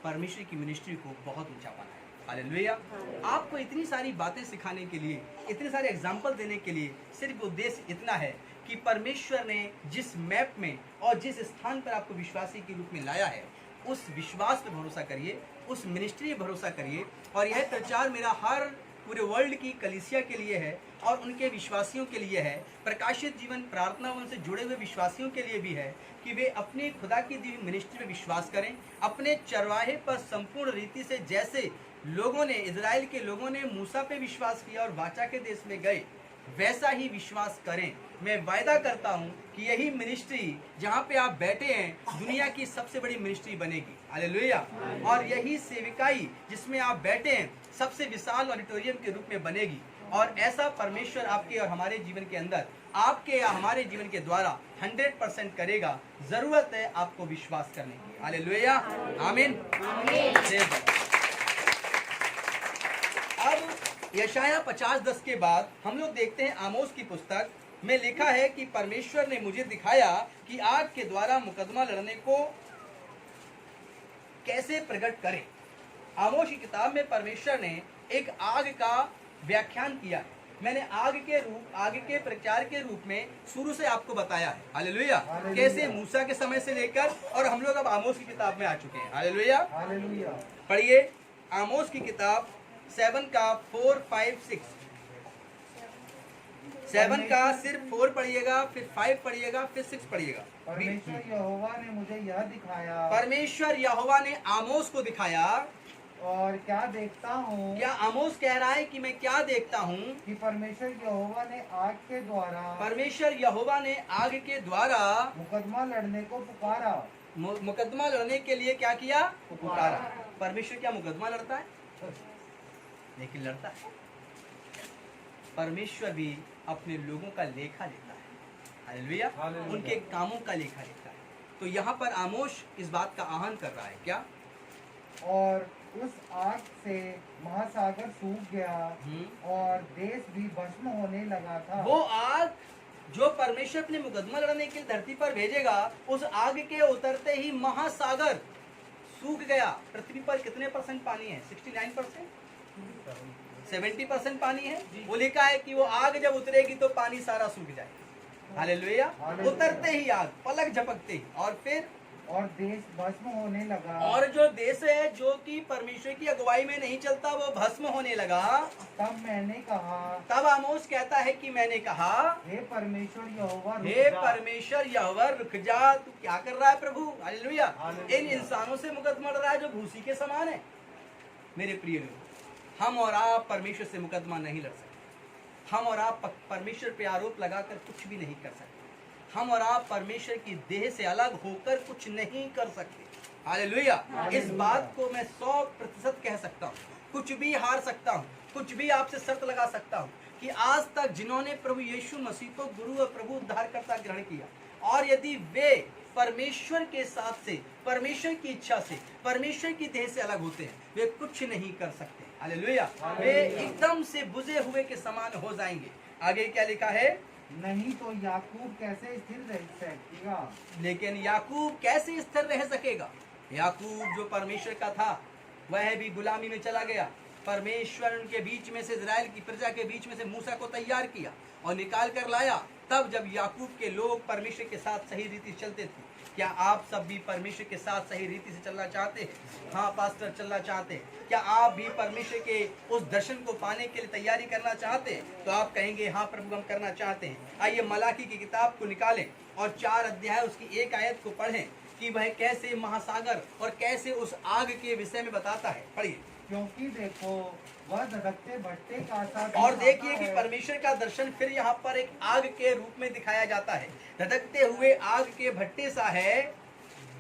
परमेश्वर की मिनिस्ट्री को बहुत ऊंचा पाया। हालेलुया। आपको इतनी सारी बातें सिखाने के लिए, इतने सारे एग्जाम्पल देने के लिए सिर्फ उद्देश्य इतना है कि परमेश्वर ने जिस मैप में और जिस स्थान पर आपको विश्वासी के रूप में लाया है, उस विश्वास पर भरोसा करिए, उस मिनिस्ट्री पर भरोसा करिए। और यह प्रचार मेरा हर पूरे वर्ल्ड की कलीसिया के लिए है और उनके विश्वासियों के लिए है। प्रकाशित जीवन प्रार्थना उनसे जुड़े हुए विश्वासियों के लिए भी है कि वे अपने खुदा की दी हुई मिनिस्ट्री में विश्वास करें, अपने चरवाहे पर संपूर्ण रीति से, जैसे लोगों ने, इजराइल के लोगों ने मूसा पे विश्वास किया और वाचा के देश में गए, वैसा ही विश्वास करें। मैं वायदा करता हूं कि यही मिनिस्ट्री जहां पे आप बैठे हैं दुनिया की सबसे बड़ी मिनिस्ट्री बनेगी। हालेलुया। और यही सेविकाई जिसमें आप बैठे हैं सबसे विशाल ऑडिटोरियम के रूप में बनेगी। और ऐसा परमेश्वर आपके और हमारे जीवन के अंदर, आपके या हमारे जीवन के द्वारा 100% करेगा। जरूरत है आपको विश्वास करने की। हालेलुया। आमीन। अब यशाया 50:10 के बाद हम लोग देखते हैं आमोस की पुस्तक में लिखा है कि परमेश्वर ने मुझे दिखाया कि आग के द्वारा मुकदमा लड़ने को कैसे प्रकट करें। आमोस की किताब में परमेश्वर ने एक आग का व्याख्यान किया है मैंने आग के प्रचार के रूप में शुरू से आपको बताया है। हालेलुया। कैसे मूसा के समय से लेकर और हम लोग अब आमोस की किताब में आ चुके हैं। हालेलुया। पढ़िए आमोस की किताब 7 का 4, 5, 6। 7 का सिर्फ 4 पढ़िएगा, फिर 5 पढ़िएगा, फिर 6 पढ़िएगा। परमेश्वर यहोवा ने मुझे यह दिखाया, परमेश्वर यहोवा ने आमोस को दिखाया। और क्या देखता हूँ, क्या आमोस कह रहा है कि मैं क्या देखता हूँ कि परमेश्वर यहोवा ने आग के द्वारा, परमेश्वर यहोवा ने आग के द्वारा मुकदमा लड़ने को पुकारा। मुकदमा लड़ने के लिए क्या किया? पुकारा। परमेश्वर क्या मुकदमा लड़ता है? लेकिन लड़ता है। परमेश्वर भी अपने लोगों का लेखा लेता है। हालेलुया। उनके कामों का लेखा लेता है। तो यहाँ पर आमोस इस बात का आह्वान कर रहा है क्या? और उस आग से महासागर सूख गया और देश भी भस्म होने लगा था। वो आग जो परमेश्वर अपने मुकदमा लड़ने के लिए धरती पर भेजेगा, उस आग के उतरते ही महासागर सूख गया। पृथ्वी पर कितने % पानी है? 69%, 70% पानी है। वो लिखा है कि वो आग जब उतरेगी तो पानी सारा सूख जाए। हालेलुया। उतरते ही आग, पलक झपकते ही, और फिर और देश भस्म होने लगा। और जो देश है जो कि परमेश्वर की अगुवाई में नहीं चलता, वो भस्म होने लगा। तब मैंने कहा, तब आमोस कहता है कि मैंने कहा, हे परमेश्वर यहोवा, परमेश्वर यहोवा रुक जा। तू क्या कर रहा है प्रभु? हालेलुया। इन इंसानों से मुकदमा लड़ रहा है जो भूसी के समान है। मेरे प्रिय लोग, हम और आप परमेश्वर से मुकदमा नहीं लड़ सकते। हम और आप परमेश्वर पे आरोप लगाकर कुछ भी नहीं कर सकते। हम और आप परमेश्वर की देह से अलग होकर कुछ नहीं कर सकते। हालेलुया। इस बात को मैं 100% कह सकता हूँ। कुछ भी हार सकता हूँ, कुछ भी आपसे शर्त लगा सकता हूँ कि आज तक जिन्होंने प्रभु यीशु मसीह को गुरु और प्रभु उद्धारकर्ता ग्रहण किया, और यदि वे परमेश्वर के साथ से, परमेश्वर की इच्छा से, परमेश्वर की देह से अलग होते हैं, वे कुछ नहीं कर सकते। हालेलुया। वे एकदम से बुझे हुए के समान हो जाएंगे। आगे क्या लिखा है? नहीं तो याकूब कैसे स्थिर रह सकेगा? लेकिन याकूब कैसे स्थिर रह सकेगा? याकूब जो परमेश्वर का था, वह भी गुलामी में चला गया। परमेश्वर उनके बीच में से, इजराइल की प्रजा के बीच में से मूसा को तैयार किया और निकाल कर लाया। तब जब याकूब के लोग परमेश्वर के साथ सही रीति से चलते थे। क्या आप सब भी परमेश्वर के साथ सही रीति से चलना चाहते हैं? हाँ पास्टर, चलना चाहते हैं। क्या आप भी परमेश्वर के उस दर्शन को पाने के लिए तैयारी करना चाहते हैं? तो आप कहेंगे हाँ प्रभु, हम करना चाहते हैं। आइए मलाकी की किताब को निकालें और 4 अध्याय उसकी 1 आयत को पढ़ें कि वह कैसे महासागर और कैसे उस आग के विषय में बताता है। पढ़िए। क्योंकि देखो, वह धधकते भट्टे का सा, और देखिए कि परमेश्वर का दर्शन फिर यहाँ पर एक आग के रूप में दिखाया जाता है। धधकते हुए आग के भट्टे सा है,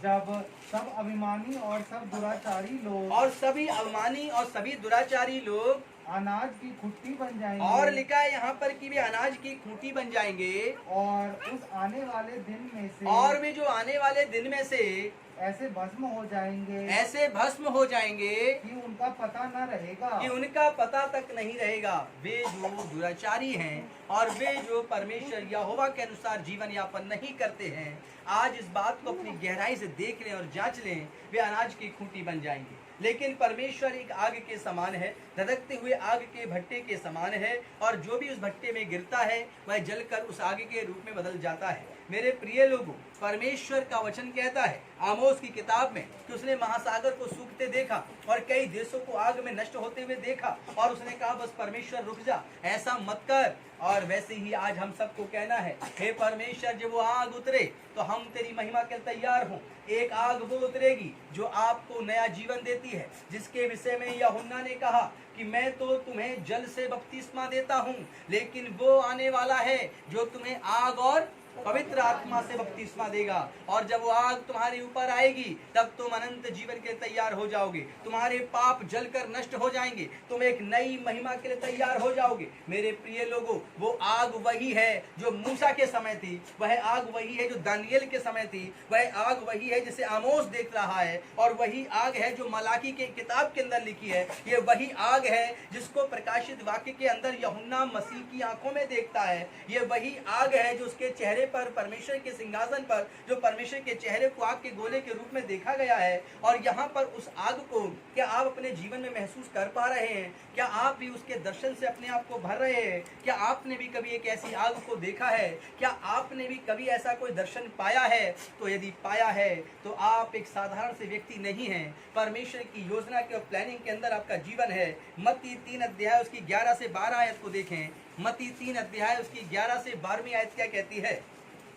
जब सब अभिमानी और सब दुराचारी लोग, और सभी अभिमानी और सभी दुराचारी लोग अनाज की खुट्टी बन जाएंगे। और लिखा है यहाँ पर कि वे अनाज की खूंटी बन जाएंगे। और उस आने वाले दिन में से, और वे जो आने वाले दिन में से ऐसे भस्म हो जाएंगे, ऐसे भस्म हो जाएंगे कि उनका पता न रहेगा, कि उनका पता तक नहीं रहेगा। वे जो दुराचारी हैं और वे जो परमेश्वर यहोवा के अनुसार जीवन यापन नहीं करते हैं, आज इस बात को अपनी गहराई से देख लें और जांच लें, वे अनाज की खूंटी बन जाएंगे। लेकिन परमेश्वर एक आग के समान है, धधकते हुए आग के भट्टे के समान है, और जो भी उस भट्टे में गिरता है वह जलकर उस आग के रूप में बदल जाता है। मेरे प्रिय लोगों, परमेश्वर का वचन कहता है आमोस की किताब में कि उसने महासागर को सूखते देखा और कई देशों को आग में नष्ट होते हुए देखा, और उसने कहा बस परमेश्वर रुक जा, ऐसा मत कर। और वैसे ही आज हम सबको कहना है, हे परमेश्वर, जब वो आग उतरे तो हम तेरी महिमा के तैयार हों। एक आग वो उतरेगी जो आपको नया जीवन देती है, जिसके विषय में यूहन्ना ने कहा कि मैं तो तुम्हें जल से बपतिस्मा देता हूँ, लेकिन वो आने वाला है जो तुम्हें आग और पवित्र आत्मा से बपतिस्मा देगा। और जब वो आग तुम्हारे ऊपर आएगी तब तुम अनंत जीवन के लिए तैयार हो जाओगे। तुम्हारे पाप जलकर नष्ट हो जाएंगे, तुम एक नई महिमा के लिए तैयार हो जाओगे। मेरे प्रिय लोगों, वो आग वही है जो मूसा के समय थी, वह आग वही है जो दानियल के समय थी, वह आग वही है जिसे आमोस देख रहा है, और वही आग है जो मलाकी के किताब के अंदर लिखी है। ये वही आग है जिसको प्रकाशित वाक्य के अंदर यूहन्ना मसीह की आंखों में देखता है। ये वही आग है जो उसके चेहरे पर, परमेश्वर के सिंहासन पर, जो परमेश्वर के चेहरे को आग के गोले के रूप में देखा गया है, और यहाँ पर उस आग को क्या आप अपने जीवन में महसूस कर पा रहे हैं? क्या आप भी उसके दर्शन से अपने आप को भर रहे हैं? क्या आपने भी कभी एक ऐसी आग को देखा है? क्या आपने भी कभी ऐसा कोई दर्शन पाया है? तो यदि पाया है तो आप एक साधारण से व्यक्ति नहीं हैं। परमेश्वर की योजना के प्लानिंग के अंदर आपका जीवन है। मत्ती 3 अध्याय उसकी 11 से 12 आयत को देखें। मत्ती 3 अध्याय उसकी 11 से 12वीं आयत क्या कहती है?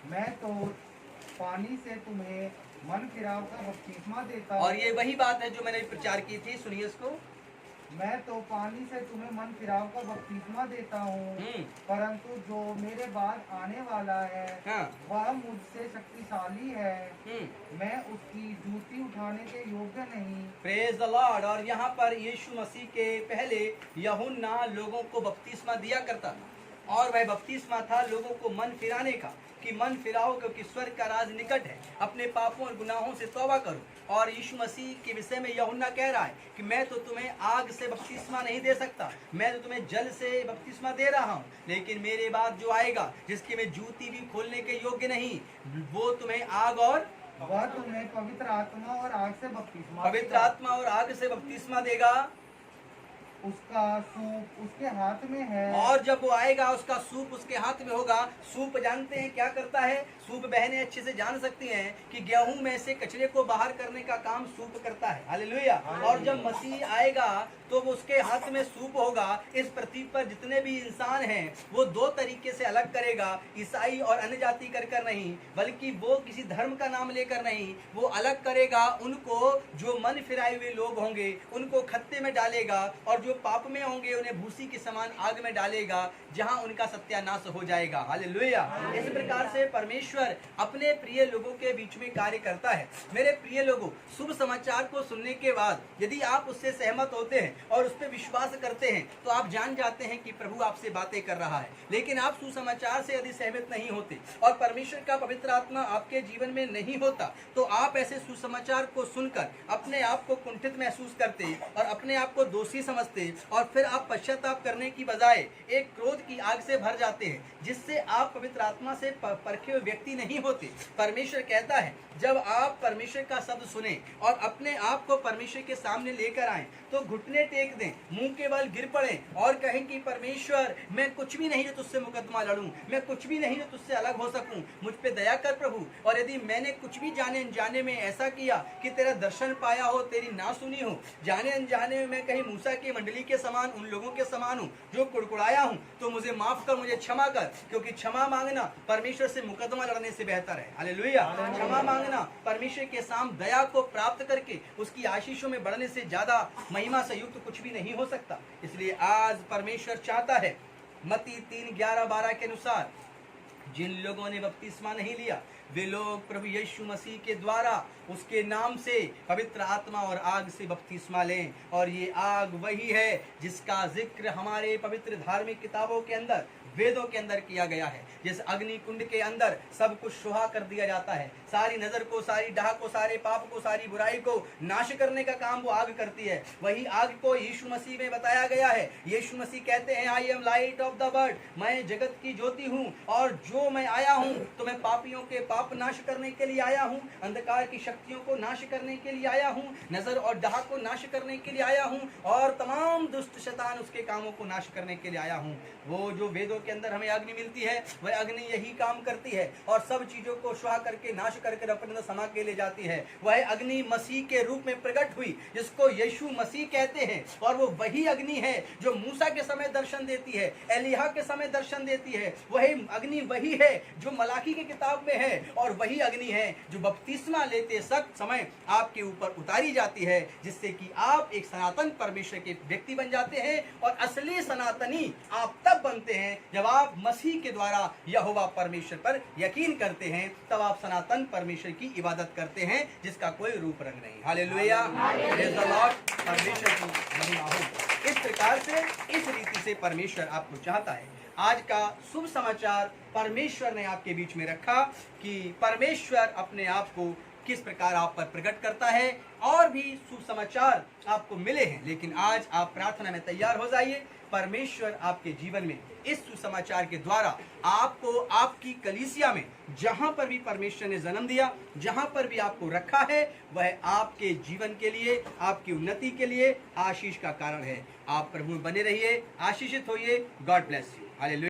मैं तो पानी से तुम्हें मन फिराव का बपतिस्मा देता हूँ। और ये वही बात है जो मैंने प्रचार की थी, सुनिए इसको। मैं तो पानी से तुम्हें मन फिराव का बपतिस्मा देता हूँ, परंतु जो मेरे बाद आने वाला है वह मुझसे शक्तिशाली है, मैं उसकी जूती उठाने के योग्य नहीं। Praise the Lord. और यहाँ पर यीशु मसीह के पहले यूहन्ना लोगों को बपतिस्मा दिया करता था, और वह बपतिस्मा था लोगों को मन फिराने का, कि मन फिराओ क्योंकि स्वर्ग का राज निकट है, अपने पापों और गुनाहों से तौबा करो। और यीशु मसीह के विषय में यूहन्ना कह रहा है कि मैं तो तुम्हें आग से बपतिस्मा नहीं दे सकता, मैं तो तुम्हें जल से बपतिस्मा दे रहा हूँ, लेकिन मेरे बाद जो आएगा जिसकी मैं जूती भी खोलने के योग्य नहीं, वो तुम्हें आग और वह तुम्हें पवित्र आत्मा और आग से बपतिस्मा देगा। उसका सूप उसके हाथ में है, और जब वो आएगा उसका सूप उसके हाथ में होगा। सूप जानते हैं क्या करता है? सूप बहनें अच्छे से जान सकती हैं कि गेहूं में से कचरे को बाहर करने का काम सूप करता है। हालेलुया। और जब मसीह आएगा तो वो उसके हाथ में सूप होगा। इस पृथ्वी पर जितने भी इंसान हैं वो दो तरीके से अलग करेगा, ईसाई और अन्य जाति कर नहीं, बल्कि वो किसी धर्म का नाम लेकर नहीं, वो अलग करेगा उनको जो मन फिराए हुए लोग होंगे उनको खत्ते में डालेगा, और जो पाप में होंगे उन्हें भूसी के समान आग में डालेगा, जहां उनका सत्यानाश हो जाएगा। हालेलुया। इस प्रकार से परमेश्वर अपने प्रिय लोगों के बीच में कार्य करता है। मेरे प्रिय लोगों, शुभ समाचार को सुनने के बाद यदि आप उससे सहमत होते हैं और उस पर विश्वास करते हैं तो आप जान जाते हैं कि प्रभु आपसे बातें कर रहा है। लेकिन आप सुसमाचार से यदि सहमत नहीं होते और परमेश्वर का पवित्र आत्मा आपके जीवन में नहीं होता तो आप ऐसे सुसमाचार को सुनकर अपने आप को कुंठित महसूस करते और अपने आप को दोषी समझते, और फिर आप पश्चाताप करने की बजाय एक क्रोध की आग से भर जाते हैं, जिससे आप पवित्र आत्मा से परखे हुए व्यक्ति नहीं होते। परमेश्वर कहता है जब आप परमेश्वर का शब्द सुने और अपने आप को परमेश्वर के सामने लेकर आए तो घुटने टेक दें, मुंह के बल गिर पड़े और कहें कि परमेश्वर मैं कुछ भी नहीं जो तुझसे मुकदमा लड़ूं, मैं कुछ भी नहीं जो तुझसे अलग हो सकूं, मुझ पे दया कर प्रभु। और यदि मैंने कुछ भी जाने अनजाने में ऐसा किया कि तेरा दर्शन पाया हो, तेरी ना सुनी हो, जाने अनजाने में मैं कहीं मूसा की मंडली के समान उन लोगों के समान हूँ जो कुड़कुड़ाया हूँ, तो मुझे माफ कर, मुझे क्षमा कर, क्योंकि क्षमा मांगना परमेश्वर से मुकदमा लड़ने से बेहतर है। हालेलुया। क्षमा मांगना परमेश्वर के सामने दया को प्राप्त करके उसकी आशीषों में बढ़ने से ज्यादा महिमा से युक्त कुछ भी नहीं हो सकता। इसलिए आज परमेश्वर चाहता है मत्ती 3:11-12 के अनुसार जिन लोगों ने बपतिस्मा नहीं लिया वे लोग प्रभु यीशु मसीह के द्वारा उसके नाम से पवित्र आत्मा और आग से बपतिस्मा लें। और ये आग वही है जिसका जिक्र हमारे पवित्र धार्मिक किताबों के अंदर, वेदों के अंदर किया गया है। जिस अग्नि कुंड के अंदर सब कुछ सुहा कर दिया जाता है, सारी नजर को, सारी डाह को, सारे पाप को, सारी बुराई को नाश करने का काम वो आग करती है। वही आग को यीशु मसीह में बताया गया है। यीशु मसीह कहते हैं I am light of the world, मैं जगत की ज्योति हूँ, और जो मैं आया हूँ तो मैं पापियों के पाप नाश करने के लिए आया हूँ, अंधकार की शक्तियों को नाश करने के लिए आया हूँ, नजर और डाह को नाश करने के लिए आया हूँ, और तमाम दुष्ट शैतान उसके कामों को नाश करने के लिए आया हूँ। वो जो वेदों के अंदर हमें अग्नि मिलती है वह अग्नि यही काम करती है और सब चीजों को स्वाह करके नाश करके अपने अंदर समा के ले जाती है। वह अग्नि मसीह के रूप में प्रकट हुई जिसको यीशु मसीह कहते हैं, और वो वही अग्नि है जो मूसा के समय दर्शन देती है, एलिया के समय दर्शन देती है। वही अग्नि वही है जो मलाकी की किताब में है, और वही अग्नि है जो बपतिस्मा लेते समय आपके ऊपर उतारी जाती है, जिससे कि आप एक सनातन परमेश्वर के व्यक्ति बन जाते हैं। और असली सनातनी आप तब बनते हैं जब आप मसीह के द्वारा यहोवा परमेश्वर पर यकीन करते हैं, तब आप सनातन परमेश्वर की इबादत करते हैं जिसका कोई रूप रंग नहीं। हालेलुया, प्रेज़ द लॉर्ड, परमेश्वर की महिमा हो। इस प्रकार से, इस रीति से परमेश्वर आपको चाहता है। आज का शुभ समाचार परमेश्वर ने आपके बीच में रखा कि परमेश्वर अपने आप को किस प्रकार आप पर प्रकट करता है। और भी शुभ समाचार आपको मिले हैं, लेकिन आज आप प्रार्थना में तैयार हो जाइए। परमेश्वर आपके जीवन में इस सुसमाचार के द्वारा आपको आपकी कलीसिया में जहां पर भी परमेश्वर ने जन्म दिया, जहां पर भी आपको रखा है, वह आपके जीवन के लिए, आपकी उन्नति के लिए आशीष का कारण है। आप प्रभु में बने रहिए, आशीषित होइए। God bless you. हालेलुया।